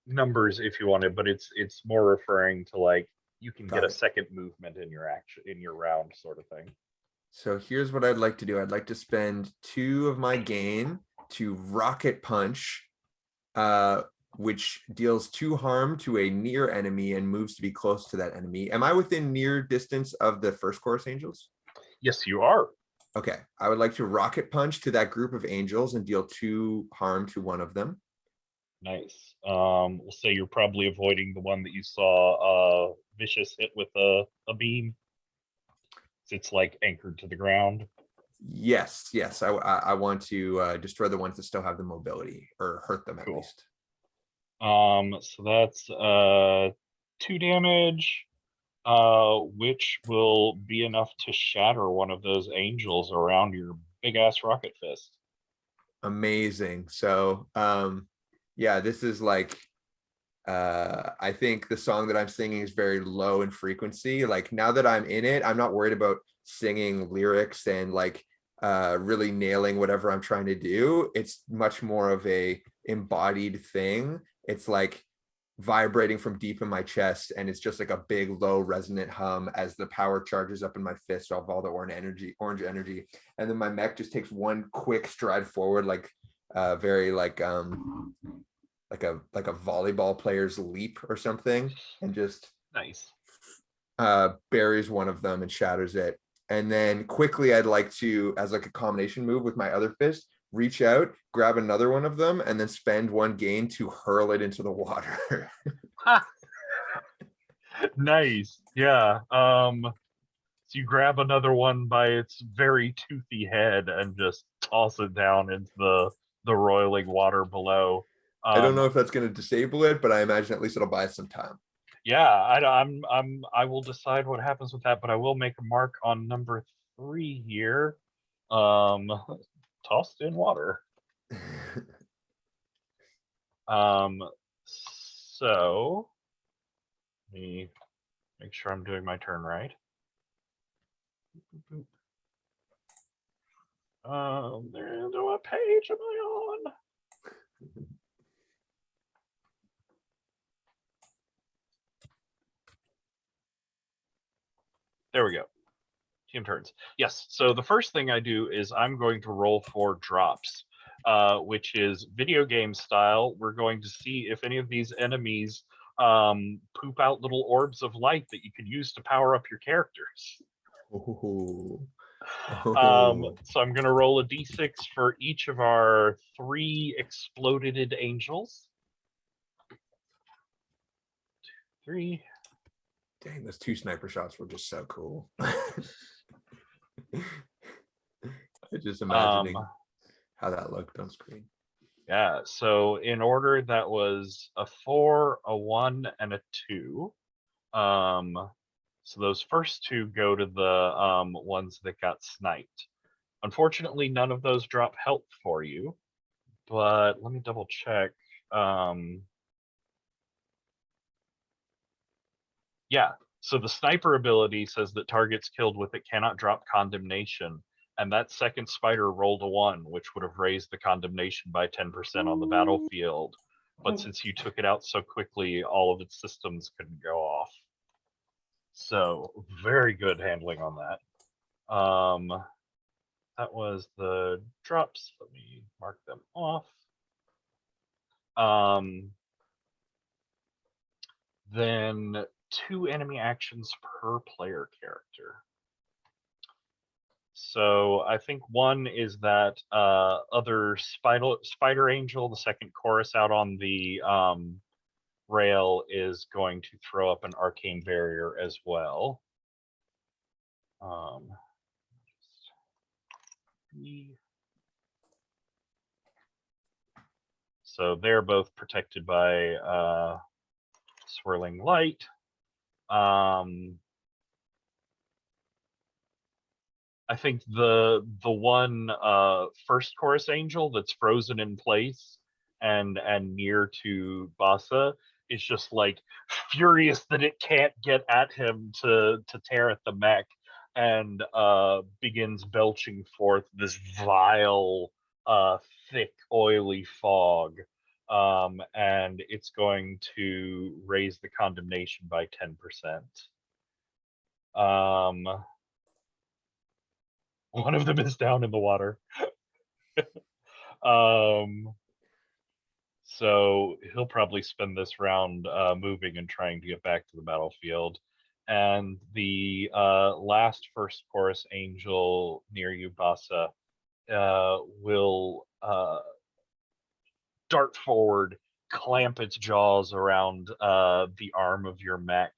numbers if you wanted, but it's more referring to like you can get a second movement in your action in your round, sort of thing. So here's what I'd like to do. I'd like to spend 2 of my gain to rocket punch, which deals 2 harm to a near enemy and moves to be close to that enemy. Am I within near distance of the first chorus angels? Yes, you are. Okay, I would like to rocket punch to that group of angels and deal 2 harm to one of them. Nice. We'll say you're probably avoiding the one that you saw Vicious hit with a beam. It's like anchored to the ground. Yes. I want to destroy the ones that still have the mobility, or hurt them at least. So that's 2 damage, which will be enough to shatter one of those angels around your big ass rocket fist. Amazing. So yeah, this is like I think the song that I'm singing is very low in frequency. Like now that I'm in it, I'm not worried about singing lyrics and like really nailing whatever I'm trying to do. It's much more of a embodied thing. It's like vibrating from deep in my chest, and it's just like a big low resonant hum as the power charges up in my fist of all the orange energy. And then my mech just takes one quick stride forward, like very like a volleyball player's leap or something, and just nice buries one of them and shatters it. And then quickly I'd like to, as like a combination move with my other fist, reach out, grab another one of them, and then spend 1 gain to hurl it into the water. Nice. Yeah. So you grab another one by its very toothy head and just toss it down into the roiling water below. I don't know if that's going to disable it, but I imagine at least it'll buy us some time. Yeah, I will decide what happens with that, but I will make a mark on number 3 here. Tossed in water. So let me make sure I'm doing my turn right. What page am I on? There we go. 16 turns. Yes. So the first thing I do is I'm going to roll for drops, which is video game style. We're going to see if any of these enemies poop out little orbs of light that you can use to power up your characters. Ooh. So I'm going to roll a d6 for each of our 3 exploded angels. 3. Dang, those 2 sniper shots were just so cool. Just imagining how that looked on screen. Yeah, so in order, that was a 4, a 1, and a 2. So those first 2 go to the ones that got sniped. Unfortunately, none of those drop health for you, but let me double check. Yeah, so the sniper ability says that targets killed with it cannot drop condemnation, and that second spider rolled a 1, which would have raised the condemnation by 10% on the battlefield. But since you took it out so quickly, all of its systems couldn't go off. So very good handling on that. That was the drops. Let me mark them off. Then 2 enemy actions per player character. So I think one is that other spider angel, the second chorus out on the rail, is going to throw up an arcane barrier as well. So they're both protected by swirling light. I think the one first chorus angel that's frozen in place and near to Basa is just like furious that it can't get at him to tear at the mech, and begins belching forth this vile, thick, oily fog. And it's going to raise the condemnation by 10%. One of them is down in the water. So he'll probably spend this round moving and trying to get back to the battlefield. And the last first chorus angel near you, Basa, will dart forward, clamp its jaws around the arm of your mech,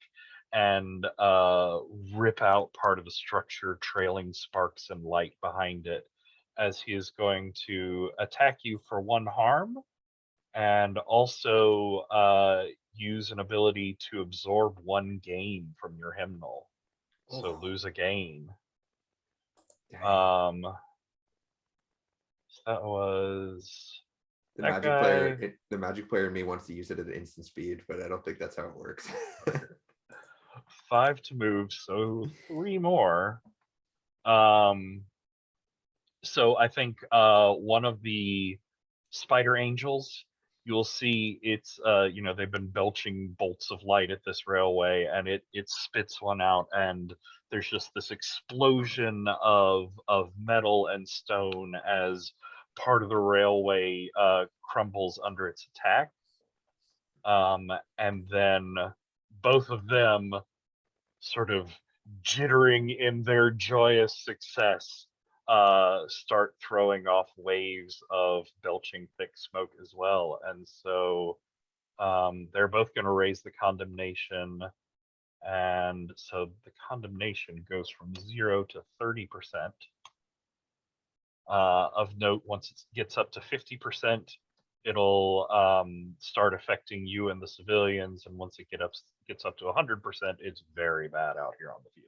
and rip out part of the structure, trailing sparks and light behind it, as he is going to attack you for 1 harm, and also use an ability to absorb 1 gain from your hymnal. So lose a gain. Dang. So that was The that magic guy. player, the magic player in me wants to use it at instant speed, but I don't think that's how it works. 5 to move, so 3 more. So I think one of the spider angels, you'll see it's they've been belching bolts of light at this railway, and it spits one out, and there's just this explosion of metal and stone as part of the railway crumbles under its attack. And then both of them, sort of jittering in their joyous success, start throwing off waves of belching thick smoke as well. And so they're both going to raise the condemnation. And so the condemnation goes from 0 to 30%. Of note, once it gets up to 50%, it'll start affecting you and the civilians. And once it gets up to 100%, it's very bad out here on the field.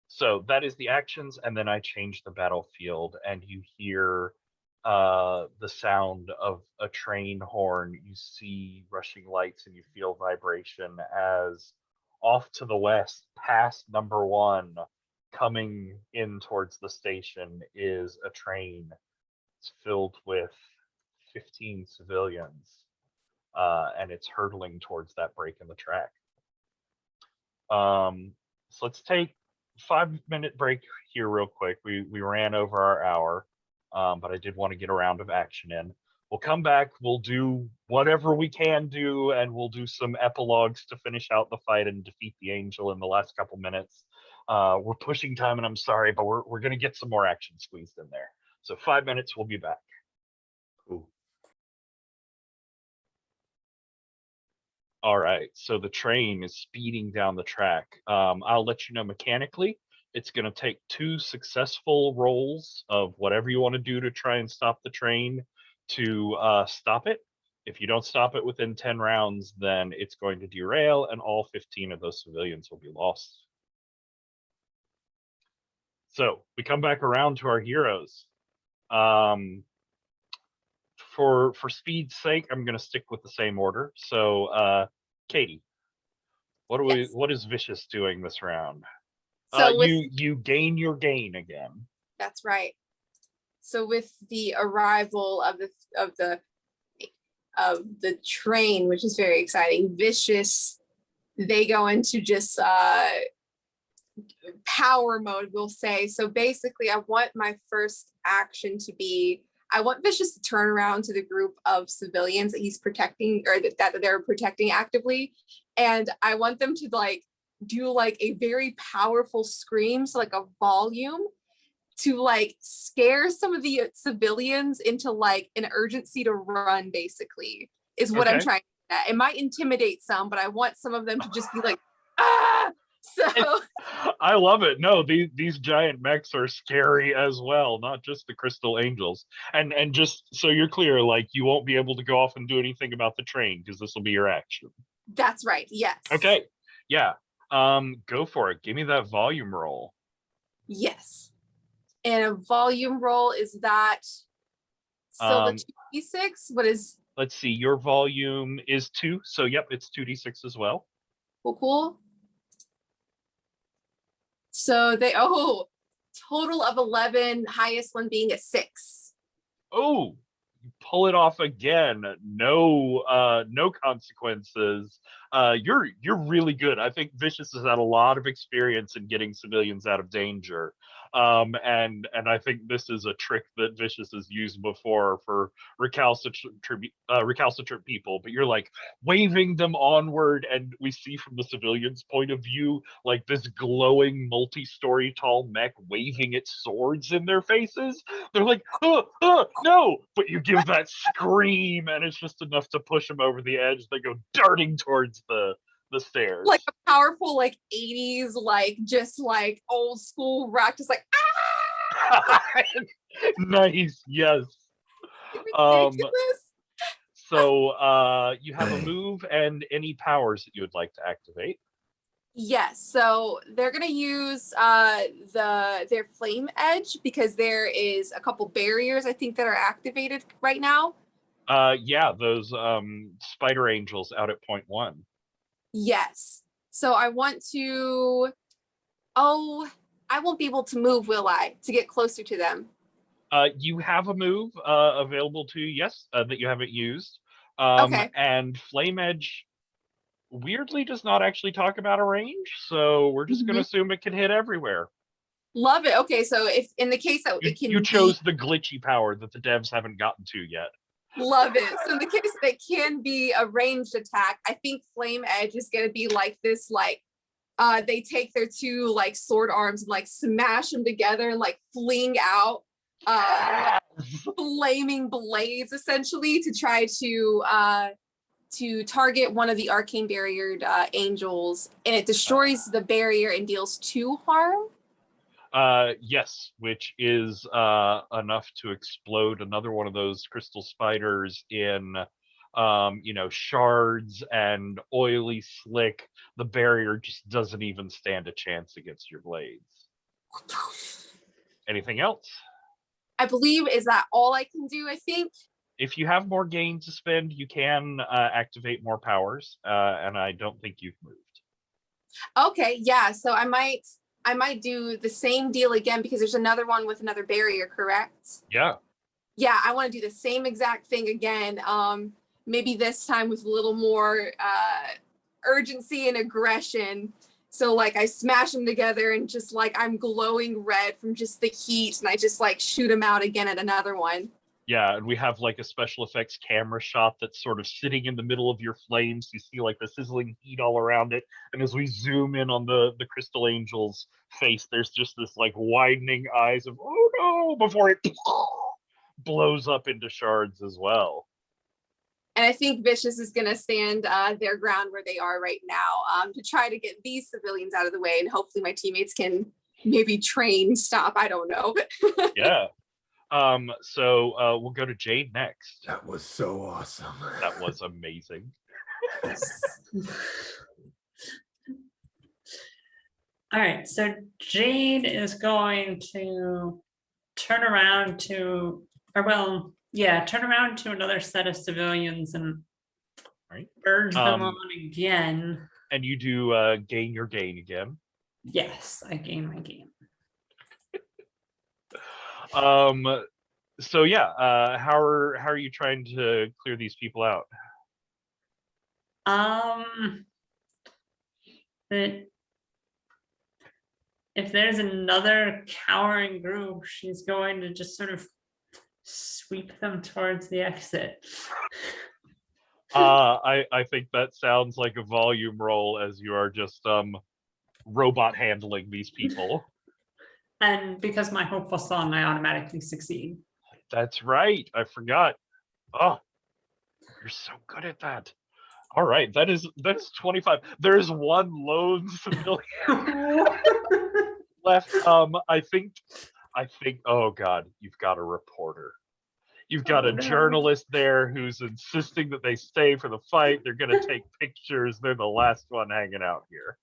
So that is the actions, and then I change the battlefield, and you hear the sound of a train horn. You see rushing lights, and you feel vibration as off to the west, past number 1, coming in towards the station, is a train. It's filled with 15 civilians, and it's hurtling towards that break in the track. So let's take 5-minute break here real quick. We ran over our hour, but I did want to get a round of action in. We'll come back, we'll do whatever we can do, and we'll do some epilogues to finish out the fight and defeat the angel in the last couple minutes. We're pushing time, and I'm sorry, but we're going to get some more action squeezed in there. So 5 minutes, we'll be back. Cool. All right, so the train is speeding down the track. I'll let you know mechanically. It's going to take 2 successful rolls of whatever you want to do to try and stop the train to stop it. If you don't stop it within 10 rounds, then it's going to derail and all 15 of those civilians will be lost. So we come back around to our heroes. For speed's sake, I'm going to stick with the same order. So, Katie, what is Vicious doing this round? So you gain your gain again. that's right. So with the arrival of the train, which is very exciting, Vicious, they go into just power mode, we'll say. So basically, I want my first action to be, I want Vicious to turn around to the group of civilians that he's protecting, or that they're protecting actively, and I want them to like do like a very powerful scream, so like a volume, to like scare some of the civilians into like an urgency to run, basically, is what I'm trying to get. It might intimidate some, but I want some of them to just be like, ah! So I love it. No, these giant mechs are scary as well, not just the crystal angels. And just so you're clear, like you won't be able to go off and do anything about the train because this will be your action. That's right. Yes. Okay. Yeah. Go for it. Give me that volume roll. Yes. And a volume roll is that, so the 2d6, what is? Let's see, your volume is 2, so yep, it's 2d6 as well. Cool. So they, total of 11, highest one being a 6. Oh, you pull it off again. No consequences. You're really good. I think Vicious has had a lot of experience in getting civilians out of danger. And I think this is a trick that Vicious has used before for recalcitrant people. But you're like waving them onward, and we see from the civilians' point of view, like this glowing multi-story tall mech waving its swords in their faces. They're like, no! But you give that scream, and it's just enough to push them over the edge. They go darting towards the stairs. Like a powerful, like 80s, like just like old school rock, just like Nice, yes. Ridiculous. So you have a move and any powers that you would like to activate. Yes, so they're gonna use their flame edge, because there is a couple barriers I think that are activated right now. Yeah, those spider angels out at point 1. Yes. So I want to, I won't be able to move, will I, to get closer to them? You have a move available to you, yes, that you haven't used. Okay. And Flame Edge weirdly does not actually talk about a range, so we're just going to assume it can hit everywhere. Love it. Okay, so if in the case that it can you chose the glitchy power that the devs haven't gotten to yet. Love it. So in the case that it can be a ranged attack, I think Flame Edge is going to be like this, like they take their 2 like sword arms and like smash them together and like fling out flaming blades, essentially, to try to target one of the arcane barriered angels, and it destroys the barrier and deals 2 harm. Yes, which is enough to explode another one of those crystal spiders in shards and oily slick. The barrier just doesn't even stand a chance against your blades. Anything else? I believe, is that all I can do, I think? If you have more gain to spend, you can activate more powers, and I don't think you've moved. Okay, yeah, so I might do the same deal again, because there's another one with another barrier, correct? Yeah. Yeah, I want to do the same exact thing again. Maybe this time with a little more urgency and aggression. So like I smash them together and just like I'm glowing red from just the heat, and I just like shoot them out again at another one. Yeah, and we have like a special effects camera shot that's sort of sitting in the middle of your flames. You see like the sizzling heat all around it, and as we zoom in on the Crystal Angel's face, there's just this like widening eyes of oh no before it blows up into shards as well. And I think Vicious is going to stand their ground where they are right now to try to get these civilians out of the way, and hopefully my teammates can maybe train stop. I don't know. Yeah. So we'll go to Jade next. That was so awesome. That was amazing. All right, so Jade is going to turn around to, or well, yeah, turn around to another set of civilians and Right. urge them on again. And you do gain your gain again. Yes, I gain my gain. So yeah, how are you trying to clear these people out? If there's another cowering group, she's going to just sort of sweep them towards the exit. I think that sounds like a volume roll, as you are just robot handling these people. And because my hopeful song, I automatically succeed. That's right. I forgot. Oh, you're so good at that. All right, that's 25. There's one lone civilian left. I think. Oh God, you've got a reporter. You've got a journalist there who's insisting that they stay for the fight. They're going to take pictures. They're the last one hanging out here.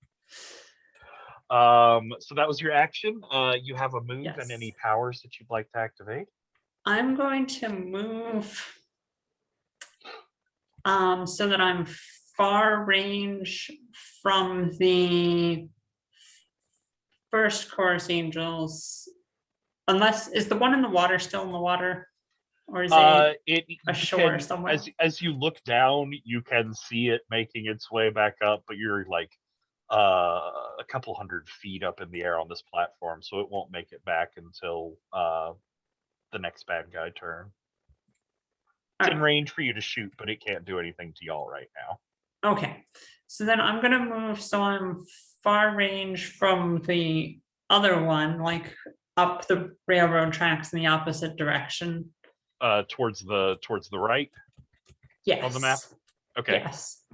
So that was your action. You have a move and any powers that you'd like to activate. I'm going to move so that I'm far range from the first chorus angels. Unless, is the one in the water still in the water? Or is it ashore somewhere? As you look down, you can see it making its way back up, but you're like a couple hundred feet up in the air on this platform, so it won't make it back until the next bad guy turn. It's in range for you to shoot, but it can't do anything to y'all right now. Okay, so then I'm gonna move so I'm far range from the other one, like up the railroad tracks in the opposite direction. Towards the right. Yes. On the map. Okay. Yes.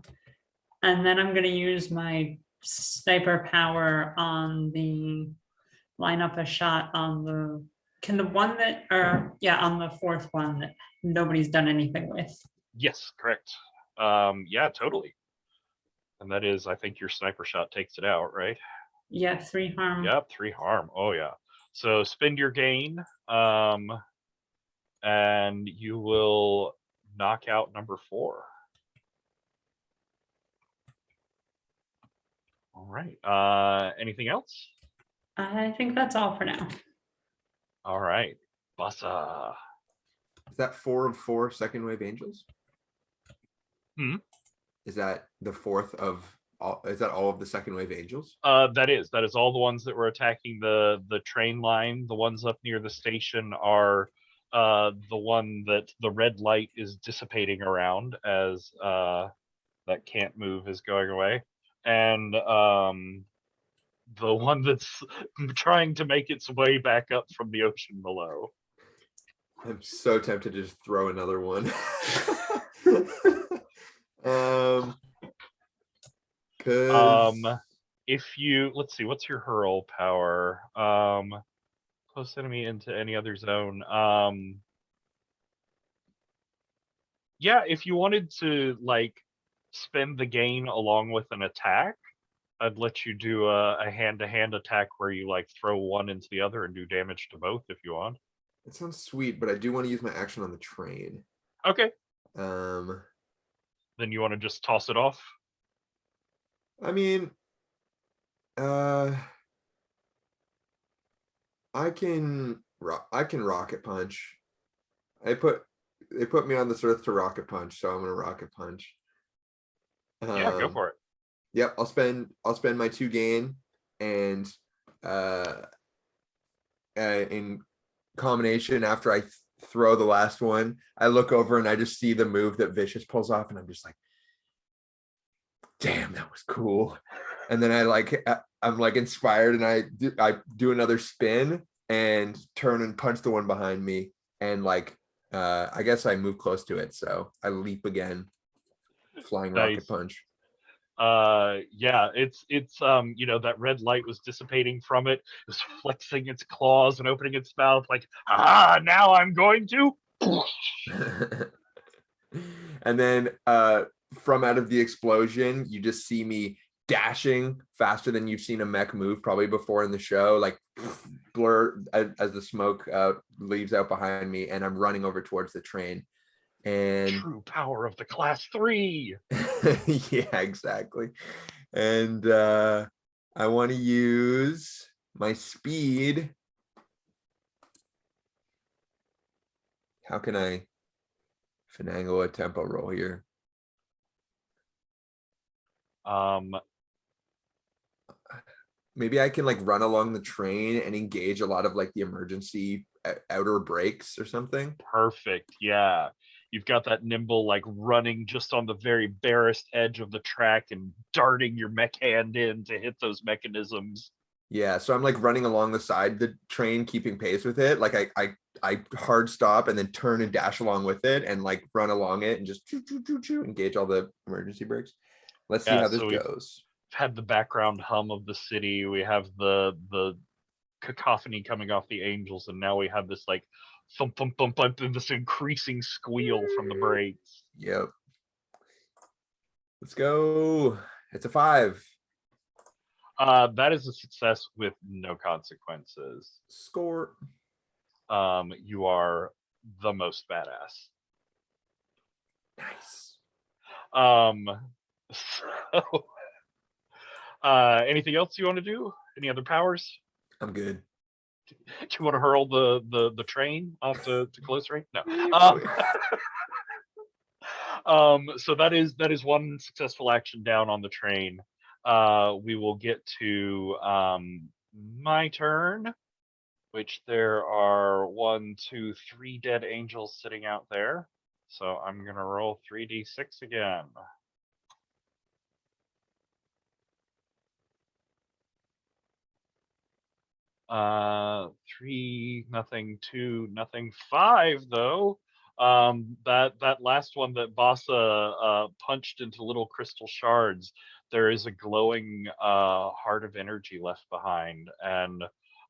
And then I'm gonna use my sniper power on the line up a shot on the on the fourth one that nobody's done anything with. Yes, correct. Yeah, totally. And that is, I think your sniper shot takes it out, right? Yeah, 3 harm. Yep, 3 harm. Oh yeah. So spend your gain, and you will knock out number 4. All right. Anything else? I think that's all for now. All right. Bassa. Is that 4 of 4 second wave angels? Is that the 4th of all? Is that all of the second wave angels? That is all the ones that were attacking the train line. The ones up near the station are the one that the red light is dissipating around as that can't move is going away, and the one that's trying to make its way back up from the ocean below. I'm so tempted to just throw another one. If you, let's see, what's your hurl power? Close enemy into any other zone. Yeah, if you wanted to like spend the gain along with an attack, I'd let you do a hand-to-hand attack where you like throw one into the other and do damage to both if you want. It sounds sweet, but I do want to use my action on the train. Okay. Then you want to just toss it off? I mean, I can rocket punch. They put me on this earth to rocket punch, so I'm gonna rocket punch. Yeah, go for it. Yep, I'll spend my 2 gain, and in combination, after I throw the last one, I look over and I just see the move that Vicious pulls off, and I'm just like, damn, that was cool. And then I'm like inspired, and I do another spin and turn and punch the one behind me, and like I guess I move close to it, so I leap again, flying rocket Nice. punch. Yeah, it's you know, that red light was dissipating from it. It was flexing its claws and opening its mouth like, now I'm going to. And then from out of the explosion, you just see me dashing faster than you've seen a mech move probably before in the show, like blur as the smoke leaves out behind me, and I'm running over towards the train. And True power of the class 3. yeah, exactly. And I want to use my speed. How can I finagle a tempo roll here? Maybe I can like run along the train and engage a lot of like the emergency outer brakes or something. Perfect. Yeah. You've got that nimble, like running just on the very barest edge of the track and darting your mech hand in to hit those mechanisms. Yeah, so I'm like running along the side of the train, keeping pace with it. Like I hard stop and then turn and dash along with it, and like run along it and just engage all the emergency brakes. Let's see Yeah, how this so we've goes. had the background hum of the city. We have the cacophony coming off the angels, and now we have this like thump thump thump thump and this increasing squeal from the brakes. Yep. Let's go. It's a 5. That is a success with no consequences. Score. You are the most badass. Nice. So, anything else you want to do? Any other powers? I'm good. Do you want to hurl the train off to close range? No. So that is one successful action down on the train. We will get to my turn, which there are 1, 2, 3 dead angels sitting out there. So I'm gonna roll 3d6 again. Three, nothing, 2, nothing, 5 though. That last one that Bassa punched into little crystal shards, there is a glowing heart of energy left behind, and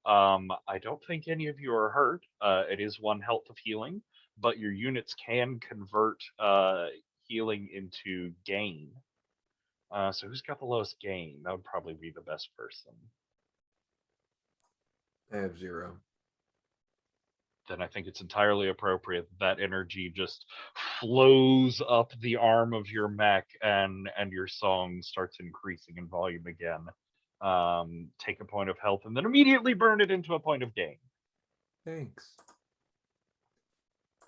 I don't think any of you are hurt. It is 1 health of healing, but your units can convert healing into gain. So who's got the lowest gain? That would probably be the best person. I have 0. Then I think it's entirely appropriate that energy just flows up the arm of your mech, and your song starts increasing in volume again. Take a point of health and then immediately burn it into a point of gain. Thanks.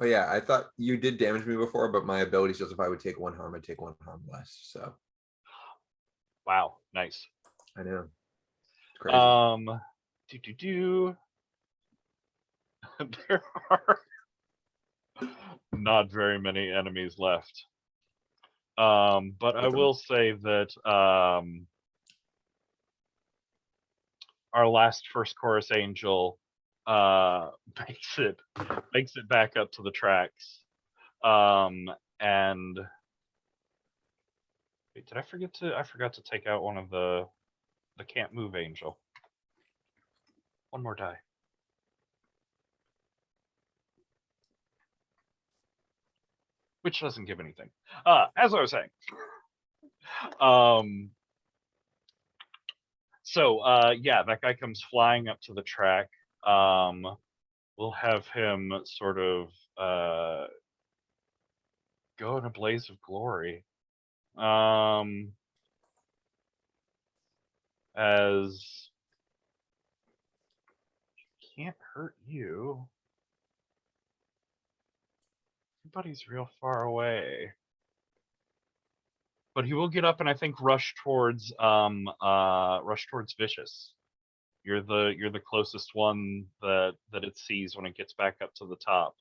Oh yeah, I thought you did damage me before, but my ability says if I would take 1 harm, I'd take 1 harm less. So Wow, nice. I know. It's crazy. There are not very many enemies left. But I will say that our last first chorus angel makes it back up to the tracks. And wait, did I forget to? I forgot to take out one of the can't move angel. One more die. Which doesn't give anything. As I was saying. So yeah, that guy comes flying up to the track. We'll have him sort of go in a blaze of glory. As can't hurt you. Everybody's real far away. but he will get up and I think rush towards Vicious. You're the closest one that it sees when it gets back up to the top.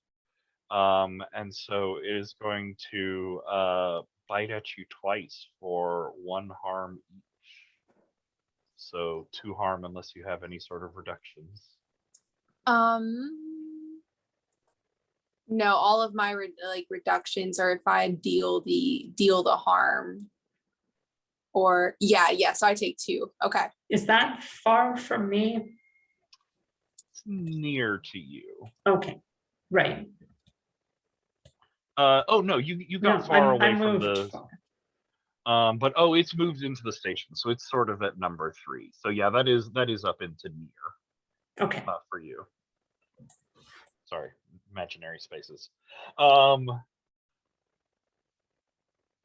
And so it is going to bite at you twice for 1 harm each. So 2 harm unless you have any sort of reductions. No, all of my reductions are if I deal the harm. Or so I take 2. Okay. Is that far from me? It's near to you. Okay, right. Oh no, you got No, far I away from moved the far. but it's moved into the station, so it's sort of at number 3. So yeah, that is up into near. Okay. For you. Sorry, imaginary spaces.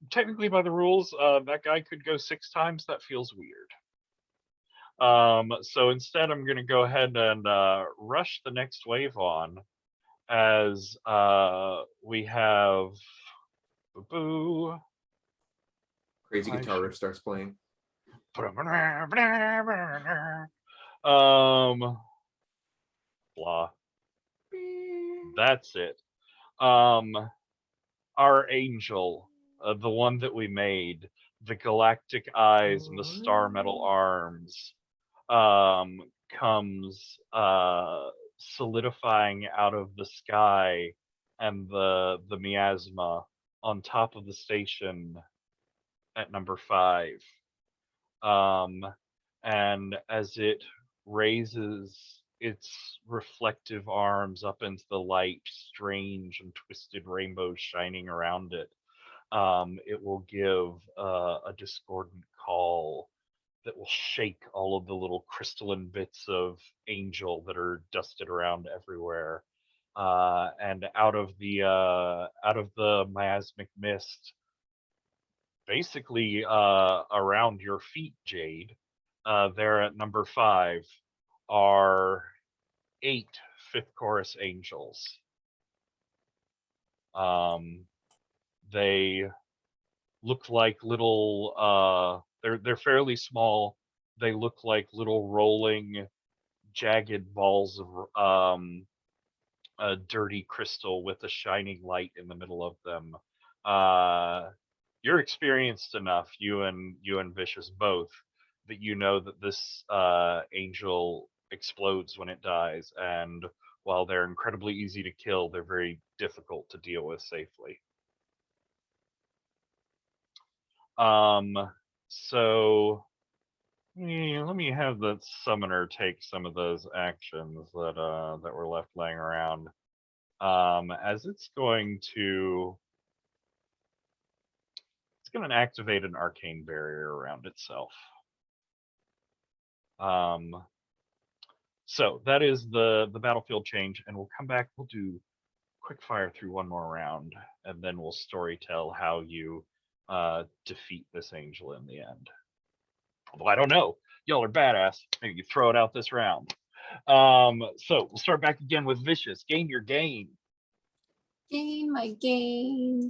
Technically by the rules, that guy could go 6 times. That feels weird. So instead I'm gonna go ahead and rush the next wave on as we have boo. Crazy guitar riff starts playing. Blah. That's it. Our angel, the one that we made, the galactic eyes and the star metal arms, comes solidifying out of the sky and the miasma on top of the station at number 5. And as it raises its reflective arms up into the light, strange and twisted rainbows shining around it, it will give a discordant call that will shake all of the little crystalline bits of angel that are dusted around everywhere. And out of the miasmic mist, basically around your feet, Jade, there at number 5 are 8 fifth chorus angels. They look like little they're fairly small. They look like little rolling jagged balls of a dirty crystal with a shining light in the middle of them. You're experienced enough, you and Vicious both, that you know that this angel explodes when it dies, and while they're incredibly easy to kill, they're very difficult to deal with safely. So let me have the summoner take some of those actions that were left laying around. As it's going to activate an arcane barrier around itself. So that is the battlefield change, and we'll come back. We'll do quick fire through one more round, and then we'll story tell how you defeat this angel in the end. Although I don't know, y'all are badass. Maybe you throw it out this round. So we'll start back again with Vicious. Gain your gain. Gain my gain.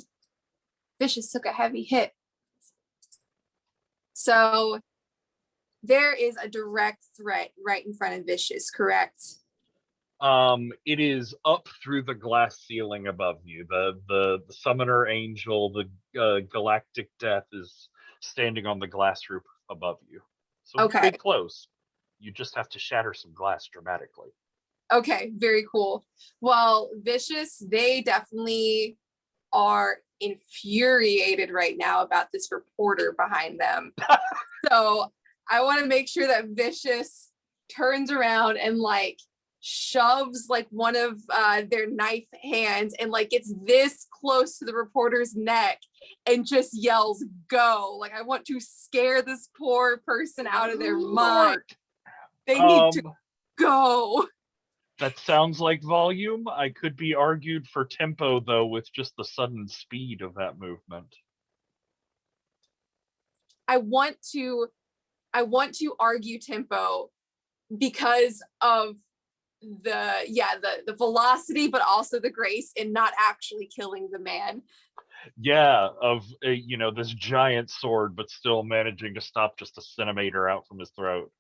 Vicious took a heavy hit. So there is a direct threat right in front of Vicious, correct? It is up through the glass ceiling above you. The summoner angel, the galactic death, is standing on the glass roof above you. So Okay. very close. You just have to shatter some glass dramatically. Okay, very cool. Well, Vicious, they definitely are infuriated right now about this reporter behind them. So I want to make sure that Vicious turns around and like shoves like one of their knife hands and like gets this close to the reporter's neck and just yells, "Go!" Like, I want to scare this poor person out of their mind. They need to go. That sounds like volume. I could be argued for tempo though, with just the sudden speed of that movement. I want to argue tempo because of the velocity, but also the grace in not actually killing the man. Yeah, of you know, this giant sword, but still managing to stop just a centimeter out from his throat.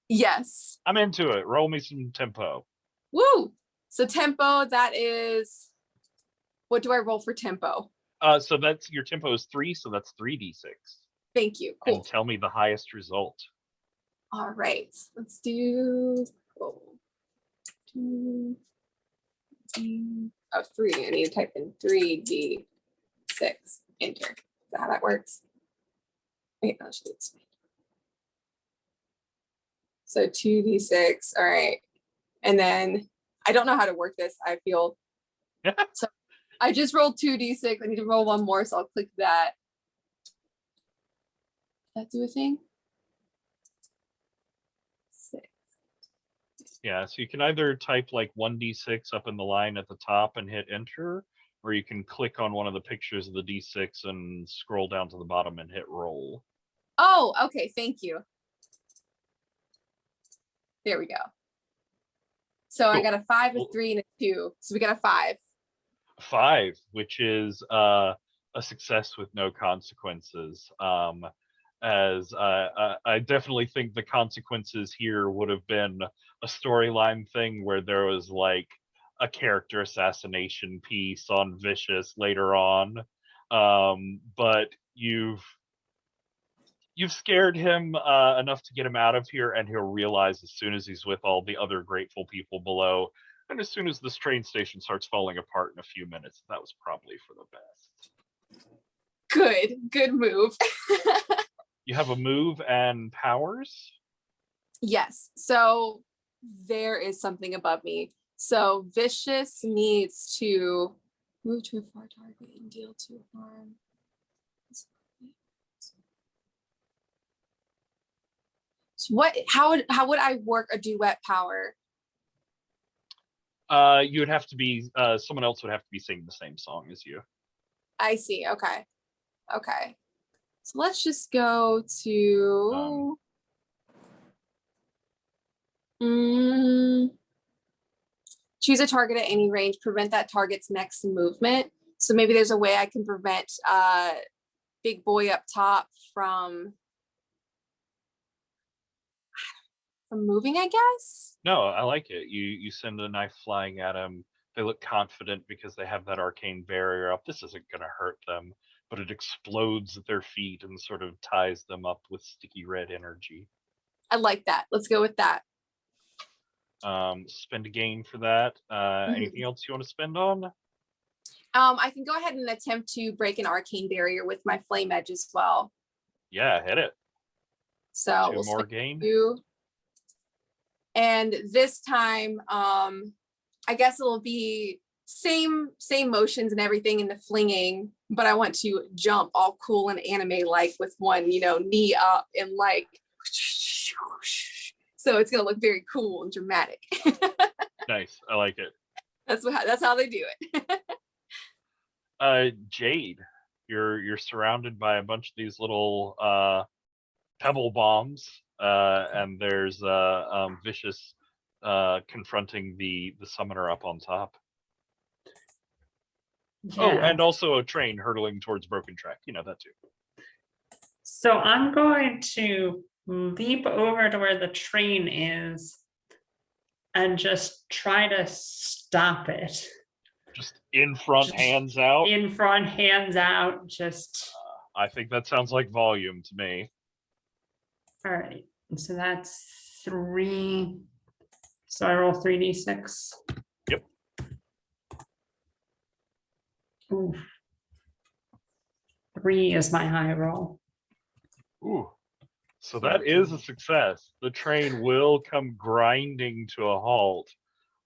Yes. I'm into it. Roll me some tempo. Woo! So tempo, that is, what do I roll for tempo? So that's your tempo is 3, so that's 3d6. Thank you. Cool. And tell me the highest result. All right. Let's do 3. I need to type in 3d6. Enter. Is that how that works? Wait, no, it's fine. So 2d6. All right. And then I don't know how to work this. I feel so I just rolled 2d6. I need to roll one more, so I'll click that. Does that do a thing? 6. Yeah, so you can either type like 1d6 up in the line at the top and hit enter, or you can click on one of the pictures of the d6 and scroll down to the bottom and hit roll. Oh, okay. Thank you. There we go. So Cool. I got a 5, a 3, and a 2. So we got a 5. 5, which is a success with no consequences. As I definitely think the consequences here would have been a storyline thing where there was like a character assassination piece on Vicious later on. But you've scared him enough to get him out of here, and he'll realize as soon as he's with all the other grateful people below, and as soon as this train station starts falling apart in a few minutes, that was probably for the best. Good move. You have a move and powers? Yes. So there is something above me. So Vicious needs to move to a far target and deal 2 harm. So how would I work a duet power? You would have to be someone else would have to be singing the same song as you. I see. Okay. So let's just go to choose a target at any range, prevent that target's next movement. So maybe there's a way I can prevent big boy up top from moving, I guess. No, I like it. You send a knife flying at him. They look confident because they have that arcane barrier up. This isn't going to hurt them, but it explodes at their feet and sort of ties them up with sticky red energy. I like that. Let's go with that. Spend a gain for that. Anything else you want to spend on? I can go ahead and attempt to break an arcane barrier with my flame edge as well. Yeah, hit it. So 2 more gain. 2. And this time, I guess it'll be same motions and everything in the flinging, but I want to jump all cool and anime like with one, knee up and like, so it's gonna look very cool and dramatic. Nice, I like it. That's how they do it. Jade, you're surrounded by a bunch of these little pebble bombs. And there's Vicious confronting the summoner up on top. Yeah. Oh, and also a train hurtling towards broken track. That too. So I'm going to leap over to where the train is and just try to stop it. Just in front, hands out? In front, hands out, just... I think that sounds like volume to me. All right, so that's 3. So I roll 3d6. Yep. Ooh. 3 is my high roll. Ooh. So that is a success. The train will come grinding to a halt.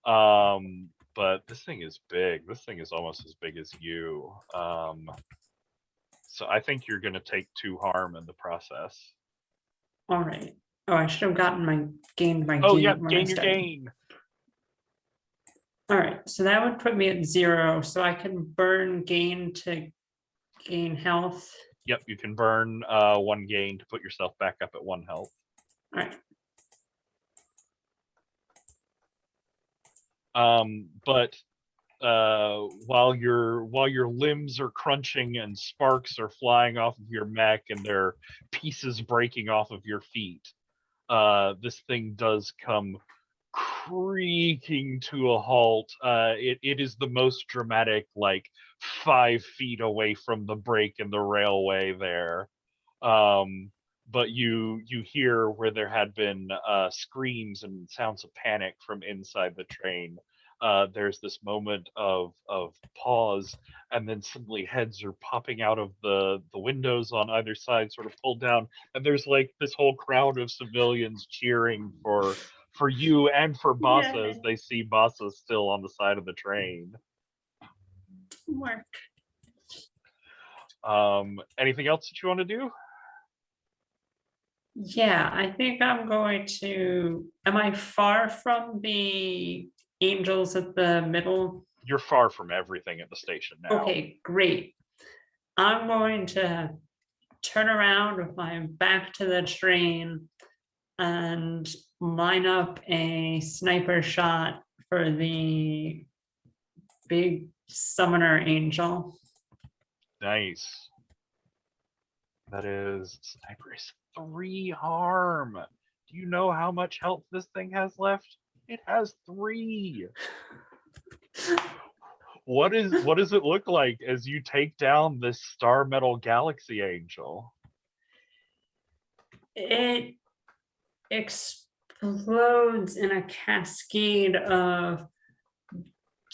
But this thing is big. This thing is almost as big as you. So I think you're going to take 2 harm in the process. All right. Oh, I should have gained my gain. Oh, yeah, gain your gain. All right, so that would put me at 0. So I can burn gain to gain health. Yep, you can burn 1 gain to put yourself back up at 1 health. All right. But while your limbs are crunching and sparks are flying off of your mech and there are pieces breaking off of your feet, this thing does come creaking to a halt. It is the most dramatic, like 5 feet away from the break in the railway there. But you hear where there had been screams and sounds of panic from inside the train. There's this moment of pause, and then suddenly heads are popping out of the windows on either side, sort of pulled down, and there's like this whole crowd of civilians cheering for you and for Bassa as they see Bassa still on the side of the train. Work. Anything else that you want to do? Yeah, I think I'm going to. Am I far from the angels at the middle? You're far from everything at the station now. Okay, great. I'm going to turn around with my back to the train and line up a sniper shot for the big summoner angel. Nice. That is, sniper is 3 harm. Do you know how much health this thing has left? It has 3. What does it look like as you take down this Star Metal Galaxy Angel? It explodes in a cascade of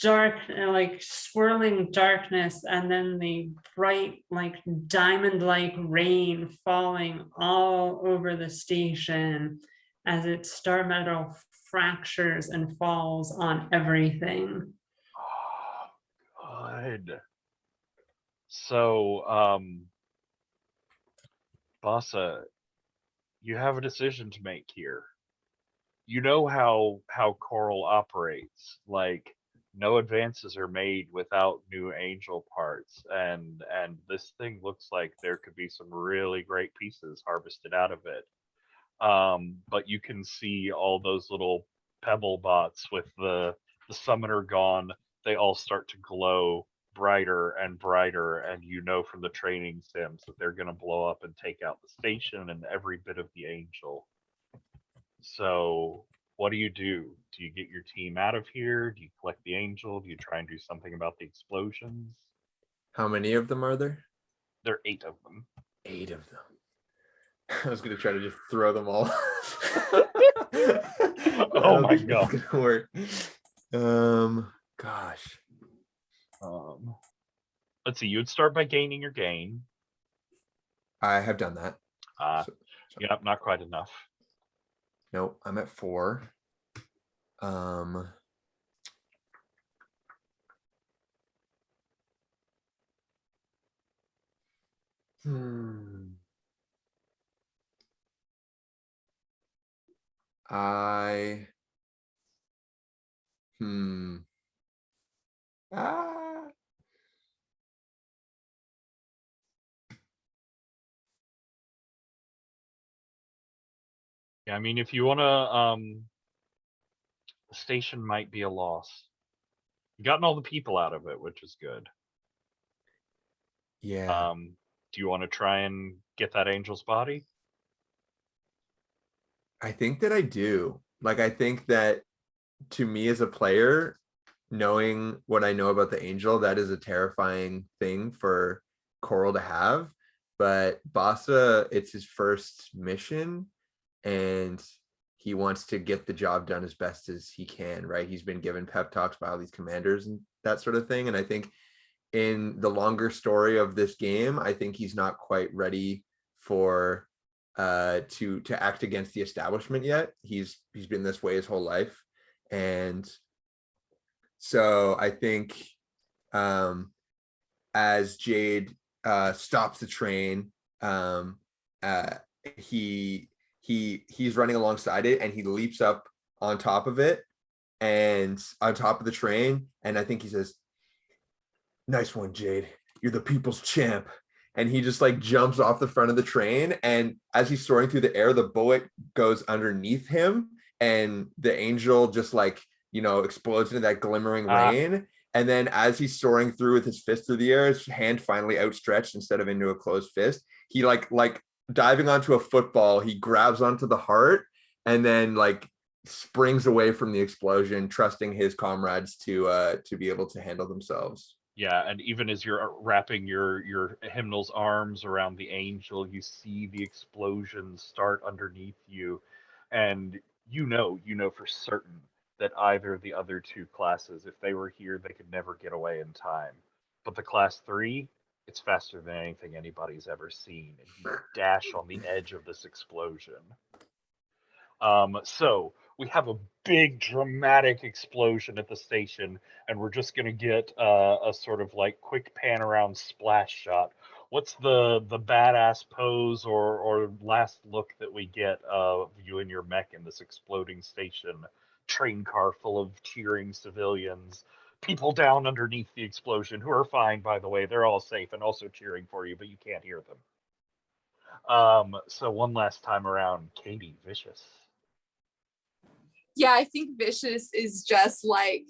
dark, like swirling darkness, and then the bright, like diamond-like rain falling all over the station as its star metal fractures and falls on everything. Oh, good. So, Bassa, you have a decision to make here. You know how CORAL operates. Like, no advances are made without new angel parts, and this thing looks like there could be some really great pieces harvested out of it. But you can see all those little pebble bots with the summoner gone. They all start to glow brighter and brighter, and you know from the training sims that they're going to blow up and take out the station and every bit of the angel. So what do? Do you get your team out of here? Do you collect the angel? Do you try and do something about the explosions? How many of them are there? There are 8 of them. 8 of them. I was gonna try to just throw them all. Oh my god. It's gonna work. Gosh. Let's see, you would start by gaining your gain. I have done that. Yep, not quite enough. Nope, I'm at 4. Yeah, I mean, if you want to, the station might be a loss. You gotten all the people out of it, which is good. Yeah. Do you want to try and get that angel's body? I think that I do. Like, I think that to me as a player, knowing what I know about the angel, that is a terrifying thing for CORAL to have. But Bassa, it's his first mission, and he wants to get the job done as best as he can, right? He's been given pep talks by all these commanders and that sort of thing. And I think in the longer story of this game, I think he's not quite ready for to act against the establishment yet. He's been this way his whole life. And so I think as Jade stops the train, he's running alongside it, and he leaps up on top of it and on top of the train, and I think he says, "Nice one, Jade. You're the people's champ." And he just like jumps off the front of the train, and as he's soaring through the air, the bullet goes underneath him, and the angel just like explodes into that glimmering rain. And then as he's soaring through with his fist through the air, his hand finally outstretched instead of into a closed fist, he like diving onto a football, he grabs onto the heart and then like springs away from the explosion, trusting his comrades to be able to handle themselves. Yeah, and even as you're wrapping your Hymnal's arms around the angel, you see the explosion start underneath you, and you know for certain that either of the other two classes, if they were here, they could never get away in time. But the class 3, it's faster than anything anybody's ever seen, and you dash on the edge of this explosion. So we have a big dramatic explosion at the station, and we're just going to get a sort of like quick pan around splash shot. What's the badass pose or last look that we get of you and your mech in this exploding station? Train car full of cheering civilians, people down underneath the explosion who are fine, by the way. They're all safe and also cheering for you, but you can't hear them. So one last time around, Katie, Vicious. Yeah, I think Vicious is just like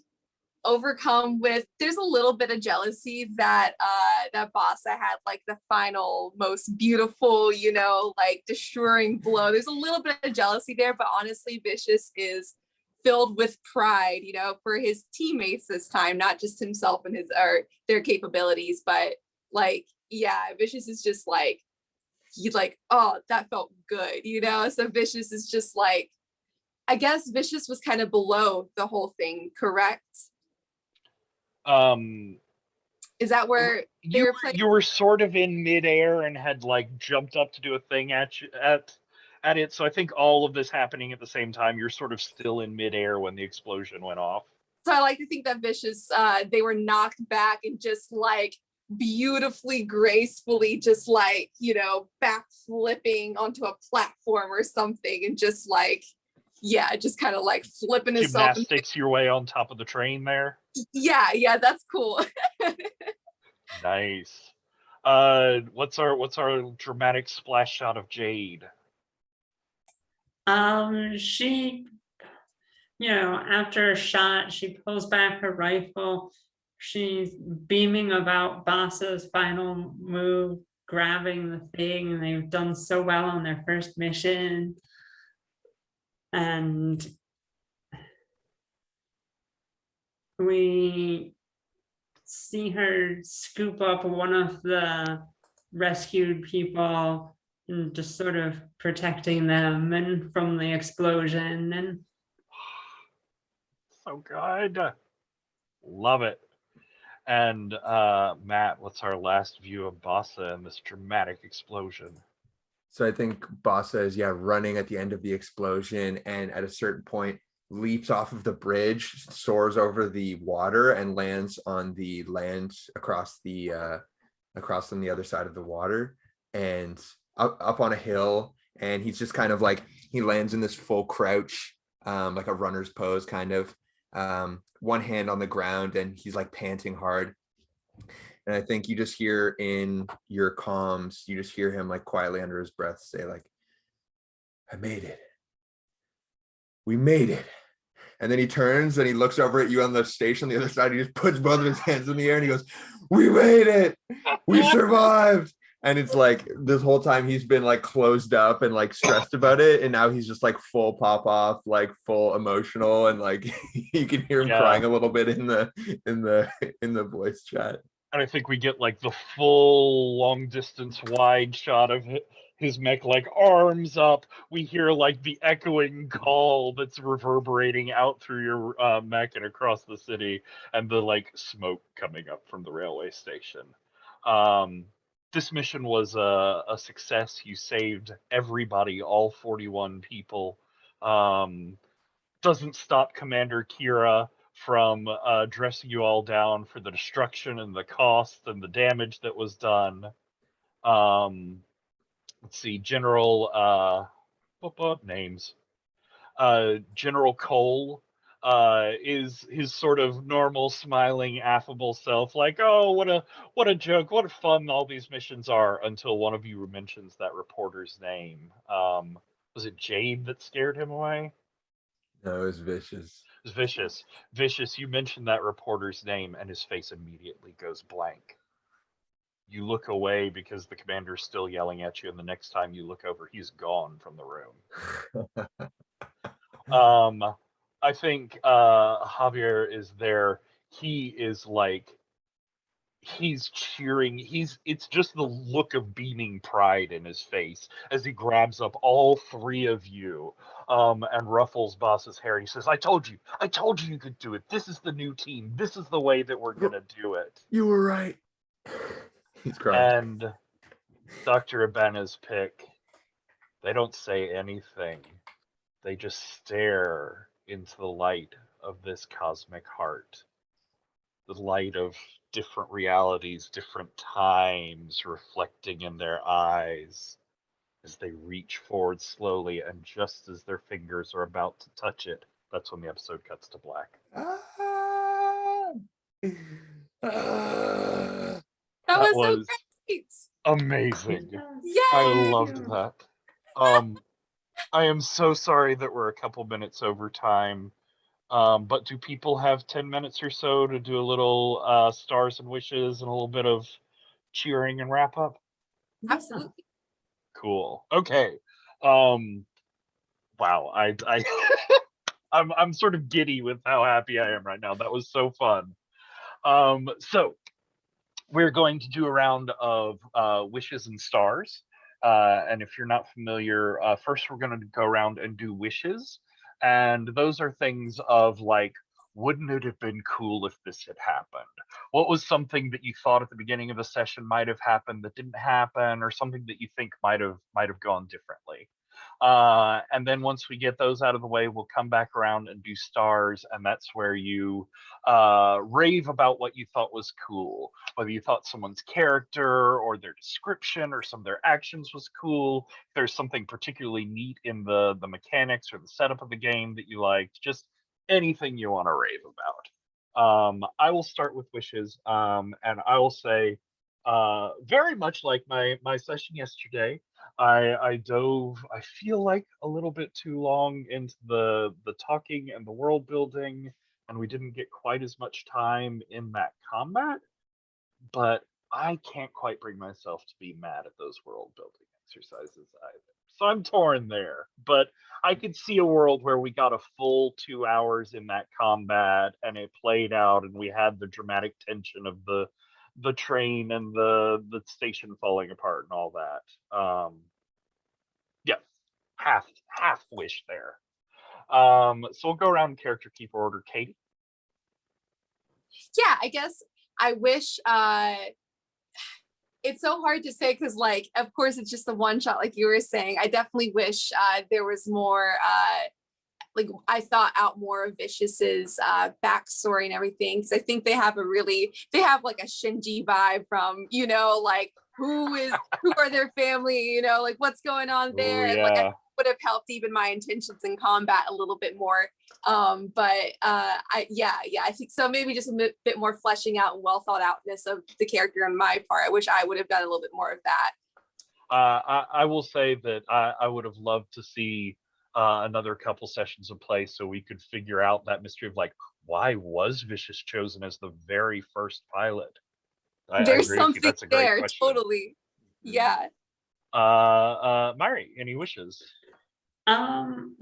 overcome with, there's a little bit of jealousy that that Bassa had like the final most beautiful, like destroying blow. There's a little bit of jealousy there, but honestly, Vicious is filled with pride, for his teammates this time, not just himself and their capabilities, but like, yeah, Vicious is just like, he's like, oh, that felt good, So Vicious is just like, I guess Vicious was kind of below the whole thing, correct? Is that where they were playing? You were sort of in midair and had like jumped up to do a thing at it. So I think all of this happening at the same time, you're sort of still in midair when the explosion went off. So I like to think that Vicious, they were knocked back and just like beautifully, gracefully, just like, back flipping onto a platform or something, and just like, yeah, just kind of like flipping himself. Gymnastics your way on top of the train there. Yeah, that's cool. Nice. What's our dramatic splash shot of Jade? She, after a shot, she pulls back her rifle. She's beaming about Bassa's final move, grabbing the thing, and they've done so well on their first mission. And we see her scoop up one of the rescued people and just sort of protecting them and from the explosion. And so good. Love it. And Matt, what's our last view of Bassa in this dramatic explosion? So I think Bassa is running at the end of the explosion, and at a certain point leaps off of the bridge, soars over the water, and lands on the land across on the other side of the water, and up on a hill. And he's just kind of like, he lands in this full crouch, like a runner's pose kind of, one hand on the ground, and he's like panting hard. And I think you just hear in your comms, you just hear him like quietly under his breath say like, I made it. We made it. And then he turns and he looks over at you on the station on the other side. He just puts both of his hands in the air and he goes, we made it. We survived. And it's like this whole time he's been like closed up and like stressed about it. And now he's just like full pop off, like full emotional. And like you can hear him crying a little bit in the voice chat. And I think we get like the full long distance wide shot of his mech, like arms up. We hear like the echoing call that's reverberating out through your mech and across the city, and the like smoke coming up from the railway station. This mission was a success. You saved everybody, all 41 people. Doesn't stop Commander Kira from dressing you all down for the destruction and the cost and the damage that was done. Let's see, General names. General Cole is his sort of normal, smiling, affable self, like, oh, what a joke, what fun all these missions are, until one of you mentions that reporter's name. Was it Jade that scared him away? No, it was Vicious. Vicious. Vicious, you mentioned that reporter's name, and his face immediately goes blank. You look away because the commander's still yelling at you, and the next time you look over, he's gone from the room. I think Javier is there. He is like, he's cheering. It's just the look of beaming pride in his face as he grabs up all three of you and ruffles Boss's hair. He says, I told you you could do it. This is the new team. This is the way that we're gonna do it. You were right. He's crying. And Dr. Abana's pick, they don't say anything. They just stare into the light of this cosmic heart. The light of different realities, different times reflecting in their eyes as they reach forward slowly, and just as their fingers are about to touch it, that's when the episode cuts to black. That was so was great. amazing. Yay! I loved that. I am so sorry that we're a couple minutes over time. But do people have 10 minutes or so to do a little stars and wishes and a little bit of cheering and wrap up? Absolutely. Cool. Okay. Wow. I'm sort of giddy with how happy I am right now. That was so fun. So we're going to do a round of wishes and stars. And if you're not familiar, first we're going to go around and do wishes. And those are things of like, wouldn't it have been cool if this had happened? What was something that you thought at the beginning of the session might have happened that didn't happen, or something that you think might have gone differently? And then once we get those out of the way, we'll come back around and do stars, and that's where you rave about what you thought was cool, whether you thought someone's character or their description or some of their actions was cool, if there's something particularly neat in the mechanics or the setup of the game that you liked, just anything you want to rave about. I will start with wishes, and I will say, very much like my session yesterday, I dove, I feel like, a little bit too long into the talking and the world building, and we didn't get quite as much time in that combat. But I can't quite bring myself to be mad at those world building exercises either. So I'm torn there. But I could see a world where we got a full 2 hours in that combat and it played out and we had the dramatic tension of the train and the station falling apart and all that. Yeah, half wish there. So we'll go around character keeper order. Katie. Yeah, I guess I wish it's so hard to say because, like, of course it's just the one shot, like you were saying. I definitely wish there was more like I thought out more of Vicious's backstory and everything, because I think they have like a Shinji vibe from, like who are their family, like what's going on there. Ooh, and like I would have helped even my intentions in combat a little bit more. I think so. Maybe just a bit more fleshing out and well thought outness of the character on my part. I wish I would have done a little bit more of that. I will say that I would have loved to see another couple sessions of play so we could figure out that mystery of like, why was Vicious chosen as the very first pilot? There's something that's a great there, question. totally. Yeah. Mari, any wishes?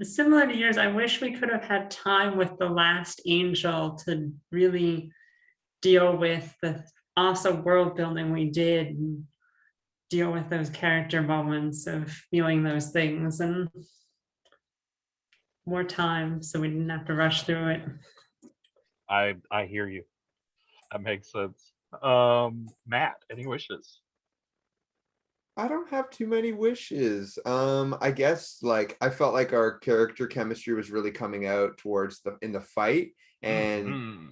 Similar to yours, I wish we could have had time with the last angel to really deal with the awesome world building we did and deal with those character moments of feeling those things, and more time so we didn't have to rush through it. I hear you. That makes sense. Matt, any wishes? I don't have too many wishes. I guess like I felt like our character chemistry was really coming out towards in the fight, and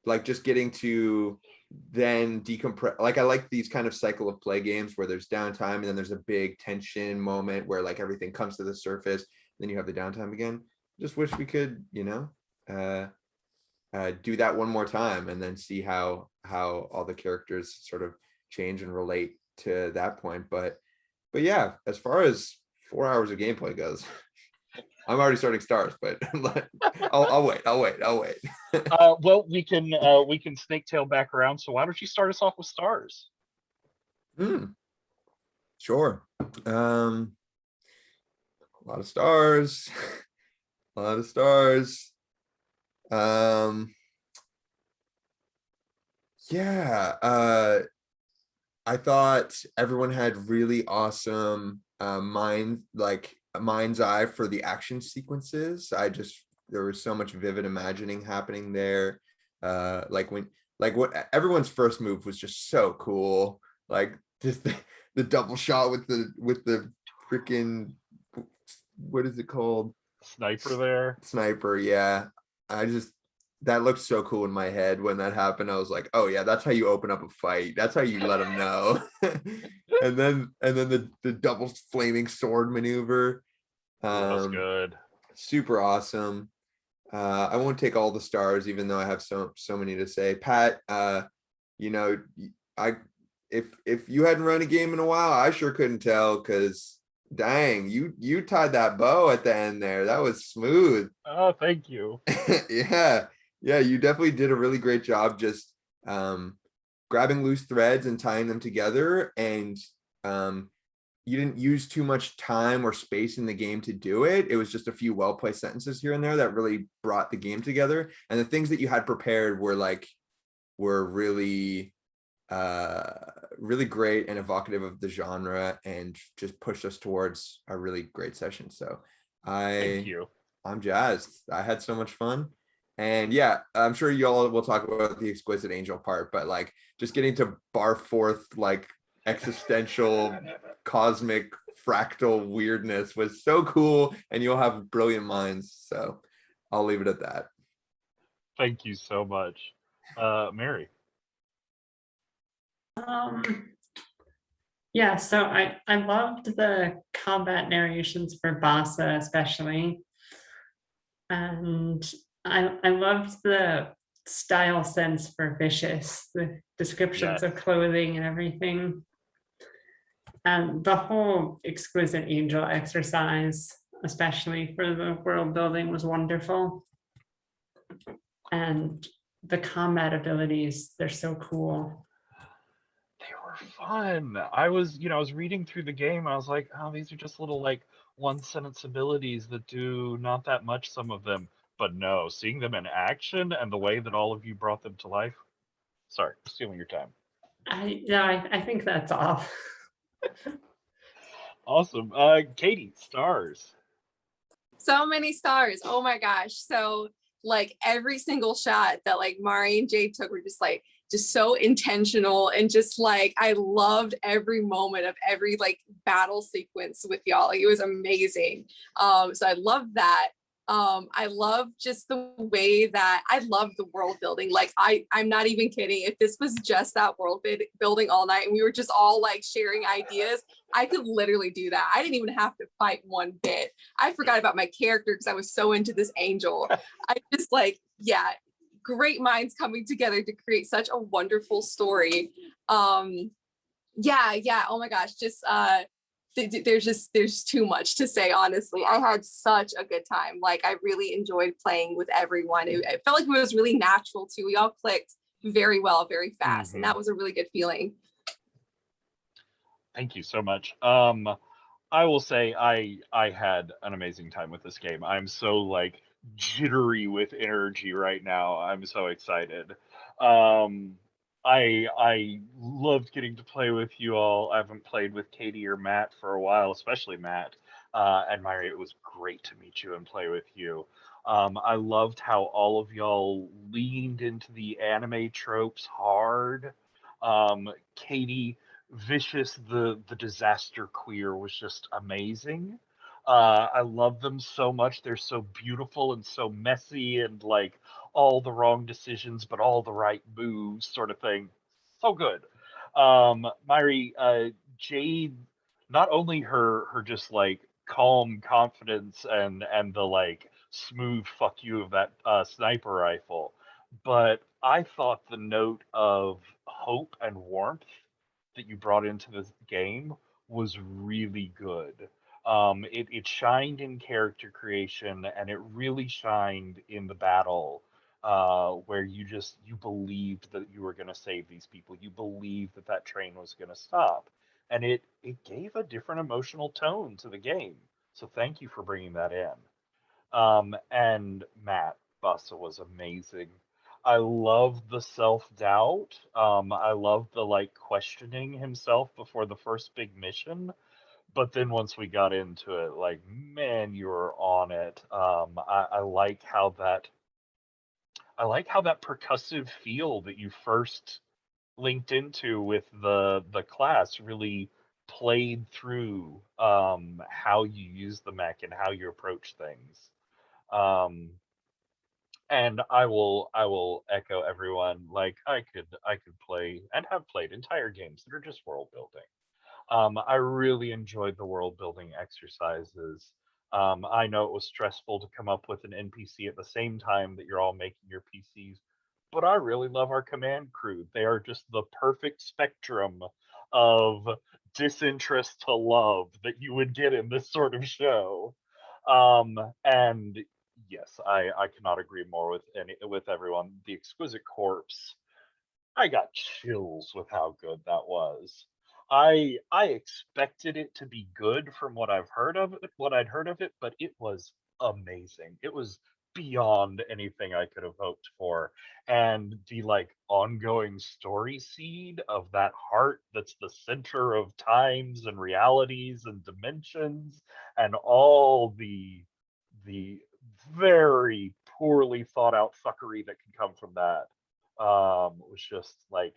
like just getting to then decompress. Like I like these kind of cycle of play games where there's downtime and then there's a big tension moment where like everything comes to the surface, then you have the downtime again. Just wish we could, do that one more time and then see how all the characters sort of change and relate to that point. But yeah, as far as 4 hours of gameplay goes, I'm already starting stars, but I'll wait. Well, we can snaketail back around. So why don't you start us off with stars? Sure. A lot of stars. A lot of stars. Yeah. I thought everyone had really awesome mind's eye for the action sequences. There was so much vivid imagining happening there. What everyone's first move was just so cool. Like just the double shot with the freaking, what is it called? Sniper there. Sniper, yeah. That looked so cool in my head when that happened. I was like, oh yeah, that's how you open up a fight. That's how you let them know. and then the double flaming sword maneuver. That was good. Super awesome. I won't take all the stars, even though I have so many to say. Pat, if you hadn't run a game in a while, I sure couldn't tell, because dang, you tied that bow at the end there. That was smooth. Oh, thank you. Yeah, you definitely did a really great job just grabbing loose threads and tying them together, and you didn't use too much time or space in the game to do it. It was just a few well-placed sentences here and there that really brought the game together. And the things that you had prepared were really really great and evocative of the genre, and just pushed us towards a really great session. So Thank you. I'm jazzed. I had so much fun. And yeah, I'm sure y'all will talk about the Exquisite Angel part, but like just getting to bar forth like existential cosmic fractal weirdness was so cool, and you'll have brilliant minds. So I'll leave it at that. Thank you so much. Mary. Yeah, so I loved the combat narrations for Bassa especially. And I loved the style sense for Vicious, the descriptions of clothing and everything. And the whole Exquisite Angel exercise, especially for the world building, was wonderful. And the combat abilities, they're so cool. They were fun. I was reading through the game. I was like, oh, these are just little like one sentence abilities that do not that much, some of them. But no, seeing them in action and the way that all of you brought them to life. Sorry, stealing your time. I think that's all. Awesome. Katie, stars. So many stars. Oh my gosh. So like every single shot that like Mari and Jade took were just so intentional, and just like I loved every moment of every like battle sequence with y'all. Like, it was amazing. So I love that. I love just the way that I love the world building. Like I'm not even kidding. If this was just that world building all night and we were just all like sharing ideas, I could literally do that. I didn't even have to fight one bit. I forgot about my character because I was so into this angel. I just like, yeah, great minds coming together to create such a wonderful story. Yeah. Oh my gosh, just there's too much to say, honestly. I had such a good time. Like, I really enjoyed playing with everyone. It felt like it was really natural too. We all clicked very well, very fast, and that was a really good feeling. Thank you so much. I will say I had an amazing time with this game. I'm so like jittery with energy right now. I'm so excited. I loved getting to play with you all. I haven't played with Katie or Matt for a while, especially Matt. And Myri, it was great to meet you and play with you. I loved how all of y'all leaned into the anime tropes hard. Katie, Vicious, the disaster queer, was just amazing. I love them so much. They're so beautiful and so messy, and like all the wrong decisions but all the right moves, sort of thing. So good. Myri, Jade, not only her just like calm confidence and the like smooth fuck you of that sniper rifle, but I thought the note of hope and warmth that you brought into this game was really good. It shined in character creation, and it really shined in the battle, where you believed that you were going to save these people. You believed that that train was going to stop, and it gave a different emotional tone to the game. So thank you for bringing that in. And Matt Bussa was amazing. I love the self-doubt. I love the like questioning himself before the first big mission. But then once we got into it, like, man, you were on it. I like how that percussive feel that you first linked into with the class really played through how you use the mech and how you approach things. Um, and I will echo everyone. Like I could play and have played entire games that are just world building. I really enjoyed the world building exercises. I know it was stressful to come up with an NPC at the same time that you're all making your PCs, but I really love our command crew. They are just the perfect spectrum of disinterest to love that you would get in this sort of show. And yes, I cannot agree more with everyone. The Exquisite Corpse, I got chills with how good that was. I expected it to be good from what I'd heard of it, but it was amazing. It was beyond anything I could have hoped for. And the like ongoing story seed of that heart that's the center of times and realities and dimensions and all the very poorly thought out fuckery that can come from that was just like,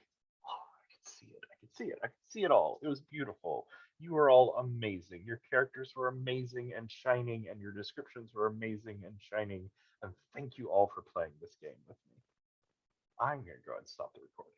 oh, I could see it. I could see it. I could see it all. It was beautiful. You were all amazing. Your characters were amazing and shining, and your descriptions were amazing and shining. And thank you all for playing this game with me. I'm gonna go ahead and stop the recording.